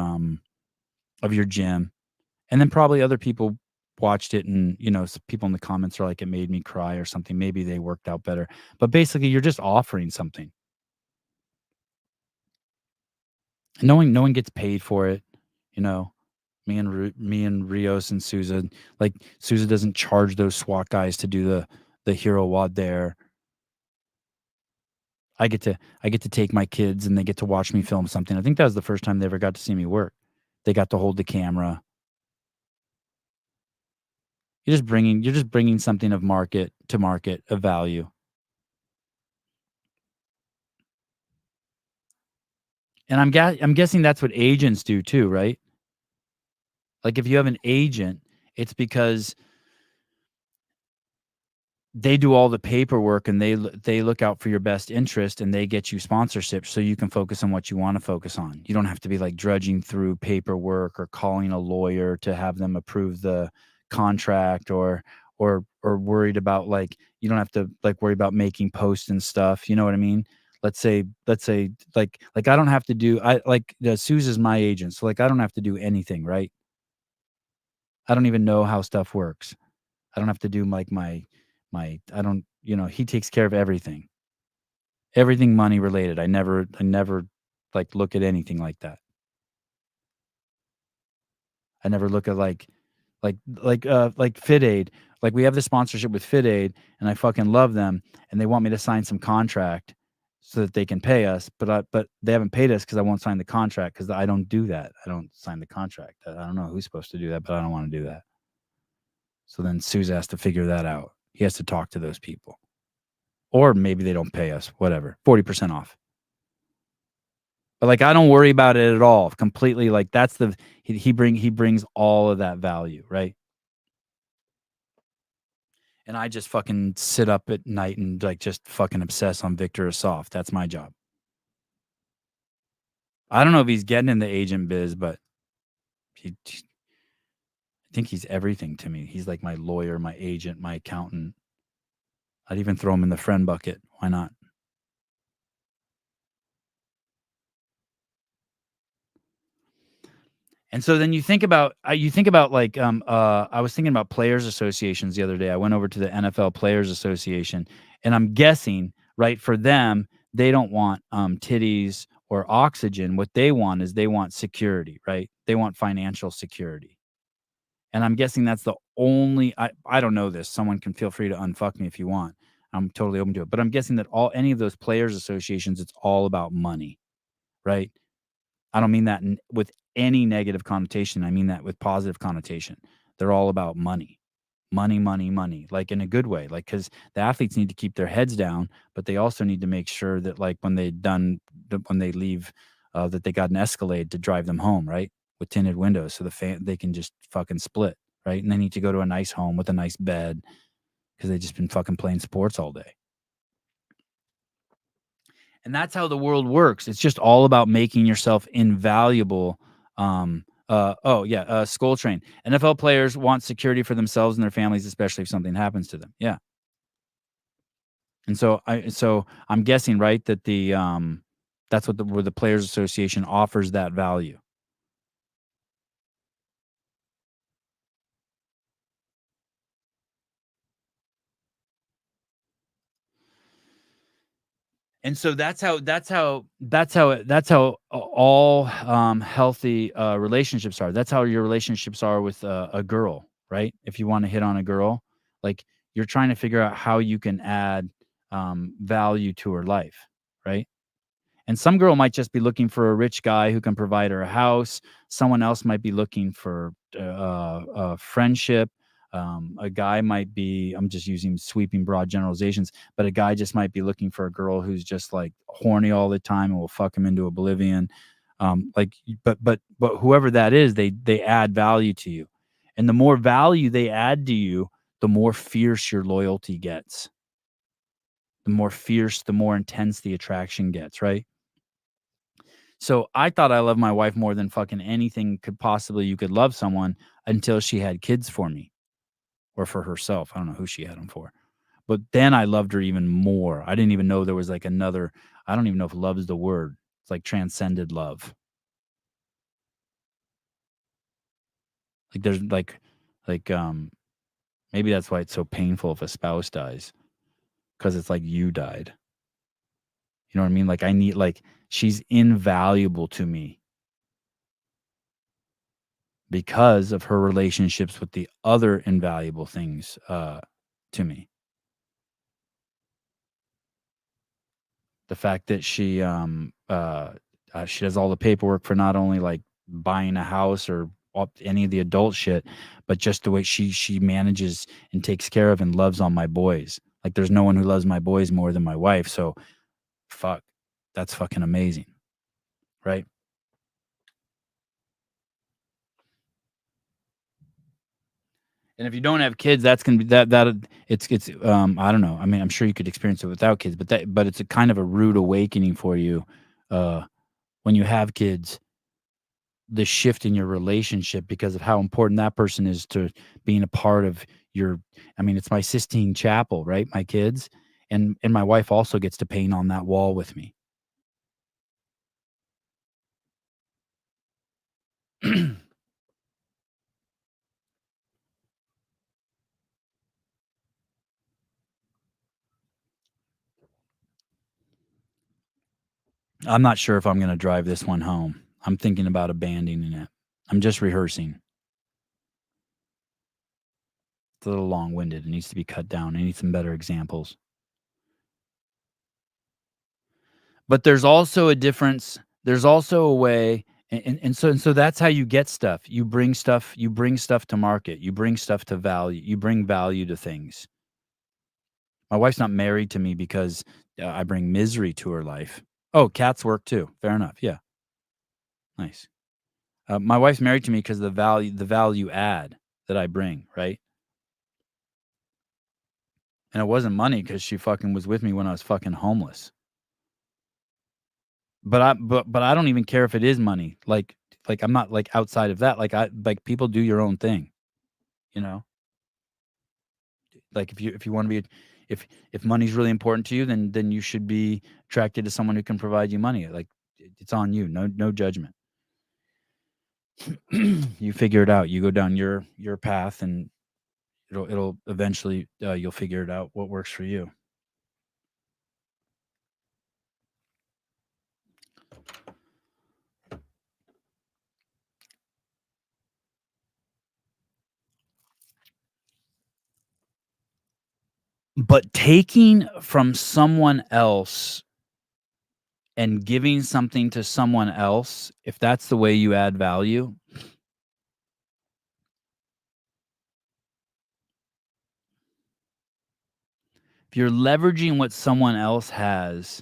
gym? And then probably other people watched it, and people in the comments are like, "It made me cry" or something. Maybe they worked out better. But basically, you're just offering something. No one gets paid for it, you know. Me and Rios and Sousa, like Sousa doesn't charge those SWAT guys to do the hero WOD there. I get to take my kids and they get to watch me film something. I think that was the first time they ever got to see me work. They got to hold the camera. You're just bringing something of market of value. And I'm guessing that's what agents do too, right? Like if you have an agent, it's because they do all the paperwork, and they look out for your best interest, and they get you sponsorship so you can focus on what you want to focus on. You don't have to be like drudging through paperwork or calling a lawyer to have them approve the contract, or worried about, like, you don't have to like worry about making posts and stuff. You know what I mean? Let's say like I don't have to do, I like, Suze is my agent, so like I don't have to do anything, right? I don't even know how stuff works. I don't have to do like my I don't, he takes care of everything. Everything money related. I never like look at anything like that. I never look at like Fit Aid. Like, we have this sponsorship with Fit Aid, and I fucking love them, and they want me to sign some contract so that they can pay us, but they haven't paid us because I won't sign the contract, because I don't do that. I don't sign the contract. I don't know who's supposed to do that, but I don't want to do that. So then Sousa has to figure that out. He has to talk to those people. Or maybe they don't pay us, whatever. 40% off. But like, I don't worry about it at all. Completely, like, that's he brings all of that value, right? And I just fucking sit up at night and like just fucking obsess on Victor Assaf. That's my job. I don't know if he's getting in the agent biz, but I think he's everything to me. He's like my lawyer, my agent, my accountant. I'd even throw him in the friend bucket. Why not? And so then you think about like, I was thinking about players associations the other day. I went over to the NFL Players Association, and I'm guessing, right, for them, they don't want titties or oxygen. What they want is they want security, right? They want financial security. And I'm guessing that's the only, I don't know this. Someone can feel free to unfuck me if you want. I'm totally open to it. But I'm guessing that any of those players associations, it's all about money, right? I don't mean that with any negative connotation. I mean that with positive connotation. They're all about money. Money, money, money, like in a good way. Like, because the athletes need to keep their heads down, but they also need to make sure that, like, when they leave, that they got an Escalade to drive them home, right? With tinted windows, so they can just fucking split, right? And they need to go to a nice home with a nice bed, because they've just been fucking playing sports all day. And that's how the world works. It's just all about making yourself invaluable. Skull Train. NFL players want security for themselves and their families, especially if something happens to them. Yeah. And so I'm guessing, right, that that's where the Players Association offers that value. And so that's how all healthy relationships are. That's how your relationships are with a girl, right? If you want to hit on a girl, like, you're trying to figure out how you can add value to her life, right? And some girl might just be looking for a rich guy who can provide her a house. Someone else might be looking for friendship. A guy might be, I'm just using sweeping broad generalizations, but a guy just might be looking for a girl who's just like horny all the time and will fuck him into oblivion. But whoever that is, they add value to you. And the more value they add to you, the more fierce your loyalty gets. The more fierce, the more intense the attraction gets, right? So I thought I loved my wife more than fucking anything you could love someone, until she had kids for me, or for herself. I don't know who she had them for. But then I loved her even more. I didn't even know there was like another, I don't even know if love is the word. It's like transcended love. Like, there's like maybe that's why it's so painful if a spouse dies, because it's like you died. You know what I mean? Like, she's invaluable to me because of her relationships with the other invaluable things to me. The fact that she does all the paperwork for not only like buying a house or any of the adult shit, but just the way she manages and takes care of and loves on my boys. Like, there's no one who loves my boys more than my wife. So fuck, that's fucking amazing, right? And if you don't have kids, that's gonna be it's I don't know. I mean, I'm sure you could experience it without kids, but it's a kind of a rude awakening for you when you have kids. The shift in your relationship because of how important that person is to being a part of your. I mean, it's my Sistine Chapel, right? My kids and my wife also gets to paint on that wall with me. I'm not sure if I'm going to drive this one home. I'm thinking about abandoning it. I'm just rehearsing. It's a little long-winded. It needs to be cut down. I need some better examples. But there's also a difference. There's also a way, and so that's how you get stuff. You bring stuff to market. You bring stuff to value. You bring value to things. My wife's not married to me because I bring misery to her life. Oh, cats work too. Fair enough. Yeah. Nice. My wife's married to me because the value add that I bring, right? And it wasn't money because she fucking was with me when I was fucking homeless. But I don't even care if it is money. Like I'm not like outside of that. Like people do your own thing, you know? Like if you want to be if money's really important to you, then you should be attracted to someone who can provide you money. Like it's on you. No judgment. You figure it out. You go down your path and it'll eventually you'll figure it out what works for you. But taking from someone else and giving something to someone else, if that's the way you add value, if you're leveraging what someone else has,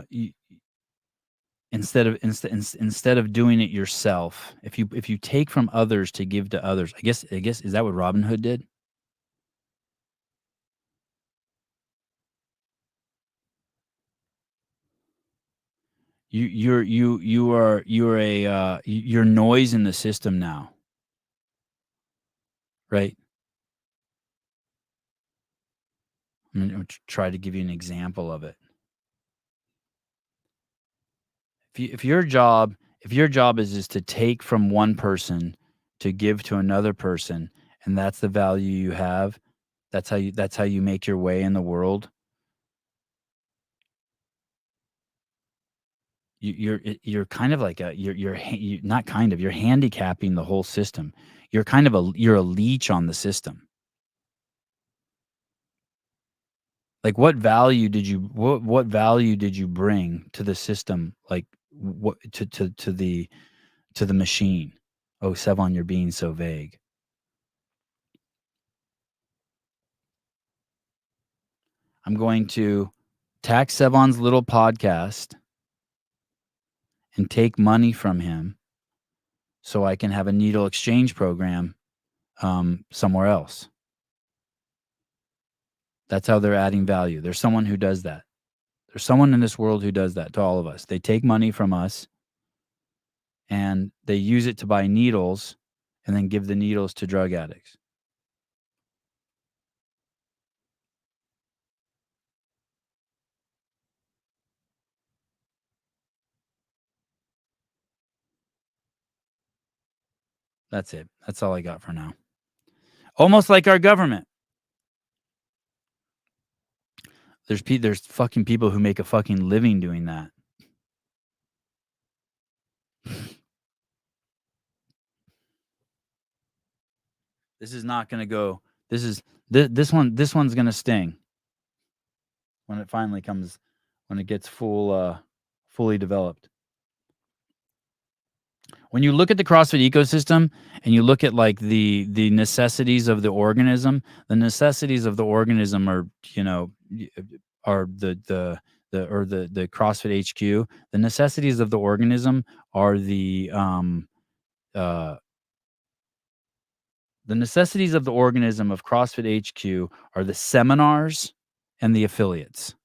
you, instead of doing it yourself, if you take from others to give to others, I guess is that what Robin Hood did? You're a you're noise in the system now, right? I'm gonna try to give you an example of it. If your job is to take from one person to give to another person, and that's the value you have, that's how you make your way in the world. You're kind of like you not kind of you're handicapping the whole system. You're a leech on the system. Like what value did you bring to the system? Like what to the machine? Oh, Sevon, you're being so vague. I'm going to tax Sevon's little podcast and take money from him so I can have a needle exchange program somewhere else. That's how they're adding value. There's someone who does that. There's someone in this world who does that to all of us. They take money from us and they use it to buy needles and then give the needles to drug addicts. That's it. That's all I got for now. Almost like our government. There's fucking people who make a fucking living doing that. This is not going to go. This one's going to sting when it finally comes, when it gets fully developed. When you look at the CrossFit ecosystem and you look at like the necessities of the organism, the necessities of the organism are, are the CrossFit HQ. The necessities of the organism are the The necessities of the organism of CrossFit HQ are the seminars and the affiliates.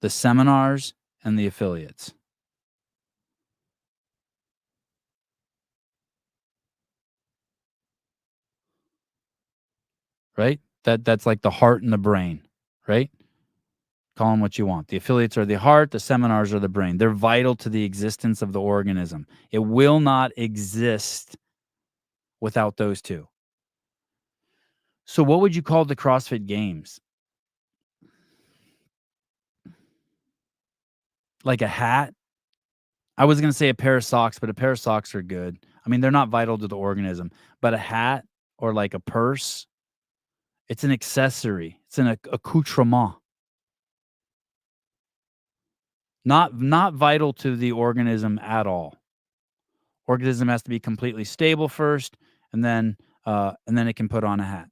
The seminars and the affiliates. Right? That's like the heart and the brain, right? Call them what you want. The affiliates are the heart, the seminars are the brain. They're vital to the existence of the organism. It will not exist without those two. So what would you call the CrossFit Games? Like a hat? I was gonna say a pair of socks, but a pair of socks are good. I mean, they're not vital to the organism, but a hat or like a purse, it's an accessory. It's an accoutrement. Not vital to the organism at all. Organism has to be completely stable first, and then it can put on a hat.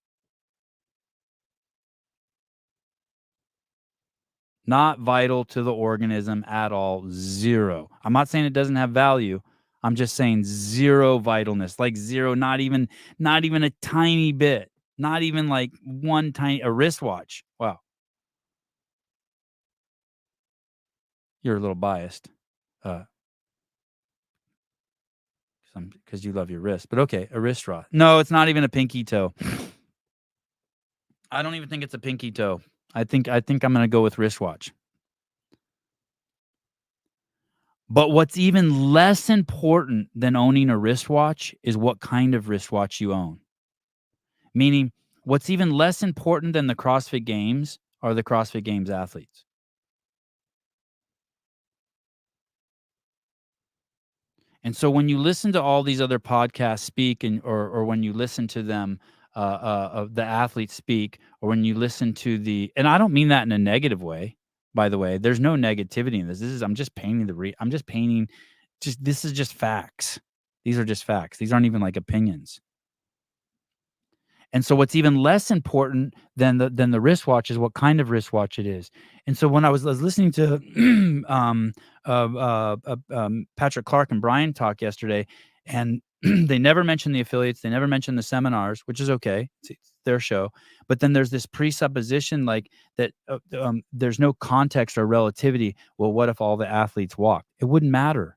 Not vital to the organism at all. 0. I'm not saying it doesn't have value. I'm just saying 0 vitalness, like 0, not even a tiny bit, not even like one tiny a wristwatch. Wow, you're a little biased, uh, because you love your wrist. But okay, a wrist watch. No, it's not even a pinky toe. I don't even think it's a pinky toe. I think I'm gonna go with wristwatch. But what's even less important than owning a wristwatch is what kind of wristwatch you own. Meaning, what's even less important than the CrossFit Games are the CrossFit Games athletes. And so when you listen to all these other podcasts speak or when you listen to them, of the athletes speak, or when you listen to and I don't mean that in a negative way, by the way. There's no negativity in this. I'm just painting this is just facts. These are just facts. These aren't even like opinions. And so what's even less important than the wristwatch is what kind of wristwatch it is. And so when I was listening to Patrick Clark and Brian talk yesterday, and they never mentioned the affiliates, they never mentioned the seminars, which is okay. It's their show. But then there's this presupposition like that there's no context or relativity. Well, what if all the athletes walk? It wouldn't matter.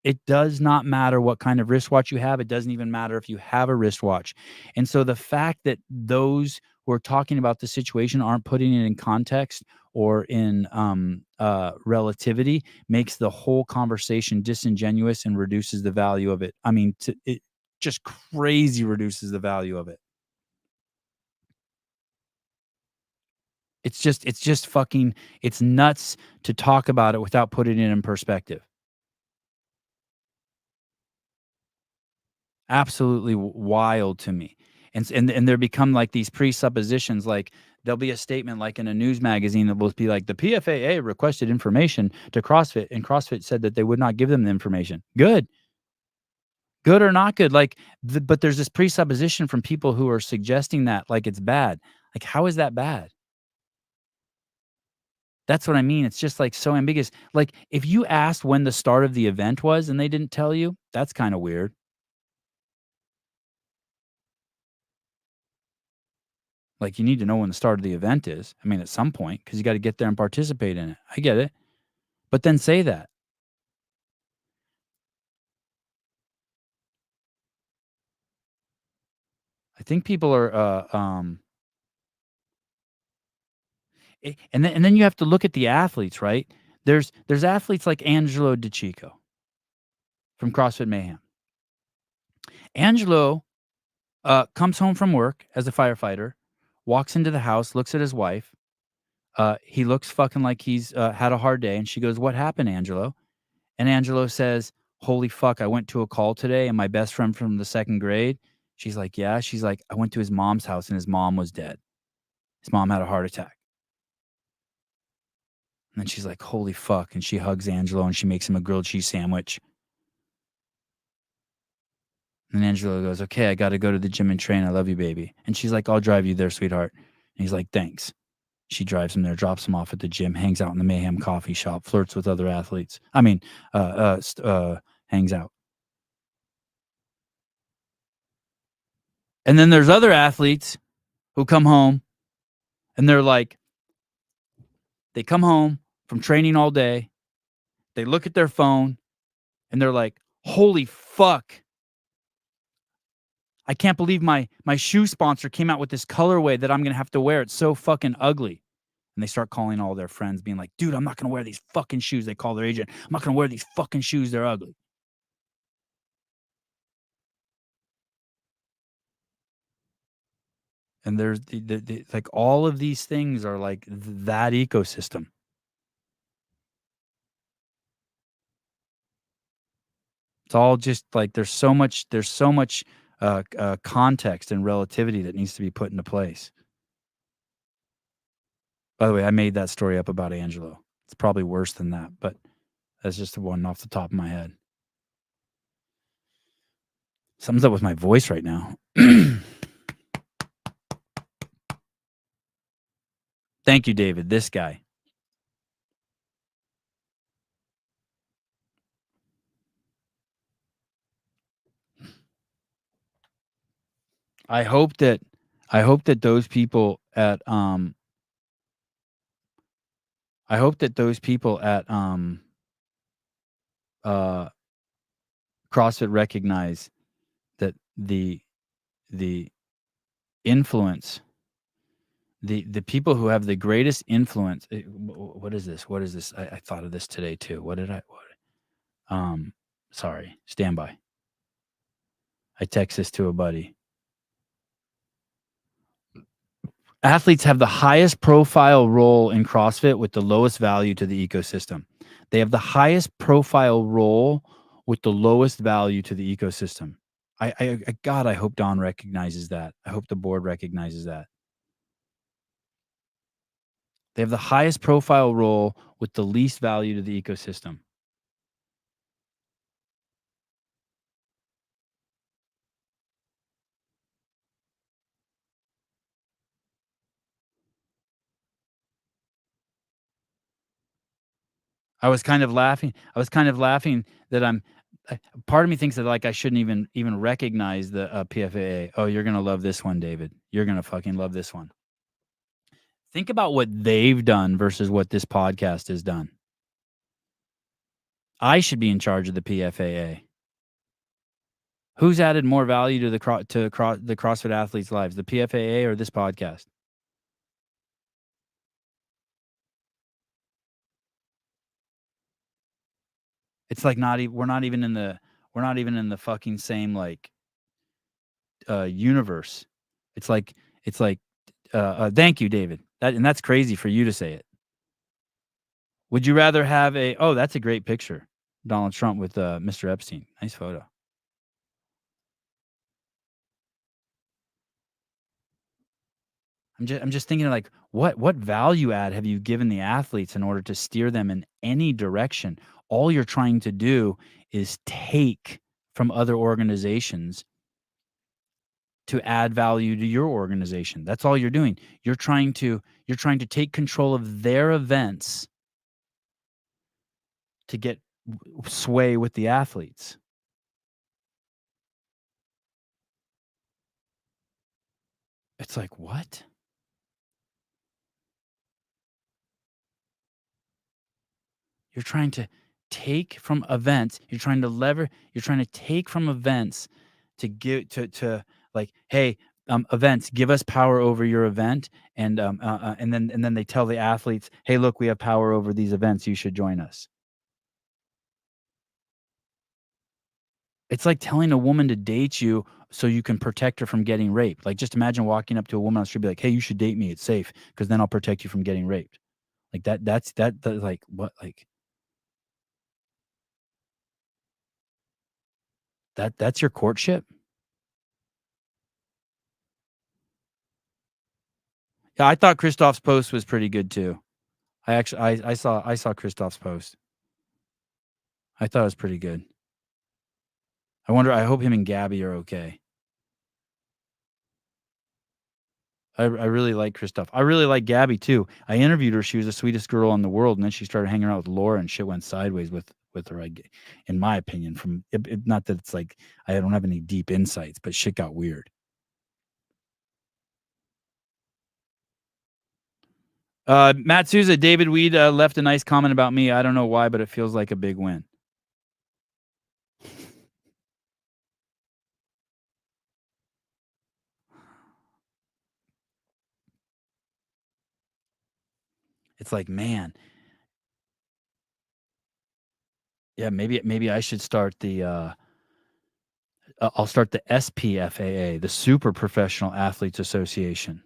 It does not matter what kind of wristwatch you have. It doesn't even matter if you have a wristwatch. And so the fact that those who are talking about the situation aren't putting it in context or in relativity makes the whole conversation disingenuous and reduces the value of it. I mean, it just crazy reduces the value of it. It's just fucking, it's nuts to talk about it without putting it in perspective. Absolutely wild to me. And there become like these presuppositions, like there'll be a statement like in a news magazine that will be like the PFAA requested information to CrossFit and CrossFit said that they would not give them the information. Good. Good or not good. Like but there's this presupposition from people who are suggesting that like it's bad. Like how is that bad? That's what I mean. It's just like so ambiguous. Like if you asked when the start of the event was and they didn't tell you, that's kind of weird. Like, you need to know when the start of the event is. I mean, at some point, because you gotta get there and participate in it. I get it. But then say that. I think people are, and then you have to look at the athletes, right? There's athletes like Angelo DiCicco from CrossFit Mayhem. Angelo, comes home from work as a firefighter, walks into the house, looks at his wife. He looks fucking like he's, had a hard day, and she goes, "What happened, Angelo?" And Angelo says, "Holy fuck, I went to a call today and my best friend from the 2nd grade." She's like, "Yeah." She's like, "I went to his mom's house and his mom was dead. His mom had a heart attack." And then she's like, "Holy fuck." And she hugs Angelo and she makes him a grilled cheese sandwich. And Angelo goes, "Okay, I got to go to the gym and train. I love you, baby." And she's like, "I'll drive you there, sweetheart." And he's like, "Thanks." She drives him there, drops him off at the gym, hangs out in the Mayhem coffee shop, flirts with other athletes. I mean, hangs out. And then there's other athletes who come home and they're like, they come home from training all day, they look at their phone and they're like, holy fuck, I can't believe my shoe sponsor came out with this colorway that I'm going to have to wear. It's so fucking ugly. And they start calling all their friends being like, dude, I'm not going to wear these fucking shoes. They call their agent. I'm not going to wear these fucking shoes. They're ugly. And there's like all of these things are like that ecosystem. It's all just like there's so much context and relativity that needs to be put into place. By the way, I made that story up about Angelo. It's probably worse than that, but that's just the one off the top of my head. Something's up with my voice right now. Thank you, David. This guy. I hope that those people at CrossFit recognize that the influence, the people who have the greatest influence. What is this? I thought of this today too. Sorry, stand by. I text this to a buddy. Athletes have the highest profile role in CrossFit with the lowest value to the ecosystem. They have the highest profile role with the lowest value to the ecosystem. God, I hope Don recognizes that. I hope the board recognizes that. They have the highest profile role with the least value to the ecosystem. I was kind of laughing that part of me thinks that like I shouldn't even recognize the PFAA. Oh, you're going to love this one, David. You're going to fucking love this one. Think about what they've done versus what this podcast has done. I should be in charge of the PFAA. Who's added more value to the CrossFit athletes' lives, the PFAA or this podcast? It's like we're not even in the fucking same like universe. It's like thank you, David. That's crazy for you to say it. Would you rather have that's a great picture. Donald Trump with Mr. Epstein. Nice photo. I'm just thinking like what value add have you given the athletes in order to steer them in any direction? All you're trying to do is take from other organizations to add value to your organization. That's all you're doing. You're trying to take control of their events to get sway with the athletes. It's like, what? You're trying to take from events. You're trying to take from events to give to like, hey, events, give us power over your event, and then they tell the athletes, hey, look, we have power over these events. You should join us. It's like telling a woman to date you so you can protect her from getting raped. Like, just imagine walking up to a woman on the street, be like, hey, you should date me. It's safe because then I'll protect you from getting raped. Like that's like what, like that's your courtship. Yeah, I thought Christoph's post was pretty good too. I saw Christoph's post. I thought it was pretty good. I hope him and Gabby are okay. I really like Christoph. I really like Gabby too. I interviewed her. She was the sweetest girl in the world, and then she started hanging out with Laura, and shit went sideways with her. In my opinion, not that it's like I don't have any deep insights, but shit got weird. Matt Souza, David Weed left a nice comment about me. I don't know why, but it feels like a big win. It's like, man, yeah, maybe I should start the I'll start the SPFAA, the Super Professional Athletes Association.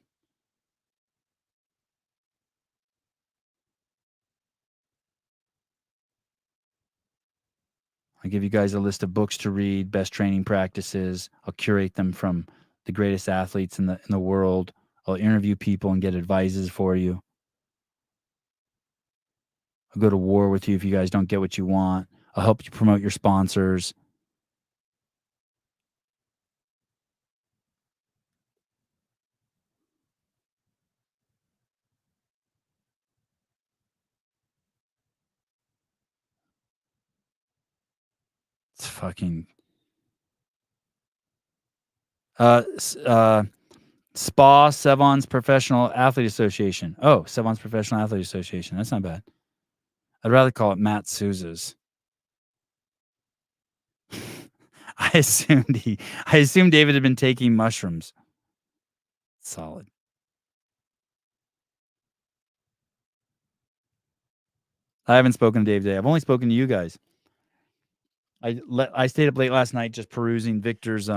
I'll give you guys a list of books to read, best training practices. I'll curate them from the greatest athletes in the world. I'll interview people and get advices for you. I'll go to war with you if you guys don't get what you want. I'll help you promote your sponsors. It's fucking SPA, Sevon's Professional Athlete Association. Oh, Sevon's Professional Athlete Association. That's not bad. I'd rather call it Matt Souza's. I assumed David had been taking mushrooms. Solid. I haven't spoken to Dave today. I've only spoken to you guys. I stayed up late last night just perusing Victor's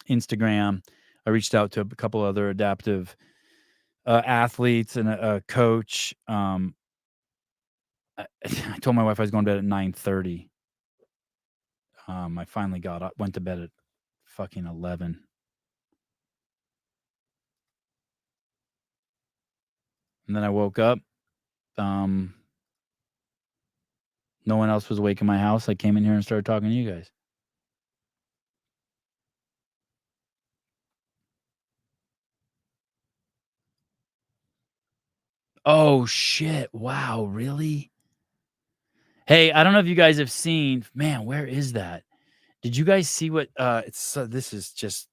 Instagram. I reached out to a couple other adaptive athletes and a coach. I told my wife I was going to bed at 9:30. I finally went to bed at fucking 11. And then I woke up. No one else was awake in my house. I came in here and started talking to you guys. Oh shit. Wow, really? Hey, I don't know if you guys have seen, man, where is that? Did you guys see what this is just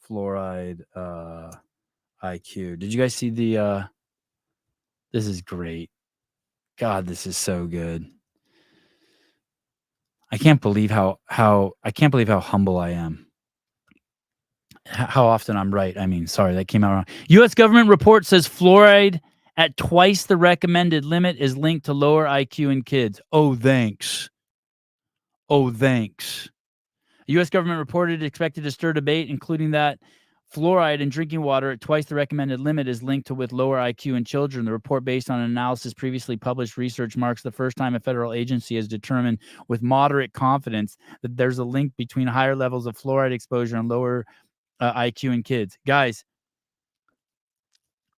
fluoride IQ. Did you guys see the this is great. God, this is so good. I can't believe how humble I am. How often I'm right. I mean, sorry, that came out wrong. U.S. government report says fluoride at twice the recommended limit is linked to lower IQ in kids. Oh, thanks. Oh, thanks. The U.S. government reported expected to stir debate, including that fluoride in drinking water at twice the recommended limit is linked to with lower IQ in children. The report, based on analysis previously published research, marks the first time a federal agency has determined with moderate confidence that there's a link between higher levels of fluoride exposure and lower IQ in kids. Guys,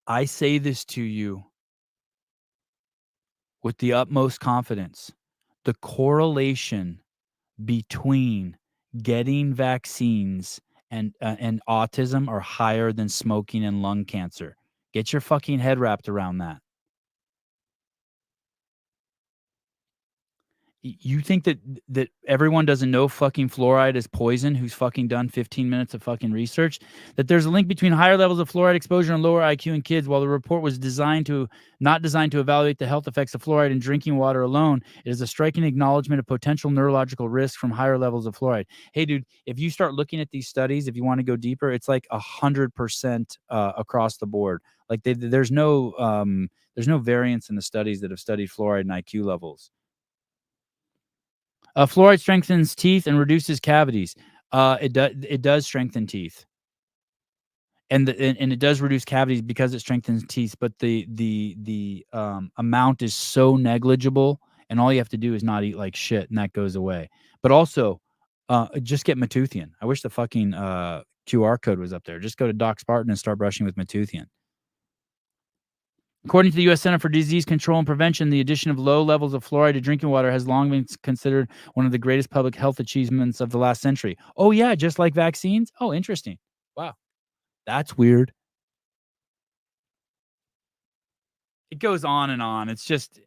I say this to you with the utmost confidence. The correlation between getting vaccines and autism are higher than smoking and lung cancer. Get your fucking head wrapped around that. You think that everyone doesn't know fucking fluoride is poison who's fucking done 15 minutes of fucking research? That there's a link between higher levels of fluoride exposure and lower IQ in kids. While the report was not designed to evaluate the health effects of fluoride in drinking water alone, it is a striking acknowledgement of potential neurological risk from higher levels of fluoride. Hey, dude, if you start looking at these studies, if you want to go deeper, it's like 100% across the board. Like there's no variance in the studies that have studied fluoride and IQ levels. Fluoride strengthens teeth and reduces cavities. It does strengthen teeth, and it does reduce cavities because it strengthens teeth. But the amount is so negligible, and all you have to do is not eat like shit, and that goes away. But also, just get Methusian. I wish the fucking QR code was up there. Just go to Doc Spartan and start brushing with Methusian. According to the U.S. Center for Disease Control and Prevention, the addition of low levels of fluoride to drinking water has long been considered one of the greatest public health achievements of the last century. Oh, yeah, just like vaccines? Oh, interesting. Wow. That's weird. It goes on and on. It's just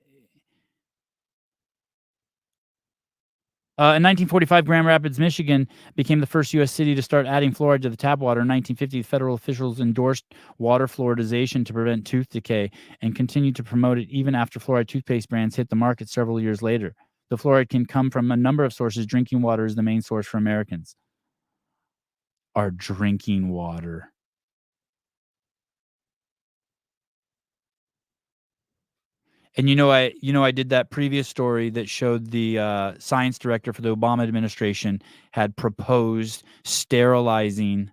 In 1945, Grand Rapids, Michigan became the first U.S. city to start adding fluoride to the tap water. In 1950, federal officials endorsed water fluoridization to prevent tooth decay and continued to promote it even after fluoride toothpaste brands hit the market several years later. The fluoride can come from a number of sources. Drinking water is the main source for Americans. Our drinking water. And I did that previous story that showed the science director for the Obama administration had proposed sterilizing.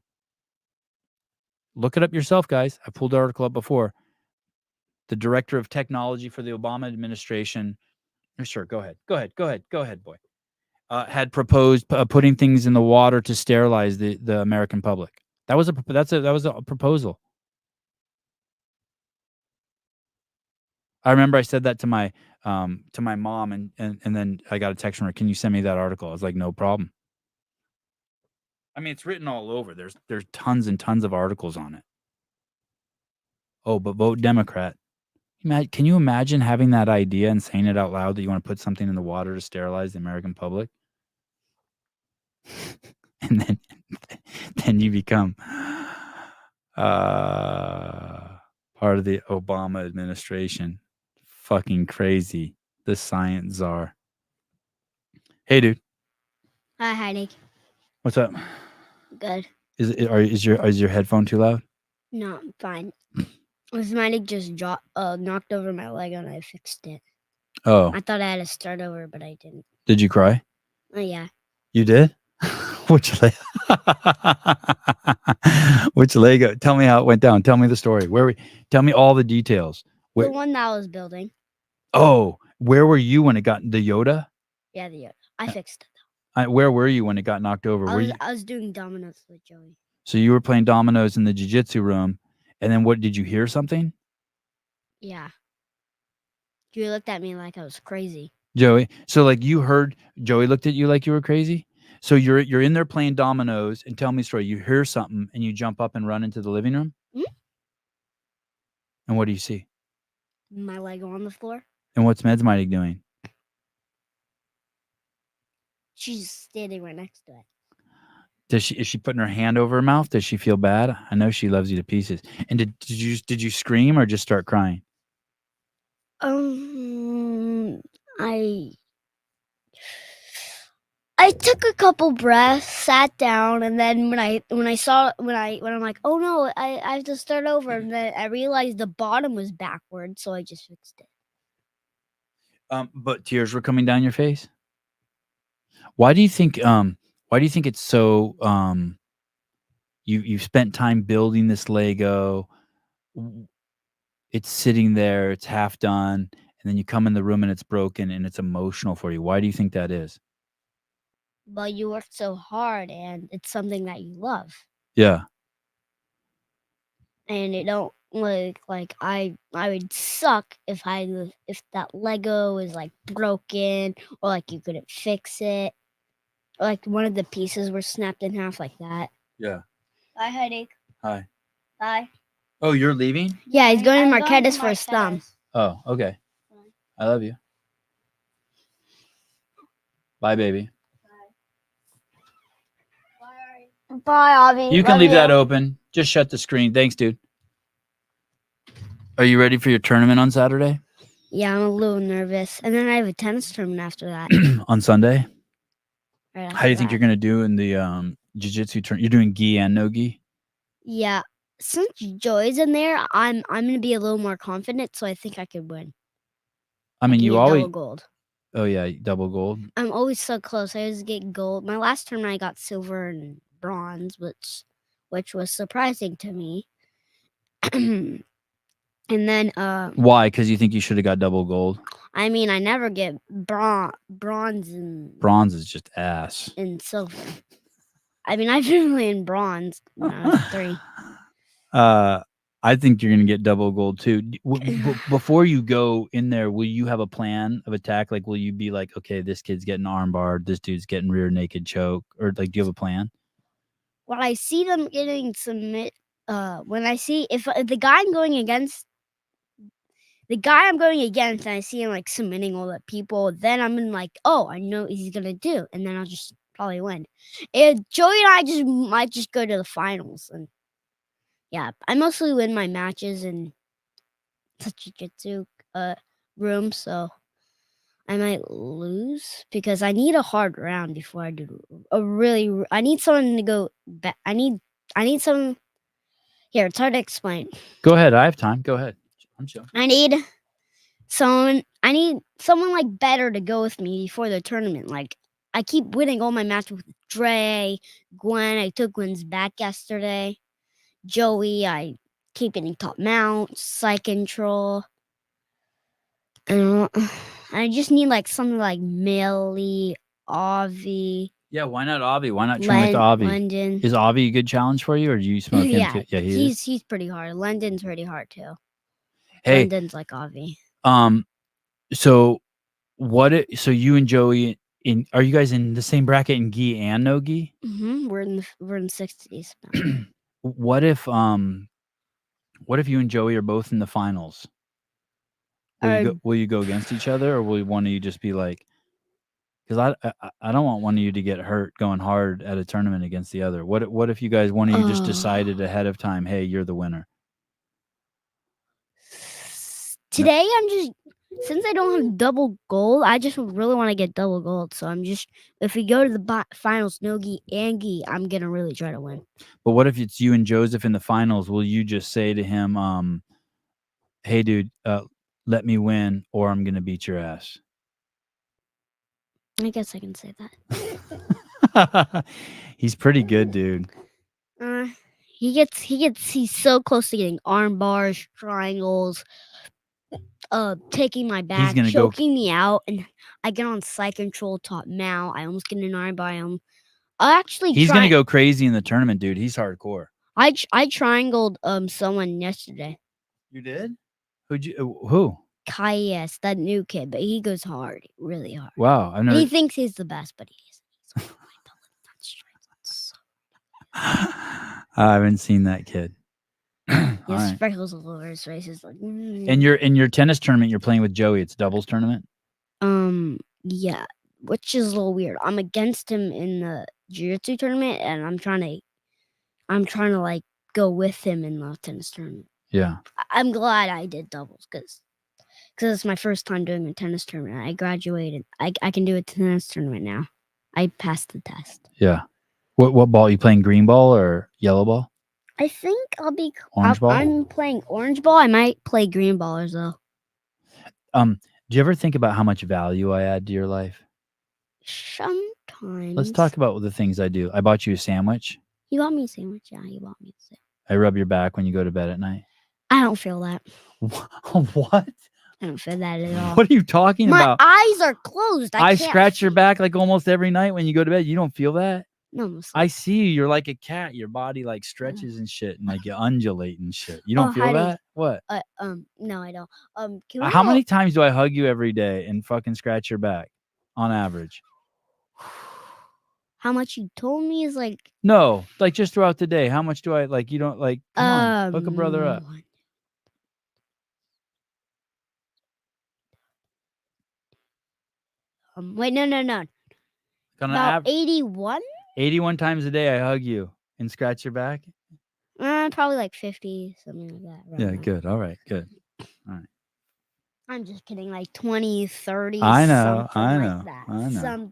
Look it up yourself, guys. I pulled the article up before. The director of technology for the Obama administration. Sure, go ahead, boy. Had proposed putting things in the water to sterilize the American public. That was a proposal. I remember I said that to my mom, and then I got a text from her. Can you send me that article? I was like, no problem. I mean, it's written all over. There's tons and tons of articles on it. Oh, but vote Democrat. Can you imagine having that idea and saying it out loud that you want to put something in the water to sterilize the American public? And then you become part of the Obama administration. Fucking crazy. The science czar. Hey, dude. Hi, Nick. What's up? Good. Is your headphone too loud? No, I'm fine. This mic just knocked over my leg and I fixed it. Oh. I thought I had to start over, but I didn't. Did you cry? Oh, yeah. You did? Which leg? Which Lego? Tell me how it went down. Tell me the story. Tell me all the details. The one that I was building. Oh, where were you when it got the Yoda? Yeah, the Yoda. I fixed it. Where were you when it got knocked over? I was doing dominoes with Joey. So you were playing dominoes in the jiu-jitsu room, and then what? Did you hear something? Yeah. Joey looked at me like I was crazy. Joey, so like you heard Joey looked at you like you were crazy? So you're in there playing dominoes, and tell me a story. You hear something, and you jump up and run into the living room? Mm-hmm. And what do you see? My Lego on the floor. And what's Medsmighty doing? She's standing right next to it. Is she putting her hand over her mouth? Does she feel bad? I know she loves you to pieces. And did you scream or just start crying? I took a couple breaths, sat down, and then when I'm like, oh no, I have to start over, and then I realized the bottom was backwards, so I just fixed it. But tears were coming down your face. Why do you think it's so you've spent time building this Lego, it's sitting there, it's half done, and then you come in the room and it's broken and it's emotional for you? Why do you think that is? But you worked so hard and it's something that you love. Yeah. And it don't like I would suck if that Lego is like broken or like you couldn't fix it. Or like one of the pieces were snapped in half like that. Yeah. Bye, headache. Hi. Bye. Oh, you're leaving? Yeah, he's going to Marquette for his thumb. Oh, okay. I love you. Bye, baby. Bye, Avi. You can leave that open. Just shut the screen. Thanks, dude. Are you ready for your tournament on Saturday? Yeah, I'm a little nervous. And then I have a tennis tournament after that. On Sunday? Right. How do you think you're going to do in the jiu-jitsu tournament? You're doing gi and no gi? Yeah. Since Joey's in there, I'm going to be a little more confident, so I think I could win. I mean, you always double gold. Oh yeah, double gold. I'm always so close. I always get gold. My last tournament I got silver and bronze, which was surprising to me. And then why? Because you think you should have got double gold? I mean, I never get bronze and bronze is just ass. And silver. I mean, I've been playing bronze when I was 3. I think you're going to get double gold too. Before you go in there, will you have a plan of attack? Like, will you be like, okay, this kid's getting armbarred, this dude's getting rear naked choke, or like, do you have a plan? When I see them getting when I see if the guy I'm going against the guy I'm going against, and I see him like submitting all the people, then I'm in like, oh, I know what he's gonna do, and then I'll just probably win. And Joey and I might just go to the finals, and yeah, I mostly win my matches in the jiu-jitsu room, so I might lose because I need a hard round before I do a really. I need someone to go. I need some. Here, it's hard to explain. Go ahead. I have time. Go ahead. I'm chill. I need someone like better to go with me before the tournament. Like I keep winning all my matches with Dre, Gwen. I took Gwen's back yesterday. Joey, I keep getting top mounts, side control. And I just need like something like Millie, Avi. Yeah, why not Avi? Why not train with Avi? London. Is Avi a good challenge for you, or do you smoke him too? Yeah, he's pretty hard. London's pretty hard too. Hey, London's like Avi. So so you and Joey are you guys in the same bracket in gi and no gi? Mm-hmm. We're in 60s. What if you and Joey are both in the finals? Will you go against each other, or will one of you just be like? Because I don't want one of you to get hurt going hard at a tournament against the other. What if you guys one of you just decided ahead of time, hey, you're the winner? Today since I don't have double gold, I just really want to get double gold. So if we go to the finals, no gi and gi, I'm gonna really try to win. But what if it's you and Joseph in the finals? Will you just say to him, hey, dude, let me win, or I'm gonna beat your ass? I guess I can say that. He's pretty good, dude. He's so close to getting arm bars, triangles, taking my back, choking me out, and I get on side control, top mount. I almost get an arm bar. He's gonna go crazy in the tournament, dude. He's hardcore. I triangled someone yesterday. You did? Who? Kayes, that new kid, but he goes hard, really hard. Wow, he thinks he's the best, but he isn't. I haven't seen that kid. He sprinkles all over his face. Like, And you're in your tennis tournament. You're playing with Joey. It's doubles tournament. Yeah, which is a little weird. I'm against him in the jiu-jitsu tournament, and I'm trying to like go with him in the tennis tournament. Yeah, I'm glad I did doubles because it's my first time doing a tennis tournament. I graduated. I can do a tennis tournament now. I passed the test. Yeah. What ball are you playing? Green ball or yellow ball? I think I'll be orange ball. I'm playing orange ball. I might play green ballers though. Do you ever think about how much value I add to your life? Sometimes. Let's talk about the things I do. I bought you a sandwich. You bought me a sandwich. Yeah, you bought me a sandwich. I rub your back when you go to bed at night. I don't feel that. What? I don't feel that at all. What are you talking about? My eyes are closed. I scratch your back like almost every night when you go to bed. You don't feel that? No, I see you. You're like a cat. Your body like stretches and shit, and like you undulate and shit. You don't feel that? What? No, I don't. How many times do I hug you every day and fucking scratch your back, on average? How much you told me is like. No, like just throughout the day. How much do I like? You don't like. Come on, hook a brother up. Wait, no. About 81? 81 times a day I hug you and scratch your back? Probably like 50, something like that. Right. Yeah, now. Good. All right, good. All right. I'm just kidding, like 20, 30. I know. Like that. I know.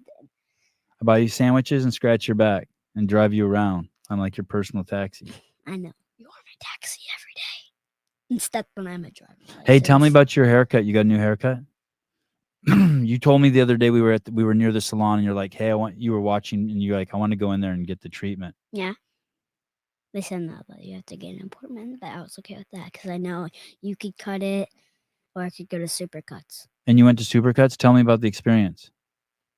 I buy you sandwiches and scratch your back and drive you around. I'm like your personal taxi. I know. You are my taxi every day. Instead when I'm a driver. Hey, tell me about your haircut. You got a new haircut? You told me the other day we were near the salon and you're like, hey, you were watching and you're like, I want to go in there and get the treatment. Yeah. They said no, but you have to get an appointment. But I was okay with that because I know you could cut it or I could go to Supercuts. And you went to Supercuts? Tell me about the experience.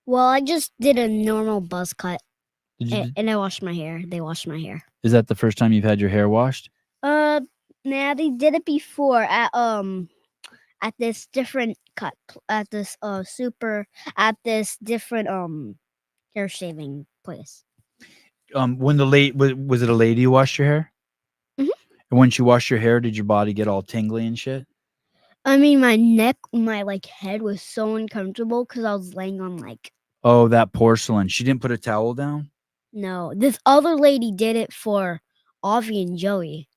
Well, I just did a normal buzz cut. And I washed my hair. They washed my hair. Is that the first time you've had your hair washed? Nah, they did it before at this different cut at this different hair shaving place. When was it a lady who washed your hair? Mm-hmm. And when she washed your hair, did your body get all tingly and shit? I mean, my neck, my head was so uncomfortable because I was laying on Oh, that porcelain. She didn't put a towel down? no. This other lady did it for Avi and Joey.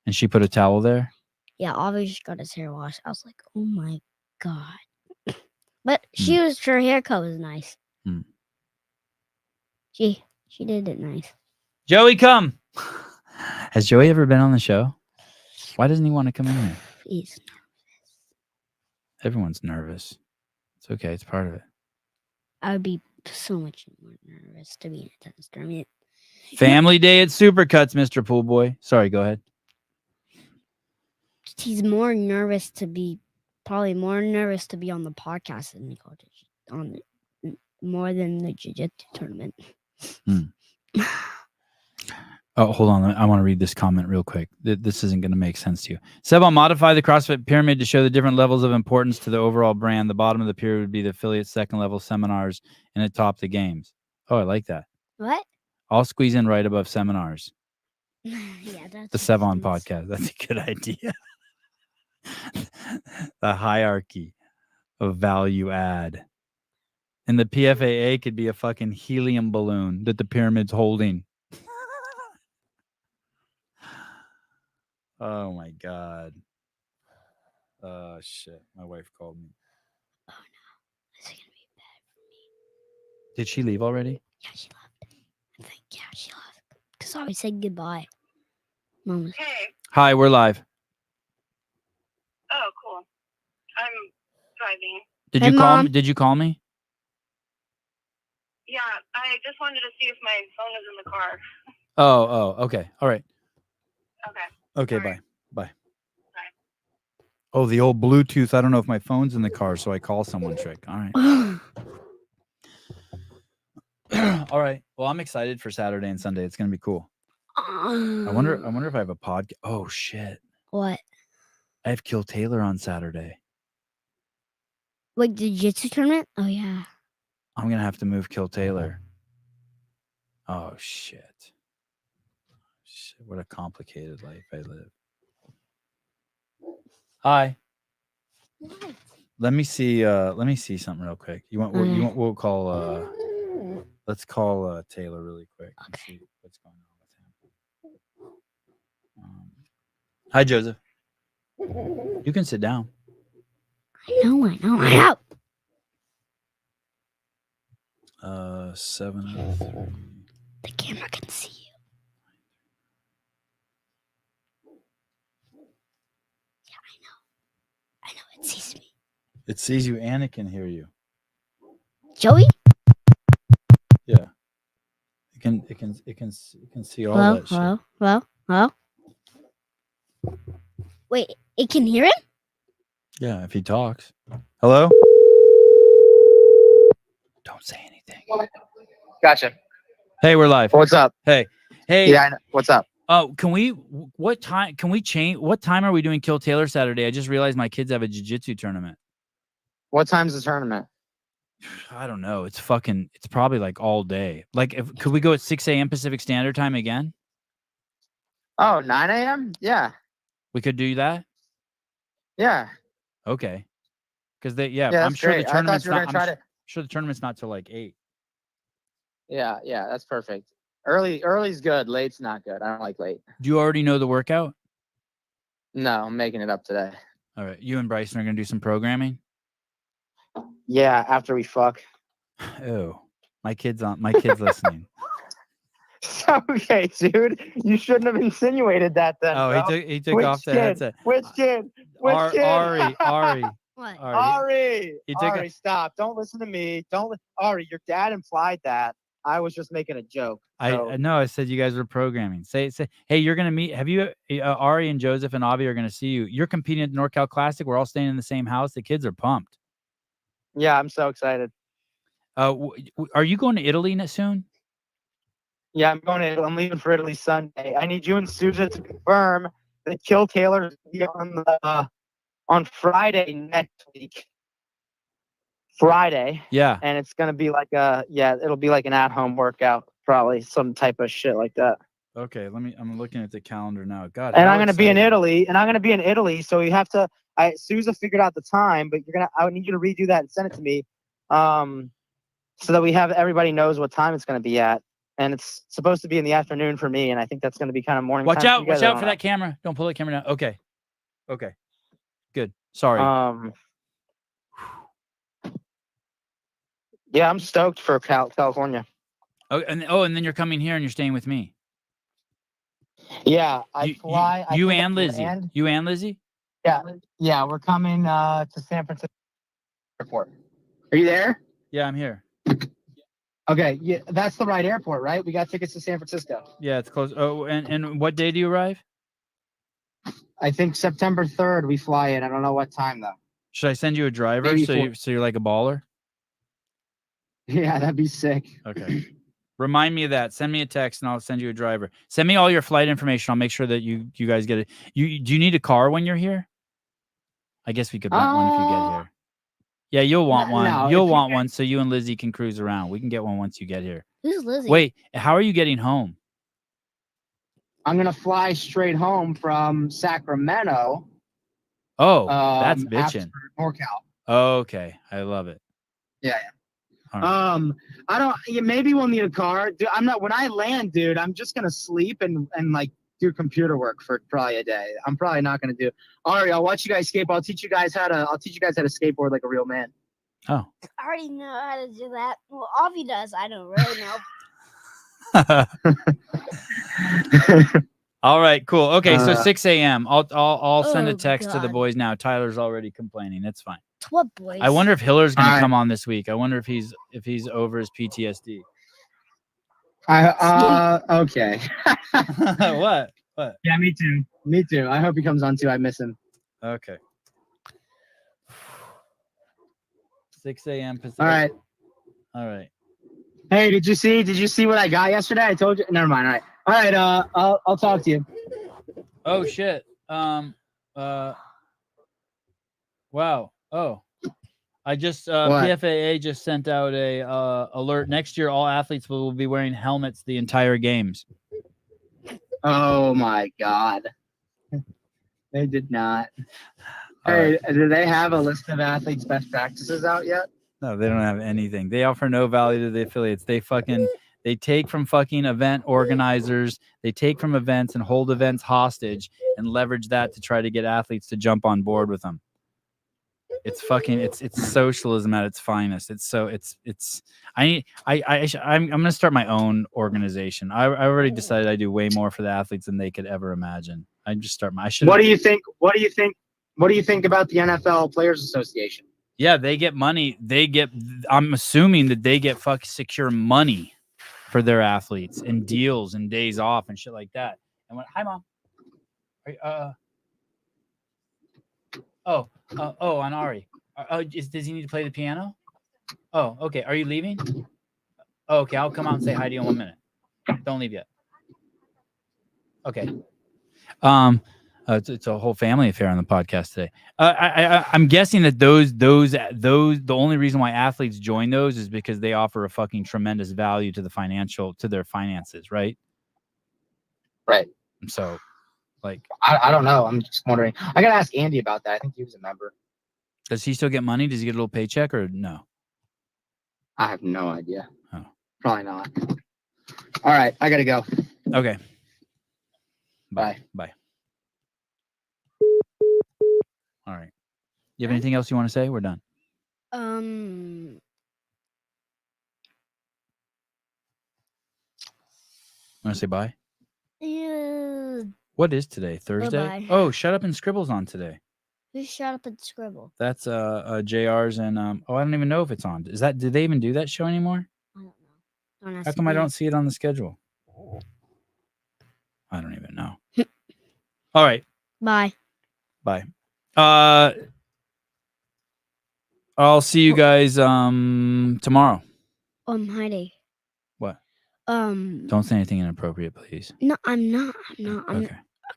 And she put a towel there? Yeah, Avi just got his hair washed. I was like, oh my God. But her haircut was nice. Hmm. She did it nice. Joey, come. Has Joey ever been on the show? Why doesn't he want to come in here? He's nervous. Everyone's nervous. It's okay. It's part of it. I would be so much more nervous to be in a tennis tournament. Family day at Supercuts, Mr. Poolboy. Sorry, go ahead. He's probably more nervous to be on the podcast than more than the jiu-jitsu tournament. Oh, hold on. I want to read this comment real quick. This isn't going to make sense to you. Seb, I'll modify the CrossFit pyramid to show the different levels of importance to the overall brand. The bottom of the pyramid would be the affiliate second level seminars, and at top the games. Oh, I like that. What? I'll squeeze in right above seminars. Yeah, that's the Sevon podcast. That's a good idea. The hierarchy of value add. And the PFAA could be a fucking helium balloon that the pyramid's holding. Oh my God. Oh shit. My wife called me. Oh no. This is gonna be bad for me. Did she leave already? Yeah, she left. I think she left. Because I always said goodbye. Mom. Hey. Hi, we're live. Oh, cool. I'm driving. Did Hey, you call Mom. me? Did you call me? Yeah, I just wanted to see if my phone is in the car. Oh, okay. All right. Okay. Okay, All right. bye. Bye. Oh, the old Bluetooth. I don't know if my phone's in the car, so I call someone trick. All right. All right. Well, I'm excited for Saturday and Sunday. It's gonna be cool. I wonder if I have a podcast. Oh shit. What? I have Kill Taylor on Saturday. Like the jiu-jitsu tournament? Oh yeah. I'm gonna have to move Kill Taylor. Oh shit. What a complicated life I live. Hi. What? Let me see something real quick. We'll call let's call Taylor really quick and see what's going on with him. Hi Joseph. You can sit down. I know. 703. The camera can see you. Yeah, I know. It sees me. It sees you and it can hear you. Joey? Yeah. It can see all that shit. Hello? Wait, it can hear him? Yeah, if he talks. Hello? Don't say anything. Gotcha. Hey, we're live. What's up? Hey. Yeah, I know. What's up? Oh, what time are we doing Kill Taylor Saturday? I just realized my kids have a jiu-jitsu tournament. What time's the tournament? I don't know. It's probably like all day. Like, could we go at 6 a.m. Pacific Standard Time again? Oh, 9 a.m.? Yeah. We could do that? Yeah. Okay. Because I'm sure the tournament's sure the tournament's not till like 8. Yeah, that's perfect. Early's good. Late's not good. I don't like late. Do you already know the workout? No, I'm making it up today. All right. You and Bryson are going to do some programming? Yeah, after we fuck. Oh, my kid's listening. Okay, dude. You shouldn't have insinuated that then. Oh, bro. he took off the headset. Which kid? Ari. What? Ari, Ari, stop. Don't listen to me. Ari, your dad implied that. I was just making a joke. So. I know. I said you guys were programming. Say, hey, you're gonna meet. Have you? Ari and Joseph and Avi are gonna see you. You're competing at the NorCal Classic. We're all staying in the same house. The kids are pumped. Yeah, I'm so excited. Are you going to Italy soon? Yeah, I'm going to Italy. I'm leaving for Italy Sunday. I need you and Sousa to confirm that Kill Taylor is on Friday next week. Friday. Yeah. And it's gonna be like it'll be like an at-home workout, probably some type of shit like that. Okay, I'm looking at the calendar now. God, And how I'm gonna be in exciting. Italy. So we have to. Sousa figured out the time, but I would need you to redo that and send it to me, so that everybody knows what time it's gonna be at. And it's supposed to be in the afternoon for me, and I think that's gonna be kind of morning Watch time. out! Watch out for that camera. Don't pull the camera down. Okay. Okay. Good. Sorry. Yeah, I'm stoked for California. Oh, and then you're coming here and you're staying with me. Yeah, I fly. You and Lizzie. You and Lizzie. Yeah, we're coming to San Francisco Airport. Are you there? Yeah, I'm here. Okay, yeah, that's the right airport, right? We got tickets to San Francisco. Yeah, it's close. Oh, and what day do you arrive? I think September 3rd we fly in. I don't know what time though. Should I send you a driver Maybe so you're like a baller? Yeah, that'd be sick. Okay. Remind me of that. Send me a text and I'll send you a driver. Send me all your flight information. I'll make sure that you guys get it. Do you need a car when you're here? I guess we could rent one if you get here. Yeah, you'll want one. No, you'll want one so you and Lizzie can cruise around. We can get one once you get here. Who's Lizzie? Wait, how are you getting home? I'm gonna fly straight home from Sacramento. Oh, that's bitching. NorCal. Okay, I love it. Yeah. Right. I don't. Yeah, maybe we'll need a car. Dude, I'm not. When I land, dude, I'm just gonna sleep and like do computer work for probably a day. I'm probably not gonna do. Ari, I'll watch you guys skate. I'll teach you guys how to skateboard like a real man. Oh. I already know how to do that. Well, Avi does. I don't really know. All right, cool. Okay, so 6 a.m. I'll send a Oh, text to the God. boys now. Tyler's already complaining. It's fine. What boys? I wonder if Hiller's gonna Alright. come on this week. I wonder if he's over his PTSD. Okay. What? Yeah, me too. Me too. I hope he comes on too. I miss him. Okay. 6 a.m. Pacific. All right. All right. Hey, did you see what I got yesterday? I told you. Never mind. All right. I'll talk to you. Oh shit. Wow. Oh. I just PFAA just sent out a alert. Next year, all athletes will be wearing helmets the entire games. Oh my God. They did not. All Hey, right. do they have a list of athletes' best practices out yet? No, they don't have anything. They offer no value to the affiliates. They take from fucking event organizers. They take from events and hold events hostage and leverage that to try to get athletes to jump on board with them. It's socialism at its finest. I'm gonna start my own organization. I already decided I do way more for the athletes than they could ever imagine. I just start my. What do you think about the NFL Players Association? Yeah, they get money. I'm assuming that they get secure money for their athletes and deals and days off and shit like that. And hi, Mom. On Ari. Does he need to play the piano? Oh, okay. Are you leaving? Oh, okay. I'll come out and say hi to you in 1 minute. Don't leave yet. Okay. It's a whole family affair on the podcast today. I'm guessing that those the only reason why athletes join those is because they offer a fucking tremendous value to their finances, right? Right. So, like, I don't know. I'm just wondering. I gotta ask Andy about that. I think he was a member. Does he still get money? Does he get a little paycheck or no? I have no idea. Oh. Probably not. All right, I gotta go. Okay. Bye. Bye. All right. You have anything else you want to say? We're done. Want to say bye? Yeah. What is today? Thursday? Bye-bye. Oh, Shut Up and Scribble's on today. Who's Shut Up and Scribble? That's JR's and I don't even know if it's on. Do they even do that show anymore? I don't know. How come I don't see it on the schedule? I don't even know. All right. Bye. Bye. I'll see you guys tomorrow. Heidi. What? Don't Don't say anything inappropriate, please. No, I'm not. Okay.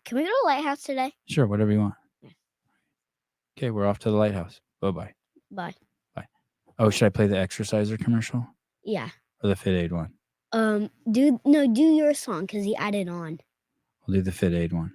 Can we go to the lighthouse today? Sure, whatever you want. Okay, we're off to the lighthouse. Bye-bye. Bye. Oh, should I play the exerciser commercial? Yeah. Or the Fit Aid one? Do your song because he added on. We'll do the Fit Aid one.